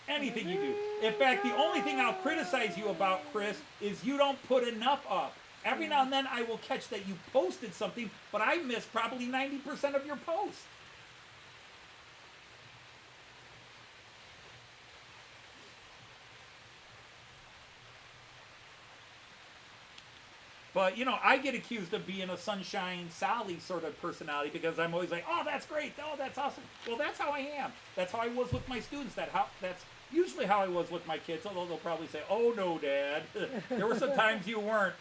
Anything you do. In fact, the only thing I'll criticize you about, Chris, is you don't put enough up. Every now and then I will catch that you posted something, but I miss probably 90% of your posts. But, you know, I get accused of being a Sunshine Sally sort of personality because I'm always like, oh, that's great. Oh, that's awesome. Well, that's how I am. That's how I was with my students. That's usually how I was with my kids, although they'll probably say, oh, no, Dad. There were some times you weren't.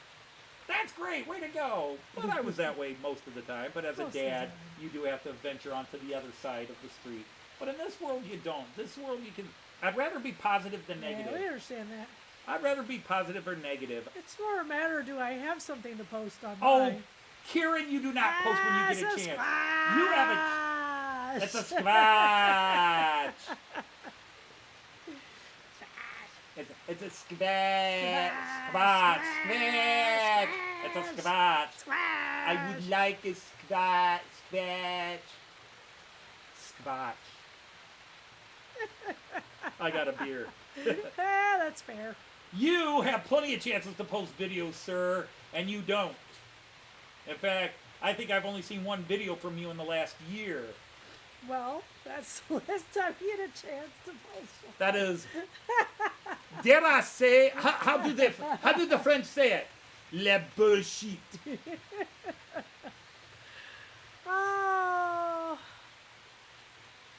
That's great. Way to go. But I was that way most of the time. But as a dad, you do have to venture onto the other side of the street. But in this world, you don't. This world, you can... I'd rather be positive than negative. Yeah, we understand that. I'd rather be positive or negative. It's more a matter, do I have something to post on Oh, mine? Kieran, you do not post when you get a chance. Squash. You have a... It's a squash. It's a squash. Squash. Squash. It's a squash. Squash. I would like a squash. Squash. Squash. I got a beer. That's fair. You have plenty of chances to post videos, sir, and you don't. In fact, I think I've only seen one video from you in the last year. Well, that's the last time you had a chance to post one. That is, dare I say, how do the French say it? La bullshit. Oh.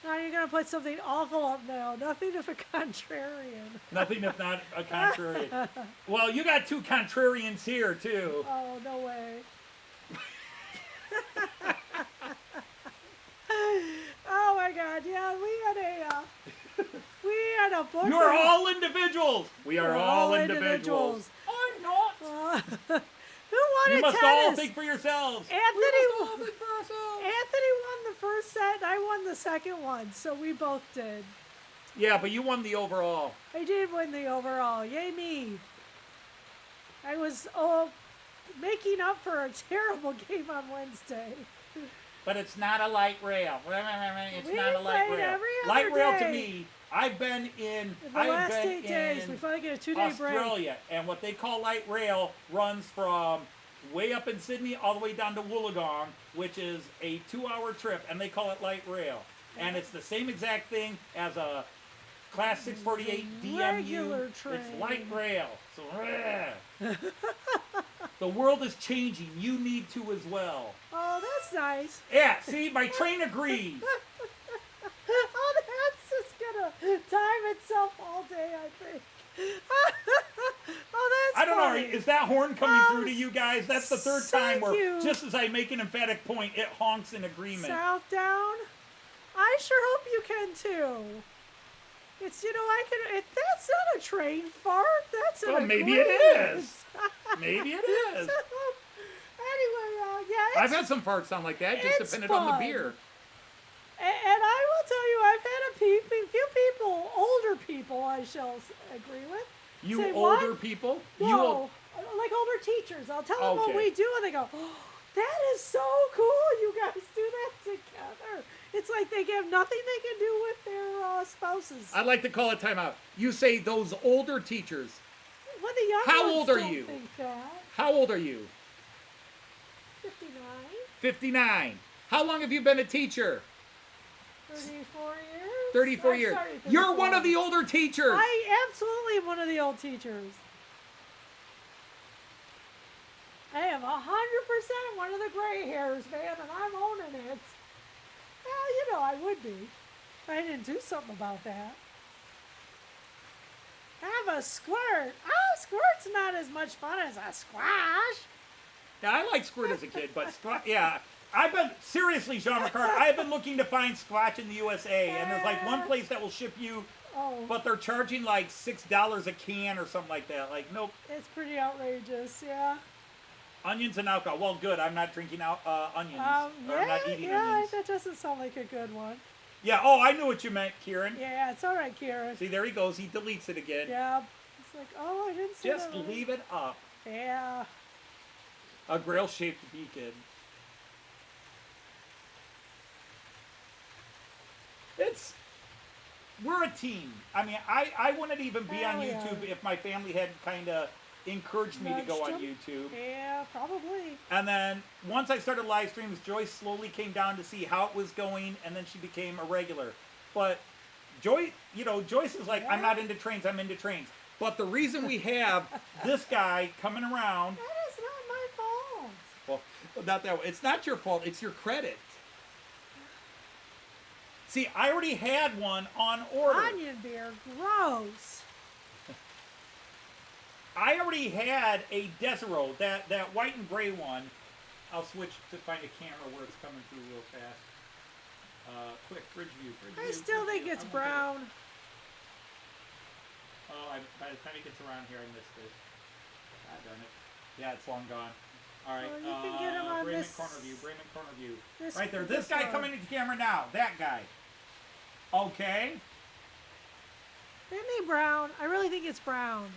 Now you're going to put something awful up now. Nothing if a contrarian. Nothing if not a contrarian. Well, you got two contrarians here, too. Oh, no way. Oh my God! Yeah, we had a book. You're all individuals. We are all individuals. I'm not. Who won You at must tennis? all think for yourselves. Anthony won the first set, and I won the second one, so we both did. Yeah, but you won the overall. I did win the overall. Yay me! I was making up for a terrible game on Wednesday. But it's not a light rail. It's We not a light played rail. every other Light rail to day. me. I've been in. The last 8 days, we finally get a 2-day break. Australia, and what they call light rail runs from way up in Sydney all the way down to Wollongong, which is a 2-hour trip, and they call it light rail. And it's the same exact thing as a Class 648 DMU. Regular train. It's light rail. So, the world is changing. You need to as well. Oh, that's nice. Yeah, see, my train agrees. Oh, that's just gonna time itself all day, I think. Oh, that's I don't know, funny. is that horn coming through to you guys? That's the third time thank where, you. just as I make an emphatic point, it honks in agreement. South down? I sure hope you can too. It's, that's not a train fart. That's an Well, maybe it agreement. is. Maybe it is. Anyway, I've had some farts sound like that, just it's depending on the fun. beer. And I will tell you, I've had a few people, older people, I shall agree with. You say, older what? people? No, You old... like older teachers. I'll tell them what Okay. we do, and they go, oh, that is so cool. You guys do that together. It's like they have nothing they can do with their spouses. I'd like to call it timeout. You say those older teachers. Well, the young How ones old are don't you? think that. How old are you? 59, 59. How long have you been a teacher? 34 years. 34 I'm years. sorry, You're 34. one of the older teachers. I absolutely am one of the old teachers. I am 100% one of the gray hairs, man, and I'm owning it. Well, you know, I would be if I didn't do something about that. Have a squirt. Oh, squirt's not as much fun as a squash. Yeah, I like squirt as a kid, but yeah. I've been, seriously, Jean Ricard, I've been looking to find Squatch in the USA, and there's like one place that will ship you, but they're charging like $6 a can or something like that. Like, nope. It's pretty outrageous, yeah. Onions and alcohol. Well, good. I'm not drinking onions. Or I'm not eating onions. That doesn't sound like a good one. Yeah, oh, I knew what you meant, Kieran. Yeah, it's all right, Kieran. See, there he goes. He deletes it again. Yeah. It's like, oh, I didn't see Just that right. leave it up. Yeah. A grail-shaped beacon. We're a team. I mean, I wouldn't even be on YouTube if my family hadn't kind of encouraged me to go on YouTube. Yeah, probably. And then once I started live streams, Joyce slowly came down to see how it was going, and then she became a regular. But Joyce is like, I'm not into trains, I'm into trains. But the reason we have this guy coming around... That is not my fault. Well, not that way. It's not your fault, it's your credit. See, I already had one on order. Onion beer, gross. I already had a Desiro, that white and gray one. I'll switch to find a camera where it's coming through real fast. Quick, bridge view. I still think it's brown. Oh, by the time it gets around here, I missed it. God darn it. Yeah, it's long gone. All right, Well, you can get him on Bremen this- corner view, Bremen corner view. this- Right there. This this guy one. coming into the camera now. That guy. Okay. Isn't he brown? I really think it's brown.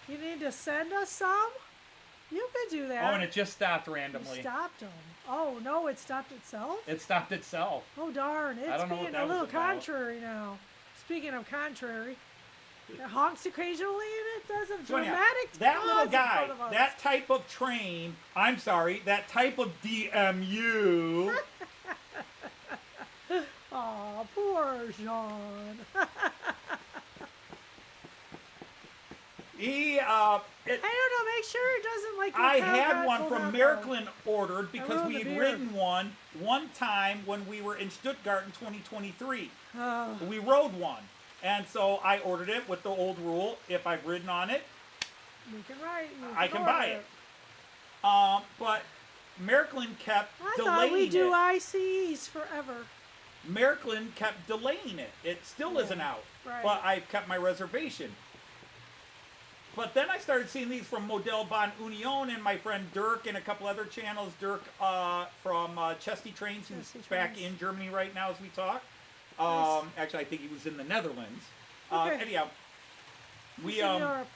You need to send us some? You could do that. Oh, and it just stopped You randomly. stopped him. Oh, no, it stopped itself? It stopped itself. Oh, darn. It's don't know what being that a was little about. contrary now. Speaking of contrary, it honks occasionally and it does a So anyhow, dramatic that little pause in guy, front of us. that type of train, I'm sorry, that type of DMU, Aw, poor Jean. he, I don't know, make sure it doesn't like... I your cow had got one pulled from out Märklin ordered because ruined we the had beer. ridden one time when we were in Stuttgart in 2023. Oh, We rode one. And so I ordered it with the old rule, if I've ridden on it, you can write. You I can order buy it. But Märklin kept I delaying thought we do it. ICEs forever. Märklin kept delaying it. It still isn't out. right. But I've kept my reservation. But then I started seeing these from Modellbahn Union and my friend Dirk and a couple other channels. Dirk from Chesty Trains, who's Chesty back Trains. in Germany right now as we talk. Nice. Actually, I think he was in the Netherlands. Okay. Anyhow, we It's in Europe.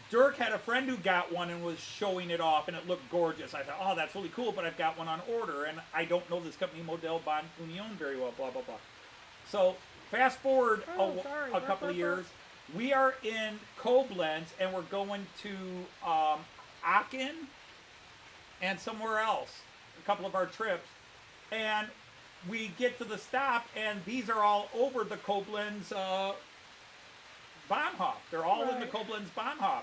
Dirk had a friend who got one and was showing it off, and it looked gorgeous. I thought, oh, that's really cool, but I've got one on order, and I don't know this company Modellbahn Union very well, blah, blah, blah. So fast forward a couple of years. We are in Koblenz, and we're going to Aachen and somewhere else, a couple of our trips. And we get to the stop, and these are all over the Koblenz Bahnhof. They're all in the Right. Koblenz Bahnhof.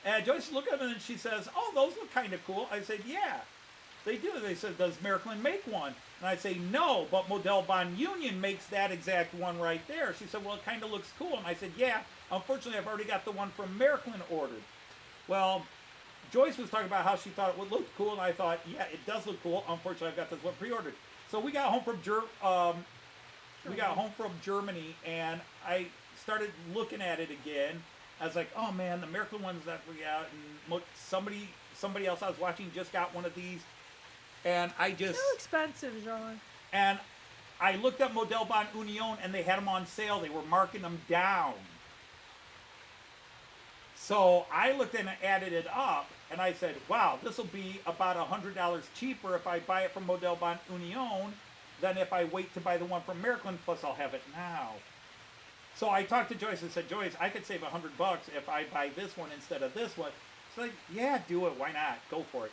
And Joyce looked at them, and she says, oh, those look kind of cool. I said, yeah, they do. They said, does Märklin make one? And I say, no, but Modellbahn Union makes that exact one right there. She said, well, it kind of looks cool. And I said, yeah, unfortunately, I've already got the one from Märklin ordered. Well, Joyce was talking about how she thought it would look cool, and I thought, yeah, it does look cool. Unfortunately, I've got this one pre-ordered. So we got home from Germany, and I started looking at it again. I was like, oh man, the Märklin ones that we got, and somebody somebody else I was watching just got one of these, and I just... Too expensive, John. And I looked up Modellbahn Union, and they had them on sale. They were marking them down. So I looked and added it up, and I said, wow, this will be about $100 cheaper if I buy it from Modellbahn Union than if I wait to buy the one from Märklin, plus I'll have it now. So I talked to Joyce and said, Joyce, I could save $100 if I buy this one instead of this one. She's like, yeah, do it. Why not? Go for it.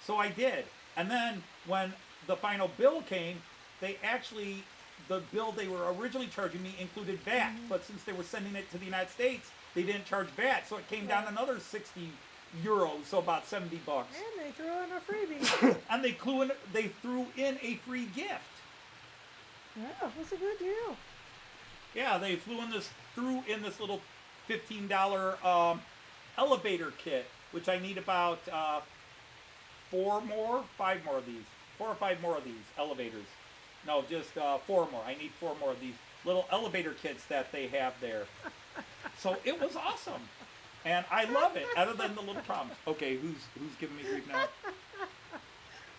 So I did. And then when the final bill came, they actually, the bill they were originally charging me included VAT. But since they were sending it to the United States, they didn't charge VAT. So it came down another 60 euros, so about $70. And they threw in a freebie. And they threw in a free gift. Yeah, that's a good deal. Yeah, they threw in this little $15 elevator kit, which I need about 4 or 5 more of these elevators. No, just 4 more. I need 4 more of these little elevator kits that they have there. So it was awesome, and I love it. Other than the little problems. Okay, who's giving me grief now?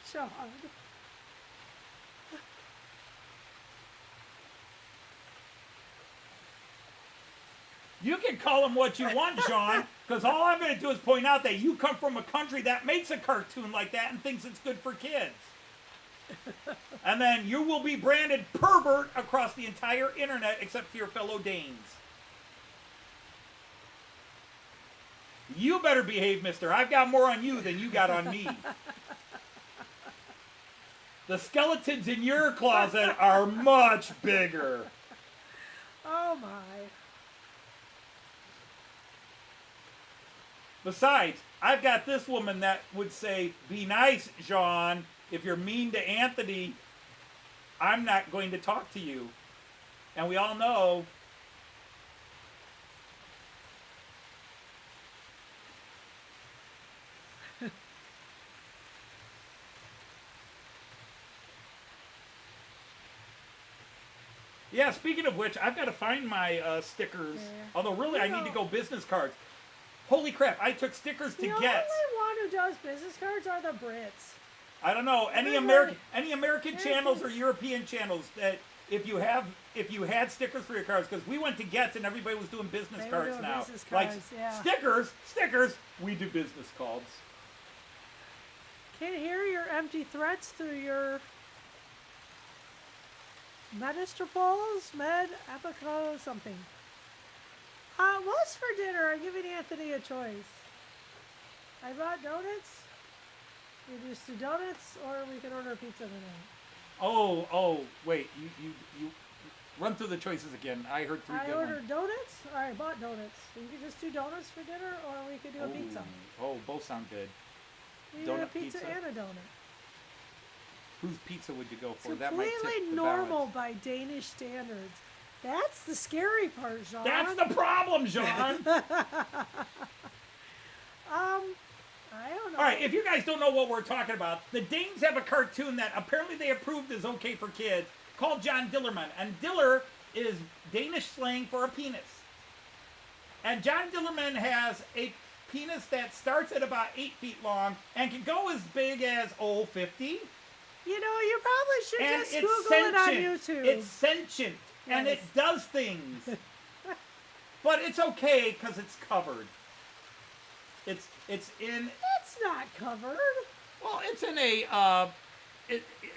Sean. You can call him what you want, Sean, because all I'm going to do is point out that you come from a country that makes a cartoon like that and thinks it's good for kids. And then you will be branded pervert across the entire internet except for your fellow Danes. You better behave, mister. I've got more on you than you got on me. The skeletons in your closet are much bigger. Oh, my. Besides, I've got this woman that would say, be nice, Jean. If you're mean to Anthony, I'm not going to talk to you. And we all know... Yeah, speaking of which, I've got to find my stickers. Yeah. Although, really, I need to go business cards. Holy crap, I took stickers to get. The only one who does business cards are the Brits. I don't know. Any American channels or European channels that if you had stickers for your cards, because we went to Getz and everybody was doing business cards now. Business cards, yeah. Stickers, we do business cards. Can't hear your empty threats through your Medistrapols, Apico, something. What's for dinner? I'm giving Anthony a choice. I bought donuts. We just do donuts, or we can order pizza tonight. Oh, wait. You run through the choices again. I heard 3 I ordered donuts, or I bought donuts. We could just do donuts for dinner, or we could do a pizza. Oh, both sound good. We do a pizza and a donut. Whose pizza would you go for? It's that might tip completely the normal balance. by Danish standards. That's the scary part, Jean. That's the problem, Jean. I don't know. All right, if you guys don't know what we're talking about, the Danes have a cartoon that apparently they approved is okay for kids called John Dillerman. And Diller is Danish slang for a penis. And John Dillerman has a penis that starts at about 8 feet long and can go as big as, 50. You know, you probably should And just it's Google it on sentient. YouTube. It's sentient. Yes. And it does things. But it's okay because it's covered. It's in... It's not covered. Well, it's in a...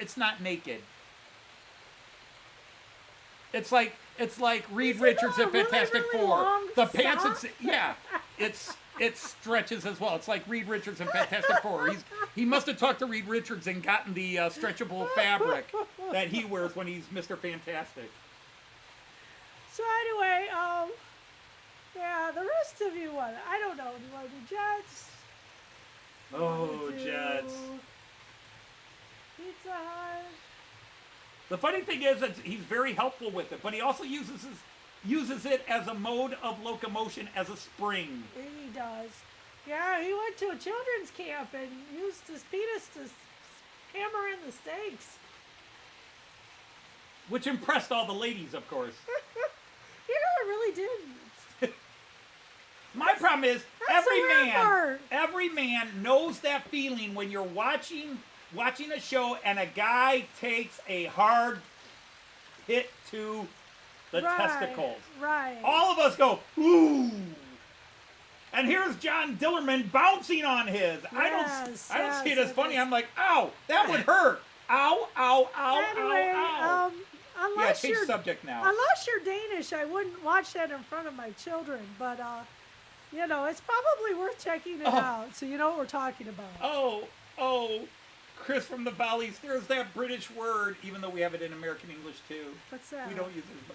it's not naked. It's like Reed Richards in Fantastic Four. The pants, it stretches as well. It's like Reed Richards in Fantastic Four. He must have talked to Reed Richards and gotten the stretchable fabric that he wears when he's Mr. Fantastic. So anyway, yeah, the rest of you want, I don't know, do you want to do Jets? Oh, Jets. Pizza Hut. The funny thing is that he's very helpful with it, but he also uses it as a mode of locomotion as a spring. He does. Yeah, he went to a children's camp and used his penis to hammer in the stakes. Which impressed all the ladies, of course. You know, it really did. My problem is, That's every man knows that feeling when you're watching a show and a guy takes a hard hit to the testicles. Right. All of us go, ooh. And here's John Dillerman bouncing on his. I don't see it as funny. I'm like, ow, that would hurt. Ow, ow, ow, anyway, ow, ow. Unless change subject now. Unless you're Danish, I wouldn't watch that in front of my children. But, you know, it's probably worth checking it out so you know what we're talking about. Oh, Chris from the Valleys, there's that British word, even though we have it in American English too. What's that? We don't use it.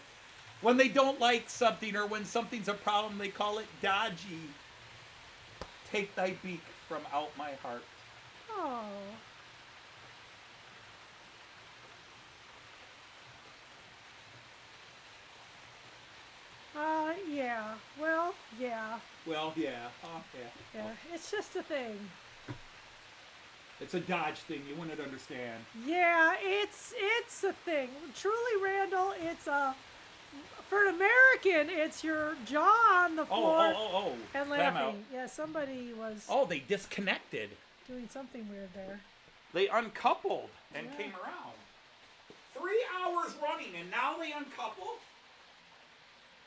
When they don't like something or when something's a problem, they call it dodgy. Take thy beak from out my heart. Oh. Yeah. Well, yeah. Well, yeah. Yeah. It's just a thing. It's a Dodge thing. You wouldn't understand. Yeah, it's a thing. Truly, Randall, it's for an American, it's your jaw on the floor and laughing. Yeah, somebody was. Oh, they disconnected. Doing something weird there. They uncoupled and came around. 3 hours running, and now they uncoupled.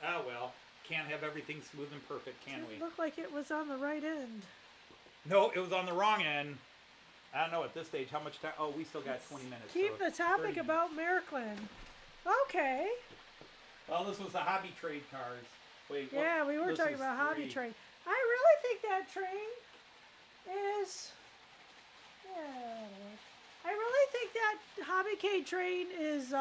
Oh well, can't have everything smooth and perfect, can we? It looked like it was on the right end. No, it was on the wrong end. I don't know at this stage how much time. Oh, we still got 20 minutes. Keep the topic about Märklin. Okay. Well, this was the hobby trade cars. Wait. Yeah, we were talking about hobby trade. I really think that train is. Yeah. I really think that hobby train is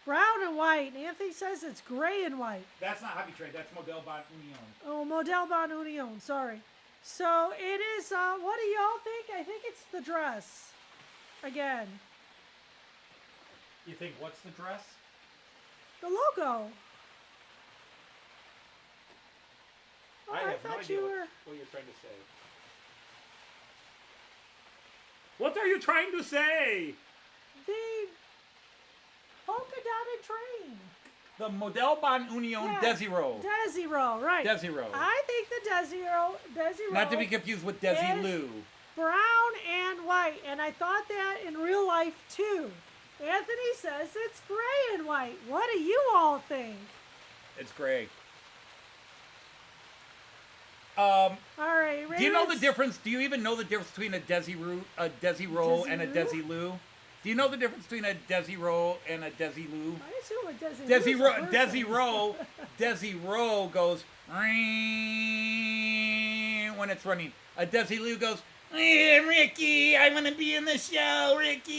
brown and white. Anthony says it's gray and white. That's not hobby trade. That's Modellbahn Union. Oh, Modellbahn Union. Sorry. So it is. What do y'all think? I think it's the dress. Again. You think what's the dress? The logo. Oh, I have no idea what you're trying to say. What are you trying to say? The polka dotted train. The Modellbahn Union Desiro. Desiro, right. Desiro. I think the Desiro. Not to be confused with Desilu. Brown and white, and I thought that in real life too. Anthony says it's gray and white. What do you all think? It's gray. All right. Do you know the difference? Do you even know the difference between a Desiro and a Desilu? Do you know the difference between a Desiro and a Desilu? I assume a Desiro goes when it's running. A Desilu goes, hey, Ricky, I want to be in the show, Ricky.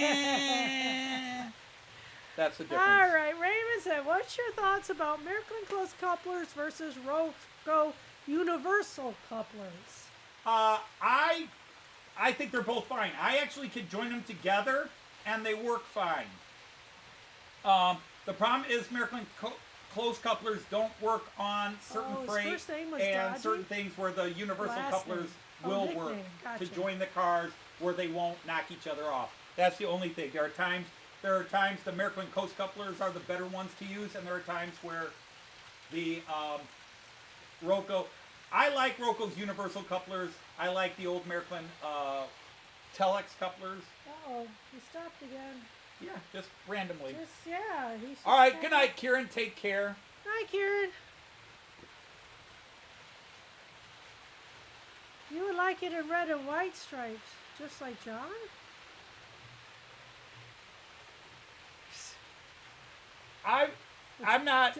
Yeah. That's the difference. All right, Raymond said, what's your thoughts about Märklin close couplers versus Roco universal couplers? I think they're both fine. I actually could join them together, and they work fine. The problem is Märklin close couplers don't work on certain freight and certain things where the universal couplers will work to join the cars where they won't knock each other off. That's the only thing. There are times the Märklin close couplers are the better ones to use, and there are times where the Roco. I like Roco's universal couplers. I like the old Märklin Telex couplers. Uh-oh, he stopped again. Yeah, just randomly. All right, good night, Kieran. Take care. Hi, Kieran. You would like it in red and white stripes, just like John? I'm not.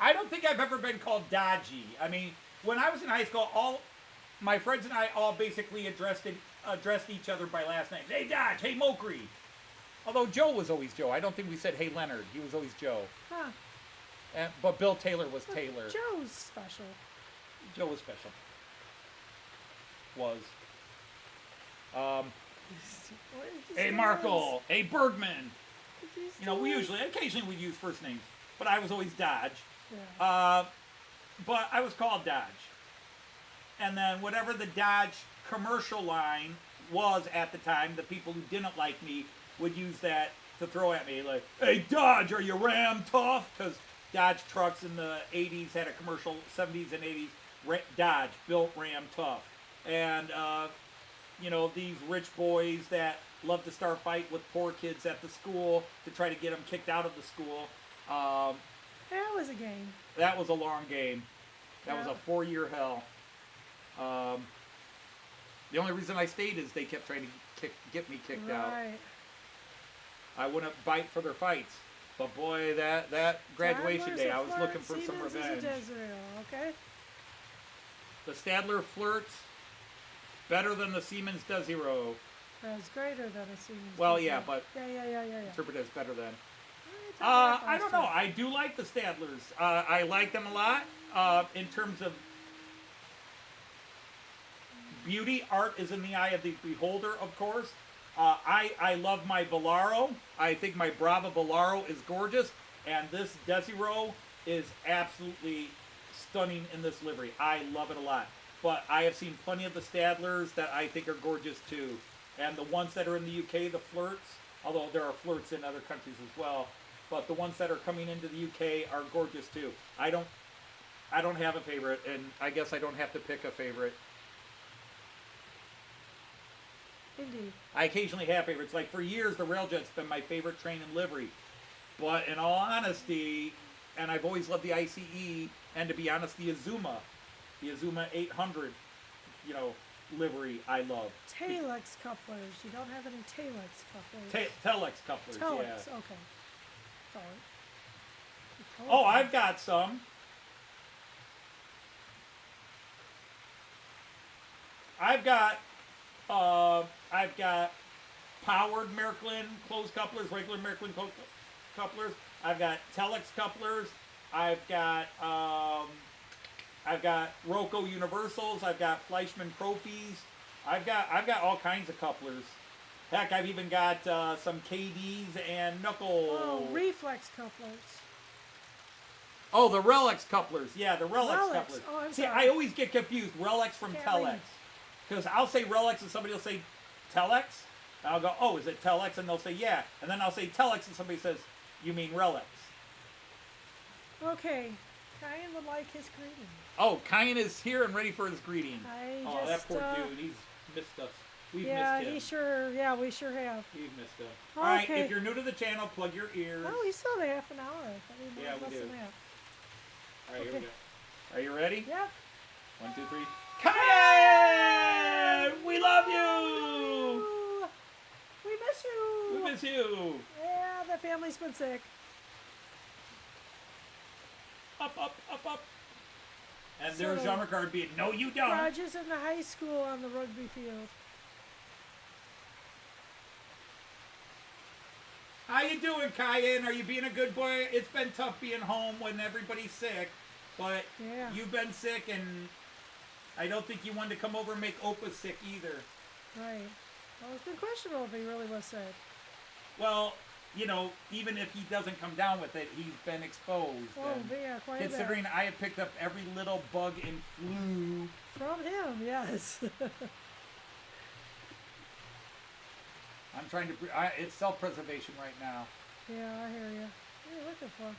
I don't think I've ever been called dodgy. I mean, when I was in high school, all my friends and I all basically addressed each other by last names. Hey, Dodge. Hey, Mokri. Although Joe was always Joe. I don't think we said, hey, Leonard. He was always Joe. Huh. But Bill Taylor was Taylor. Joe's special. Joe was special. Hey, Markle. Hey, Bergman. You know, occasionally we use first names, but I was always Dodge. Yeah. But I was called Dodge. And then whatever the Dodge commercial line was at the time, the people who didn't like me would use that to throw at me, like, hey, Dodge, are you Ram tough? Because Dodge trucks in the 80s had a commercial, 70s and 80s, Dodge, built Ram tough. And, you know, these rich boys that love to start fight with poor kids at the school to try to get them kicked out of the school. That was a game. That was a long game. That was a 4-year hell. The only reason I stayed is they kept trying to get me kicked out. Right. I wouldn't bite for their fights. But boy, that graduation day, I was looking for some revenge. Okay. The Stadler flirts better than the Siemens Desiro. That's greater than a Siemens. Well, yeah, but Yeah. interpret as better than. Alright, I don't know. I do like the Stadlers. I like them a lot. In terms of beauty, art is in the eye of the beholder, of course. I love my Volaro. I think my Brawa Volaro is gorgeous. And this Desiro is absolutely stunning in this livery. I love it a lot. But I have seen plenty of the Stadlers that I think are gorgeous too. And the ones that are in the UK, the flirts, although there are flirts in other countries as well. But the ones that are coming into the UK are gorgeous too. I don't have a favorite, and I guess I don't have to pick a favorite. Indeed. I occasionally have favorites. Like for years, the Railjet's been my favorite train in livery. But in all honesty, and I've always loved the ICE, and to be honest, the Azuma 800, you know, livery, I love. Telex couplers. You don't have any Telex couplers. Telex couplers, Telex, yeah. okay. Sorry. Oh, I've got some. I've got powered Märklin closed couplers, regular Märklin couplers. I've got Telex couplers. I've got Roco universals. I've got Fleischmann Profis. I've got all kinds of couplers. Heck, I've even got some KDs and knuckle. Oh, reflex couplers. Oh, the Relics couplers. Yeah, the Relics couplers. Oh, I'm See, sorry. I always get confused. Relics from Can't Telex. read. Because I'll say Relics and somebody will say Telex. And I'll go, oh, is it Telex? And they'll say, yeah. And then I'll say Telex and somebody says, you mean Relics. Okay. Kyan would like his greeting. Oh, Kyan is here and ready for his greeting. That poor uh, dude. He's missed us. We've Yeah, missed him. we sure have. We've missed him. All right, Okay. if you're new to the channel, plug your ears. Oh, we still have half an hour. I thought we might Yeah, have we less do. than that. All right, here we Okay. go. Are you ready? Yep. 1, 2, 3. Kyan! We love you! Ooh, we miss you. We miss you. Yeah, the family's been sick. Up, up, up, up. And So- there's Jean Ricard being, no, you don't. Rogers in the high school on the rugby field. How you doing, Kyan? Are you being a good boy? It's been tough being home when everybody's sick, but Yeah. you've been sick, and I don't think you wanted to come over and make Opa sick either. Right. Well, it's been questionable if he really was sick. Well, you know, even if he doesn't come down with it, he's been exposed. Oh, and yeah, quite a bit. considering I have picked up every little bug and flu. From him, yes. I'm trying to. It's self-preservation right now. Yeah, I hear you. What are you looking for?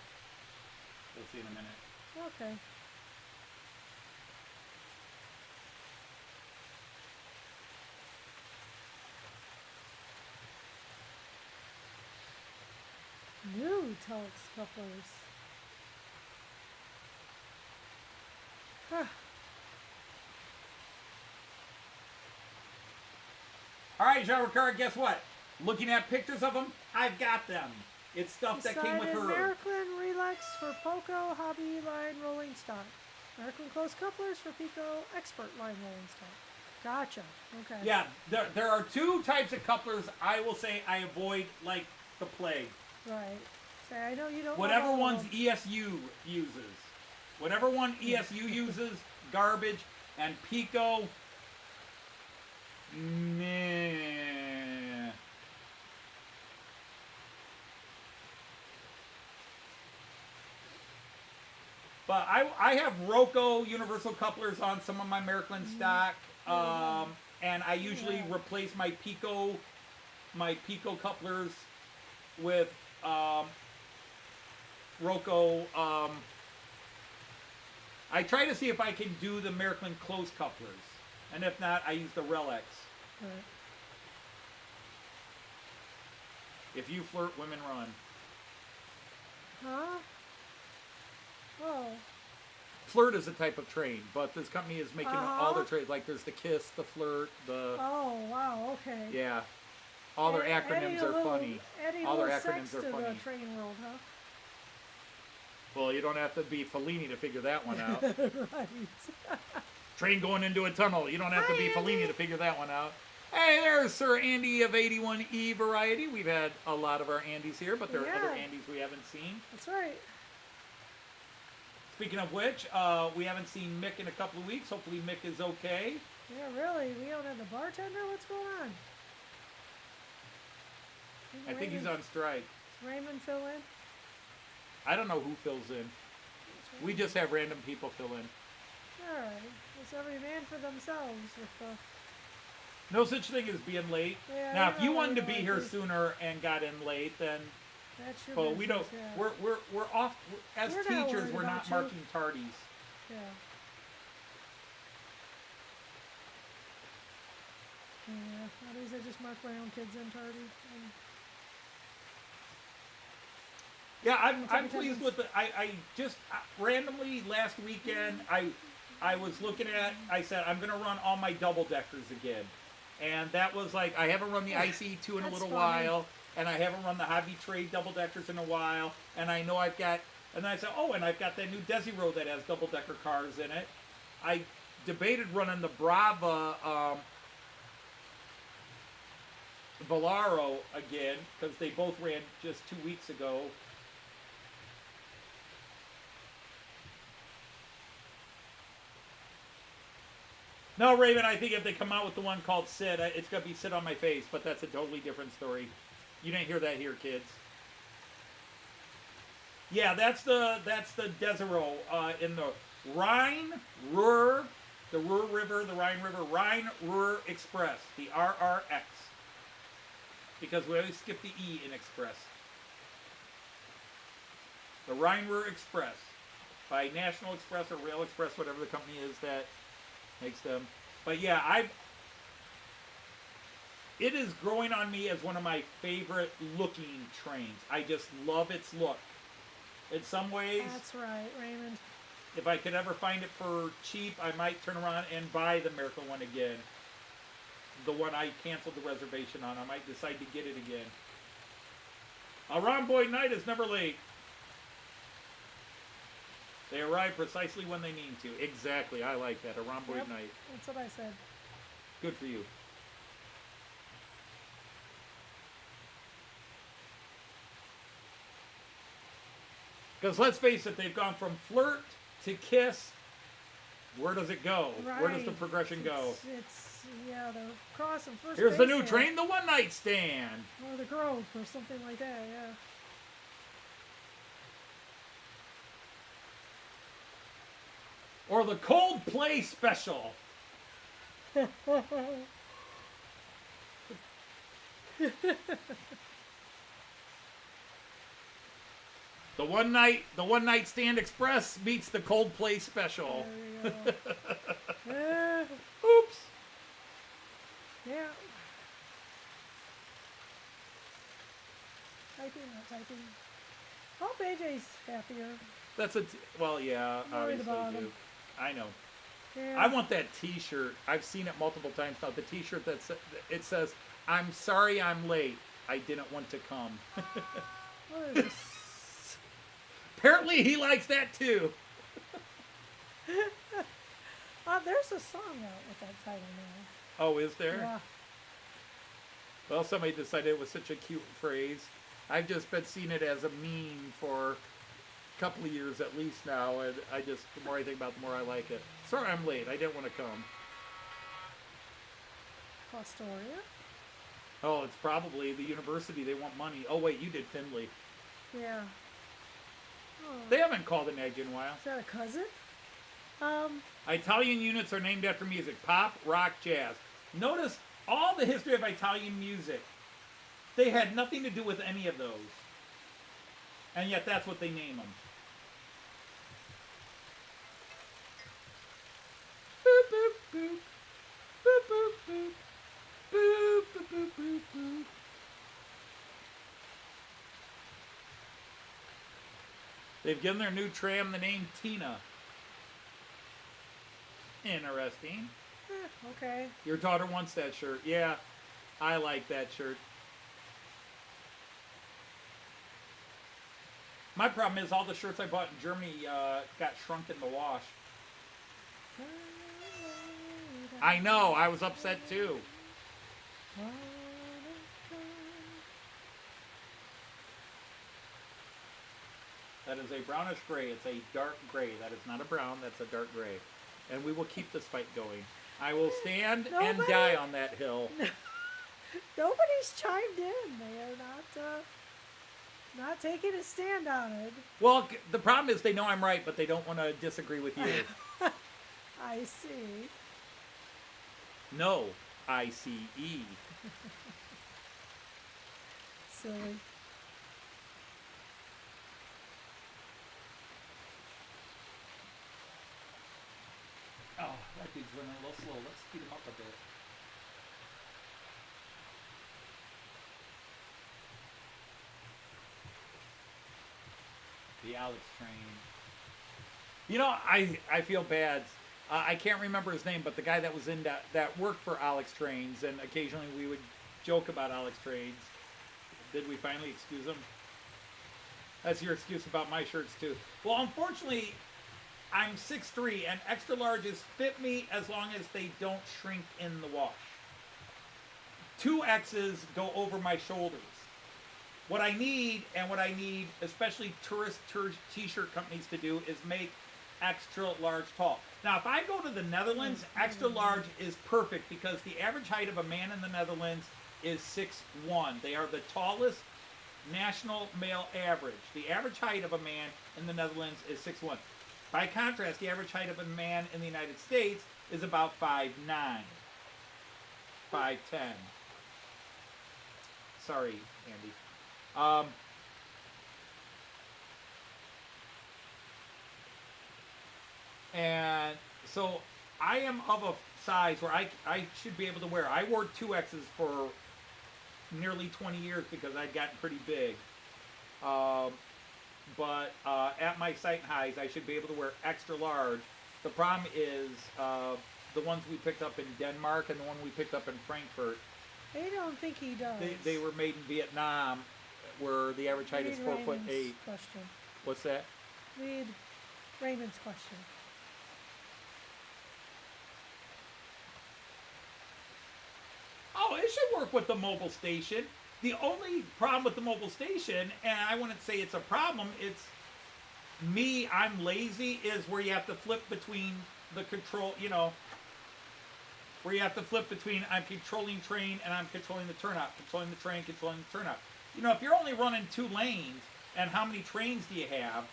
We'll see in a minute. Okay. New Telex couplers. Huh. All right, Jean Ricard, guess what? Looking at pictures of them, I've got them. It's stuff that came with her. Märklin Relax for Poco Hobby Line Rolling Stock. Märklin Close Couplers for Piko Expert Line Rolling Stock. Gotcha. Okay. Yeah, there are two types of couplers I will say I avoid like the plague. Right. Say, I know you don't. Whatever love all one's of them. ESU uses. Whatever one ESU uses, garbage. And Piko, meh. But I have Roco universal couplers on some of my Märklin stock. And I usually replace my Piko couplers with Roco. I try to see if I can do the Märklin close couplers. And if not, I use the Relics. Right. If you flirt, women run. Huh? Oh. Flirt is a type of train, but this company is making all their trades. Like there's the Kiss, the Flirt, the... Oh, wow, okay. Yeah. All their acronyms are funny. All their acronyms are funny. The train world, huh? Well, you don't have to be Fellini to figure that one out. Right. Train going into a tunnel. You don't have to be Fellini to figure that one out. Hey, there's Sir Andy of 81E Variety. We've had a lot of our Andys here, but there are other Andys we haven't seen. That's right. Speaking of which, we haven't seen Mick in a couple of weeks. Hopefully Mick is okay. Yeah, really? We don't have the bartender? What's going on? I think he's on strike. Does Raymond fill in? I don't know who fills in. We just have random people fill in. Alright. It's every man for themselves with the... No such thing as being late. Yeah, now, if you wanted to be here sooner and got in late, then... That's your Well, we don't... yeah. We're off... As We're not teachers, worried we're not about you. marking tardies. Yeah. Yeah, nowadays I just mark my own kids in tardy. Yeah, I'm pleased with it. I just randomly last weekend I was looking at. I said I'm gonna run all my double deckers again, and that was like I haven't run the ICE2 in a little while, and I haven't run the Hobby Trade double deckers in a while, and I know I've got. And I said, oh, and I've got that new Desiro that has double decker cars in it. I debated running the Brawa Volaro again because they both ran just 2 weeks ago. No, Raven, I think if they come out with the one called Sid, it's going to be Sid on my face, but that's a totally different story. You didn't hear that here, kids. Yeah, that's the Desiro in the Rhine-Ruhr, the Ruhr River, the Rhine River, Rhine-Ruhr Express, the RRX. Because we always skip the E in Express. The Rhine-Ruhr Express by National Express or Rail Express, whatever the company is that makes them. But yeah, it is growing on me as one of my favorite looking trains. I just love its look. In some ways, that's right, Raymond. If I could ever find it for cheap, I might turn around and buy the Miracle one again. The one I canceled the reservation on. I might decide to get it again. A Rhomboid Night is never late. They arrive precisely when they need to. Exactly. I like that. A Rhomboid Night. That's what I said. Good for you. Because let's face it, they've gone from flirt to kiss. Where does it go? Right. Where does the progression go? Yeah, the cross and first Here's the new base train, the one night stand. Or the Grove or something like that, yeah. Or the Coldplay special. The one night stand express meets the Coldplay special. There you go. Oops. Yeah. Typing, not typing. Hope AJ's happier. That's well, yeah, obviously do. I know. Yeah. I want that T-shirt. I've seen it multiple times now. The T-shirt it says, "I'm sorry I'm late. I didn't want to come." What is this? Apparently he likes that too. There's a song out with that title now. Oh, is there? Yeah. Well, somebody decided it was such a cute phrase. I've just been seeing it as a meme for a couple of years at least now, and the more I think about it, the more I like it. Sorry I'm late. I didn't want to come. Astoria? Oh, it's probably the university. They want money. Oh, wait, you did Findlay. Yeah. Oh. They haven't called an egg in a while. Is that a cousin? Italian units are named after music. Pop, rock, jazz. Notice all the history of Italian music. They had nothing to do with any of those. And yet that's what they name them. They've given their new tram the name Tina. Interesting. Okay. Your daughter wants that shirt. Yeah, I like that shirt. My problem is all the shirts I bought in Germany got shrunk in the wash. I know, I was upset too. That is a brownish gray. It's a dark gray. That is not a brown, that's a dark gray. And we will keep this fight going. I will stand and die on that hill. Nobody's chimed in. They are not taking a stand on it. Well, the problem is they know I'm right, but they don't want to disagree with you. I see. No, ICE. Silly. Oh, that dude's running a little slow. Let's speed him up a bit. The Alex train. You know, I feel bad. I can't remember his name, but the guy that was in that worked for Alex Trains, and occasionally we would joke about Alex Trains. Did we finally excuse him? That's your excuse about my shirts too. Well, unfortunately, I'm 6'3", and extra larges fit me as long as they don't shrink in the wash. 2Xs go over my shoulders. What I need, especially tourist t-shirt companies to do, is make extra large tall. Now, if I go to the Netherlands, extra large is perfect because the average height of a man in the Netherlands is 6'1". They are the tallest national male average. The average height of a man in the Netherlands is 6'1". By contrast, the average height of a man in the United States is about 5'9", 5'10". Sorry, Andy. And so I am of a size where I should be able to wear. I wore 2Xs for nearly 20 years because I'd gotten pretty big. But at my sight highs, I should be able to wear extra large. The problem is the ones we picked up in Denmark and the one we picked up in Frankfurt. I don't think he does. They were made in Vietnam, where the average height is 4'8". Question. What's that? Read Raymond's question. Oh, it should work with the mobile station. The only problem with the mobile station, and I wouldn't say it's a problem, it's me, I'm lazy, is where you have to flip between the control, you know, where you have to flip between I'm controlling train and I'm controlling the turnout, controlling the train, controlling the turnout. You know, if you're only running 2 lanes, and how many trains do you have?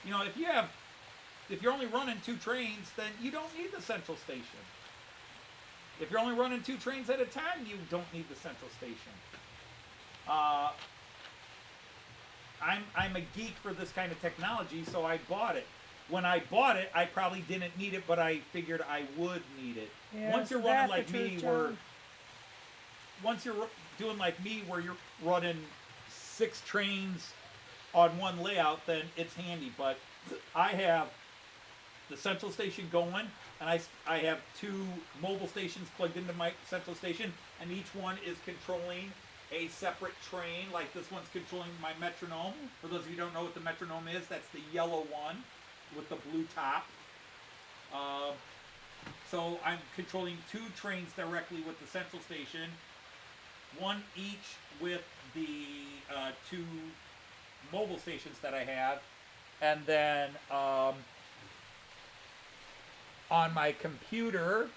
You know, if you're only running 2 trains, then you don't need the central station. If you're only running 2 trains at a time, you don't need the central station. I'm a geek for this kind of technology, so I bought it. When I bought it, I probably didn't need it, but I figured I would need it. Yeah, Once you're running like me, once you're doing like me, where you're running 6 trains on one layout, then it's handy. But I have the central station going, and I have 2 mobile stations plugged into my central station, and each one is controlling a separate train. Like this one's controlling my Metronome. For those of you who don't know what the Metronome is, that's the yellow one with the blue top. So I'm controlling 2 trains directly with the central station, 1 each with the 2 mobile stations that I have, and then on my computer,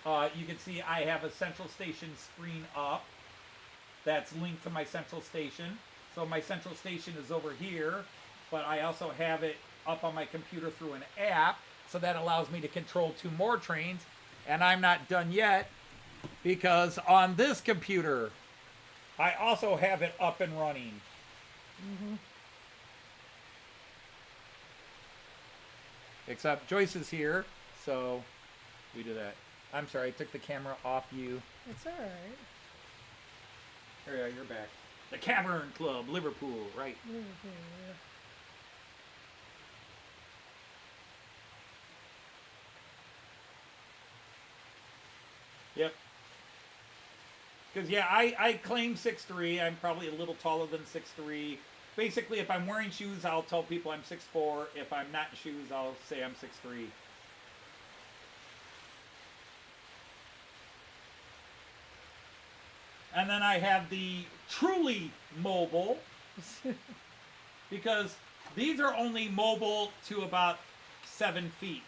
you can see I have a central station screen up that's linked to my central station. So my central station is over here, but I also have it up on my computer through an app, so that allows me to control 2 more trains. And I'm not done yet, because on this computer, I also have it up and running. Mm-hmm. Except Joyce is here, so we do that. I'm sorry, I took the camera off you. It's all right. Here you are, you're back. The Cavern Club, Liverpool, right? Liverpool, yeah. Yep. Because, yeah, I claim 6'3". I'm probably a little taller than 6'3". Basically, if I'm wearing shoes, I'll tell people I'm 6'4". If I'm not in shoes, I'll say I'm 6'3". And then I have the truly mobile, because these are only mobile to about 7 feet.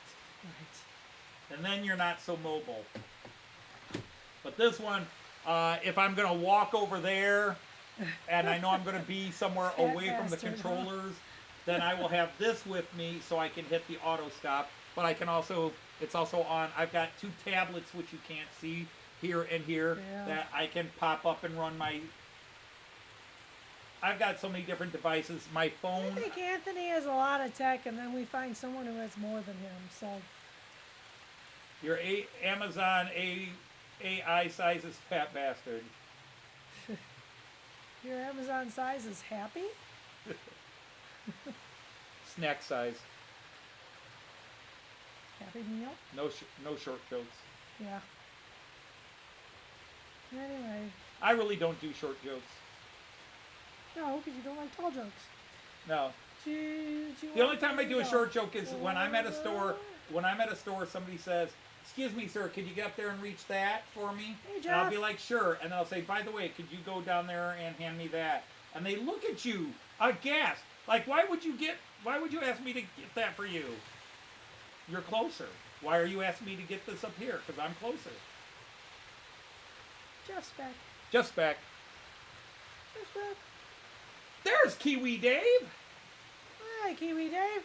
Right. And then you're not so mobile. But this one, if I'm going to walk over there, and I know I'm going to be somewhere away from the controllers, then I will have this with me so I can hit the auto stop. But I can also, it's also on, I've got 2 tablets which you can't see here and here, that I can pop up and run my, I've got so many different devices. My phone. I think Anthony has a lot of tech, and then we find someone who has more than him, so. Your Amazon AI sizes fat bastard. Your Amazon size is happy? Snack size. Happy meal? No short jokes. Yeah. Anyway. I really don't do short jokes. No, because you don't like tall jokes. No. The only time I do a short joke is when I'm at a store. When I'm at a store, somebody says, "Excuse me, sir, could you get up there and reach that for me?" Hey, Jeff. And I'll be like, "Sure." And I'll say, "By the way, could you go down there and hand me that?" And they look at you aghast. Like, why would you ask me to get that for you? You're closer. Why are you asking me to get this up here? Because I'm closer. Jeff's back. Just back. Jeff's back. There's Kiwi Dave. Hi, Kiwi Dave.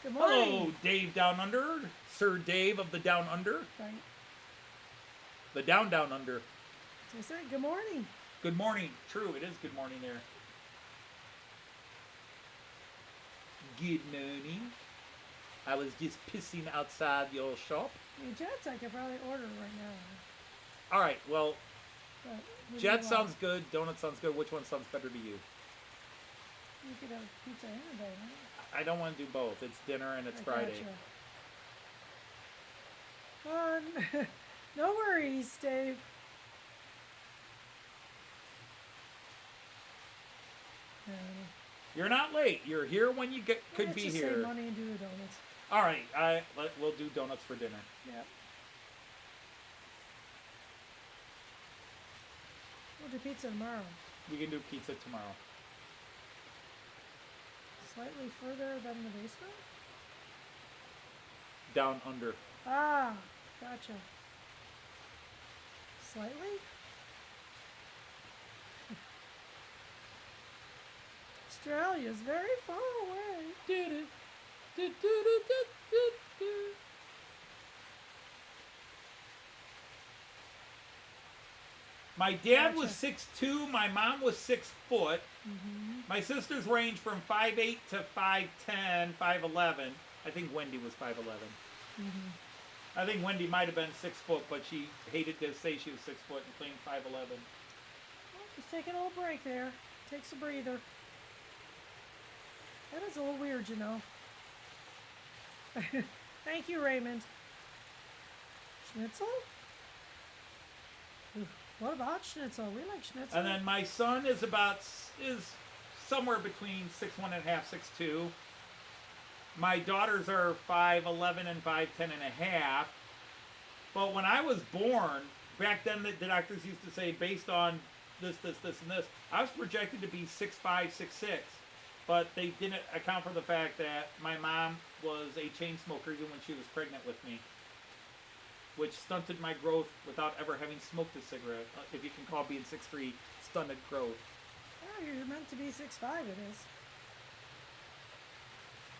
Good morning. Hello, Dave Down Under. Sir Dave of the Down Under. Right. The Down Under. So I said, good morning. Good morning. True, it is good morning there. Good morning. I was just pissing outside your shop. Hey, Jets, I could probably order right now. All right, well, But what do Jet you sounds want? good. Donut sounds good. Which one sounds better to you? You could have pizza any day, right? I don't want to do both. It's dinner and it's Friday. Gotcha. No worries, Dave. You're not late. You're here when you could be just here. save money and do the donuts. All right, we'll do donuts for dinner. Yep. We'll do pizza tomorrow. We can do pizza tomorrow. Slightly further than the basement? Down under. Ah, gotcha. Slightly? Australia's very far away. My dad Gotcha. was 6'2", my mom was 6 foot. My sisters range from 5'8" to 5'10", 5'11". I think Wendy was 5'11". I think Wendy might have been 6 foot, but she hated to say she was 6 foot and claimed 5'11". Well, just take a little break there. Takes a breather. That is a little weird, you know. Thank you, Raymond. Schnitzel? Ooh, what about schnitzel? We like schnitzel. And then my son is somewhere between 6'1.5", 6'2". My daughters are 5'11" and 5'10 and a half. But when I was born, back then the doctors used to say based on this, and this, I was projected to be 6'5", 6'6". But they didn't account for the fact that my mom was a chain smoker even when she was pregnant with me, which stunted my growth without ever having smoked a cigarette. If you can call being 6'3" stunted growth. Oh, you're meant to be 6'5", it is.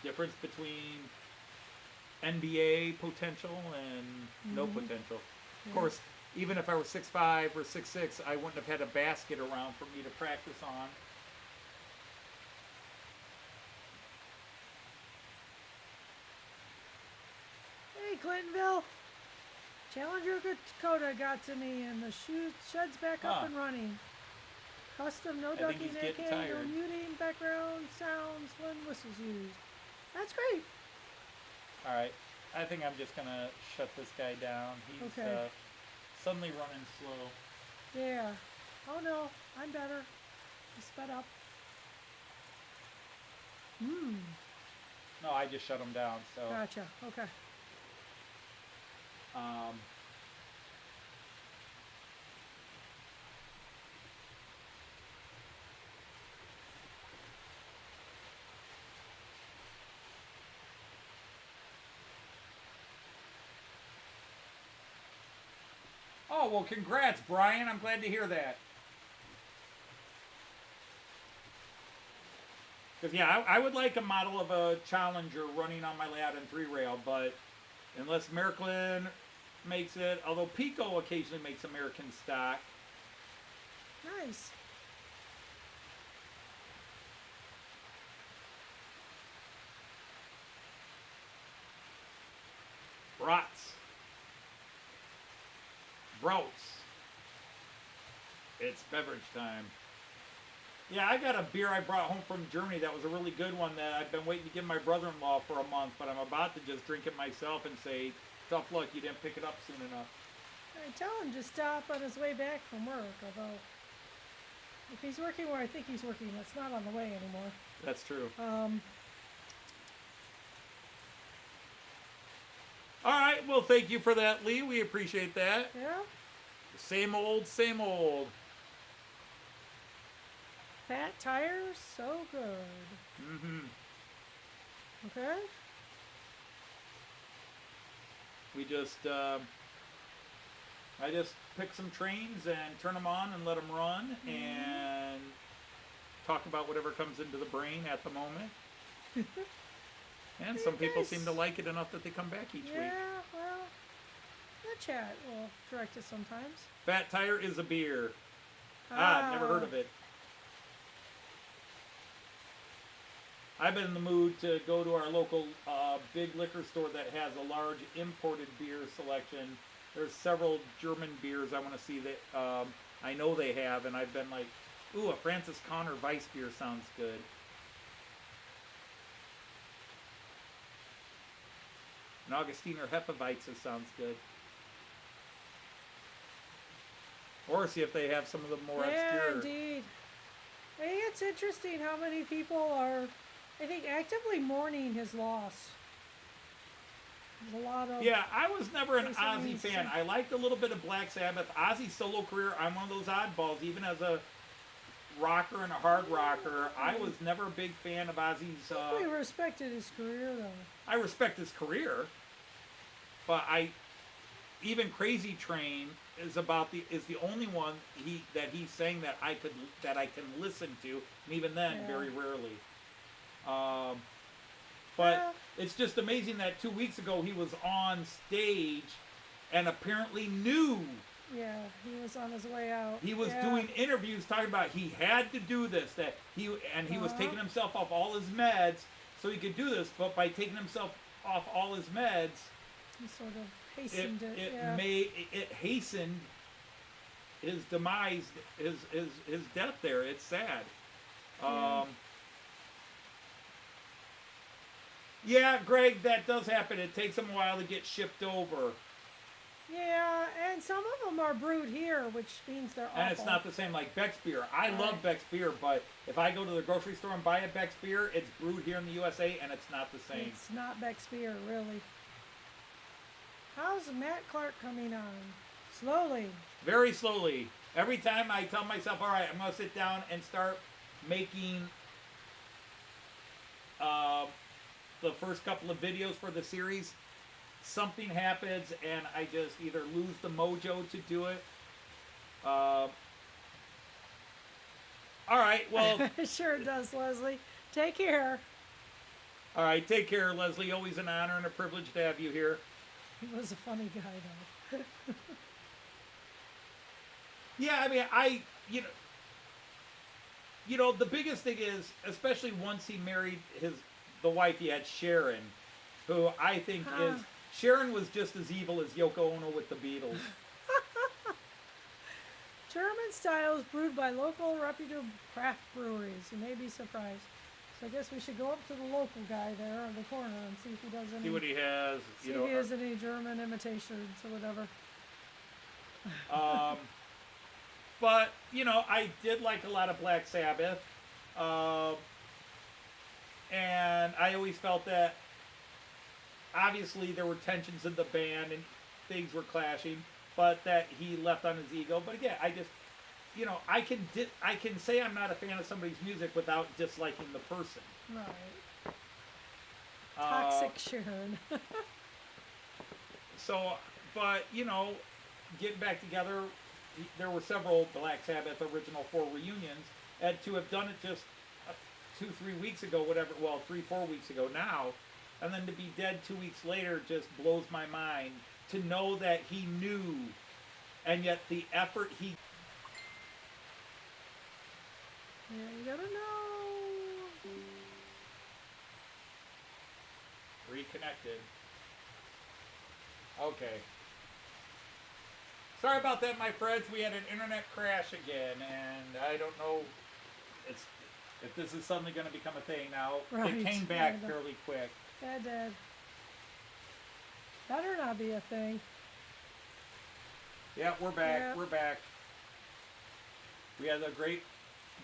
Difference between NBA potential and no potential. Of course, even if I was 6'5" or 6'6", I wouldn't have had a basket around for me to practice on. Hey, Clintonville. Challenger Dakota got to me, and the shed's back up and running. Custom, no I think ducking, he's getting AK, no tired. muting, background sounds when whistles used. That's great. All right. I think I'm just going to shut this guy down. He's Okay. suddenly running slow. Yeah. Oh no, I'm better. I sped up. No, I just shut him down. So, Gotcha. Okay. oh, well, congrats, Brian. I'm glad to hear that. Because, yeah, I would like a model of a Challenger running on my layout in 3-rail, but unless Märklin makes it, although Piko occasionally makes American stock. Nice. Brats. Brats. It's beverage time. Yeah, I got a beer I brought home from Germany that was a really good one that I've been waiting to give my brother-in-law for a month, but I'm about to just drink it myself and say, tough luck, you didn't pick it up soon enough. I tell him to stop on his way back from work, although if he's working where I think he's working, that's not on the way anymore. That's true. All right, well, thank you for that, Lee. We appreciate that. Yeah? Same old, same old. Fat tires, so good. Mm-hmm. Okay? We just, I just pick some trains and turn them on and let them run and talk about whatever comes into the brain at the moment. And some people seem to like it enough that they come back each Yeah, week. well, the chat will direct us sometimes. Fat Tire is a beer. I've never heard of it. I've been in the mood to go to our local big liquor store that has a large imported beer selection. There's several German beers I want to see that I know they have, and I've been like, ooh, a Francis Conner Weiss beer sounds good. An Augustiner Hefeweizen sounds good. Or see if they have some of the more obscure. Indeed. I think it's interesting how many people are, I think, actively mourning his loss. There's a lot of... Yeah, I was never an There's Ozzy some- fan. I liked a little bit of Black Sabbath. Ozzy's solo career, I'm one of those oddballs. Even as a rocker and a hard rocker, I was never a big fan of Ozzy's... we respected his career, though. I respect his career, but even Crazy Train is the only one that he sang that I can listen to, and even then, very rarely. But it's just amazing that 2 weeks ago he was on stage and apparently knew. Yeah, he was on his way out. He was doing interviews talking about he had to do this, that he was taking himself off all his meds so he could do this, but by taking himself off all his meds, He sort of hastened it. it hastened his demise, his death there. It's sad. Yeah, Greg, that does happen. It takes them a while to get shipped over. Yeah, and some of them are brewed here, which means they're awful. And it's not the same like Beck's beer. I love Beck's beer, but if I go to the grocery store and buy a Beck's beer, it's brewed here in the USA, and it's not the same. It's not Beck's beer, really. How's Matt Clark coming on? Slowly. Very slowly. Every time I tell myself, all right, I'm going to sit down and start making the first couple of videos for the series, something happens and I just either lose the mojo to do it. All right, well. It sure does, Leslie. Take care. All right, take care, Leslie. Always an honor and a privilege to have you here. He was a funny guy, though. Yeah, I mean, you know, the biggest thing is, especially once he married the wife he had, Sharon, who I think Sharon was just as evil as Yoko Ono with the Beatles. German styles brewed by local reputable craft breweries. You may be surprised. So I guess we should go up to the local guy there on the corner and see if he does any. See what he has. See if he has any German imitations or whatever. But I did like a lot of Black Sabbath, and I always felt that obviously there were tensions in the band and things were clashing, but that he left on his ego. But again, I just, I can say I'm not a fan of somebody's music without disliking the person. Right. Toxic Sharon. So, but getting back together, there were several Black Sabbath original 4 reunions, and to have done it just 2-3 weeks ago, 3-4 weeks ago now, and then to be dead 2 weeks later just blows my mind. To know that he knew, and yet the effort he... Yeah, you gotta know. Reconnected. Okay. Sorry about that, my friends. We had an internet crash again, and I don't know if this is suddenly going to become a thing now. Right. It came back fairly quick. Yeah, it did. Better not be a thing. Yeah, we're back. Yep. We're back. We had a great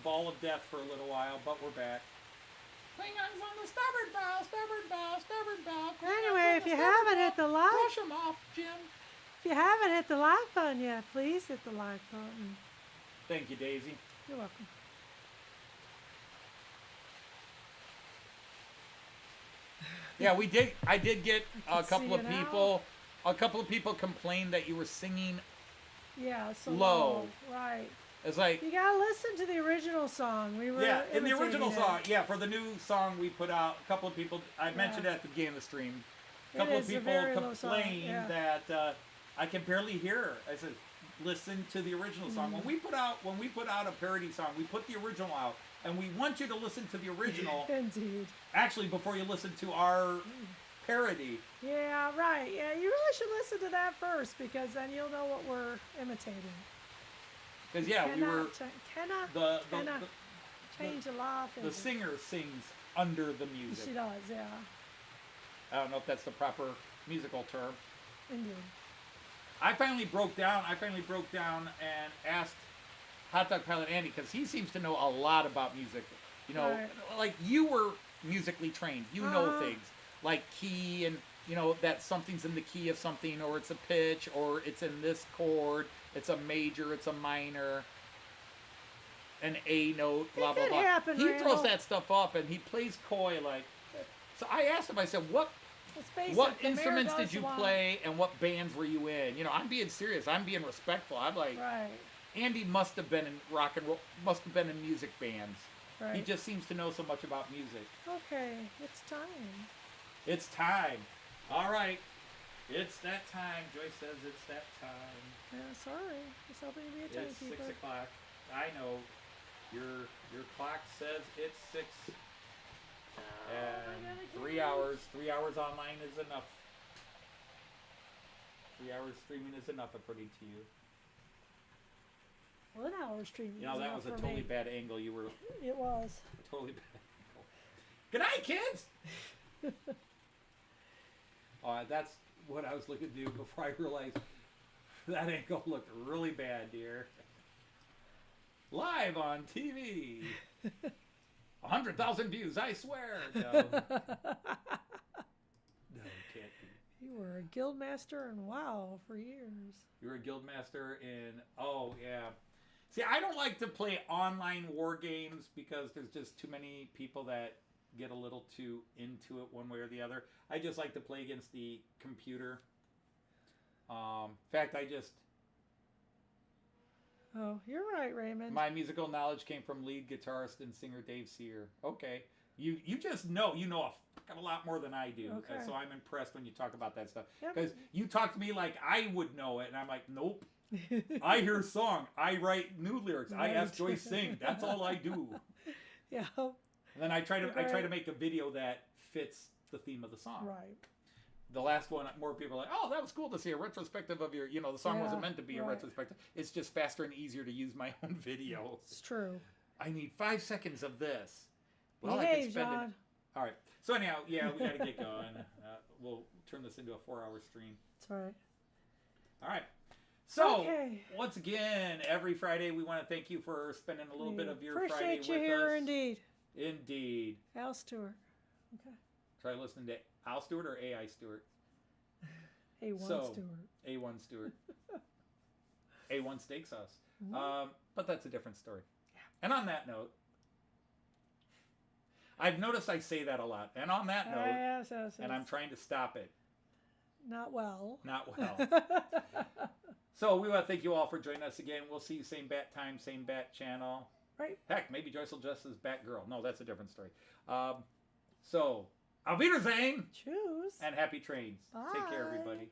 ball of death for a little while, but we're back. Klingons on the starboard bow, starboard bow, starboard bow. Anyway, if you haven't hit the like, brush them off, Jim. if you haven't hit the like button yet, please hit the like button. Thank you, Daisy. You're welcome. Yeah, we did. I did get a couple of see you people. A couple of people complained that you were singing. Yeah, so Low. right. It's like, You gotta listen to the original song. We were yeah, in the imitating original it. song. Yeah, for the new song we put out, a couple of people. I mentioned it at the beginning of the stream. A couple of is a people very low song, complained yeah. that I can barely hear her. I said, listen to the original song. When we put out a parody song, we put the original out, and we want you to listen to the original. Indeed. Actually, before you listen to our parody. Yeah, right. Yeah, you really should listen to that first because then you'll know what we're imitating. Because yeah, we were Cannot change a laugh. the singer sings under the music. She does, yeah. I don't know if that's the proper musical term. Indeed. I finally broke down and asked Hot Dog Pilot Andy, because he seems to know a lot about music. Right. Like you were musically trained. You know Uh-huh. things like key and that something's in the key of something, or it's a pitch, or it's in this chord, it's a major, it's a minor, an A note, blah, blah, could blah. happen, He throws Randall. that stuff up and he plays coy like. So I asked him, I said, what Let's face what it, the mayor instruments does did you want- play and what bands were you in? I'm being serious. I'm being respectful. I'm like, Right, Andy must have been in rock and roll, must have been in music bands. right. He just seems to know so much about music. Okay, it's time. It's time. All right. It's that time. Joyce says it's that time. Yeah, sorry. Just hoping to be a It's 6 timekeeper. o'clock. I know. Your clock says it's 6. And gotta get 3 hours. 3 hours online is enough. 3 hours streaming is enough, according to you. 1 hour streaming. is That enough was a for totally me. bad angle. You were It was. totally bad angle. Good night, kids! That's what I was looking to do before I realized that angle looked really bad, dear. Live on TV. 100,000 views, I swear. No. No, it can't be. You were a guild master and WoW for years. You were a guild master in, oh, yeah. See, I don't like to play online war games because there's just too many people that get a little too into it one way or the other. I just like to play against the computer. In fact, Oh, you're right, Raymond. my musical knowledge came from lead guitarist and singer Dave Sear. Okay. You just know. You know a fucking lot more than I do. Okay. So I'm impressed when you talk about that stuff. Yep. Because you talk to me like I would know it, and I'm like, nope. I hear song. I write new lyrics. I Right. ask Joyce sing. That's all I do. Yeah, And then I try to Right. make a video that fits the theme of the song. right. The last one, more people are like, oh, that was cool to see a retrospective of your, the song wasn't meant to be a right. retrospective. It's just faster and easier to use my own videos. It's true. I need 5 seconds of this. Well, Behave, I can spend John. it. All right. So anyhow, yeah, we got to get going. We'll turn this into a 4-hour stream. That's all right. All right. So, Okay. once again, every Friday, we want to thank you for spending a little bit of your Friday Appreciate you with here, us. indeed. Indeed. Al Stewart. Okay. Try listening to Al Stewart or AI Stewart. A1 Stewart. A1 Stewart. A1 Steak Sauce. Mm-hmm. But that's a different story. Yeah. And on that note, I've noticed I say that a lot. And on that note, yes. and I'm trying to stop it. Not well. Not well. So we want to thank you all for joining us again. We'll see you same bat time, same bat channel. Right. Heck, maybe Joyce will dress as Batgirl. No, that's a different story. So, Auf Wiedersehen! Choose. And happy trains. Bye. Take care, everybody.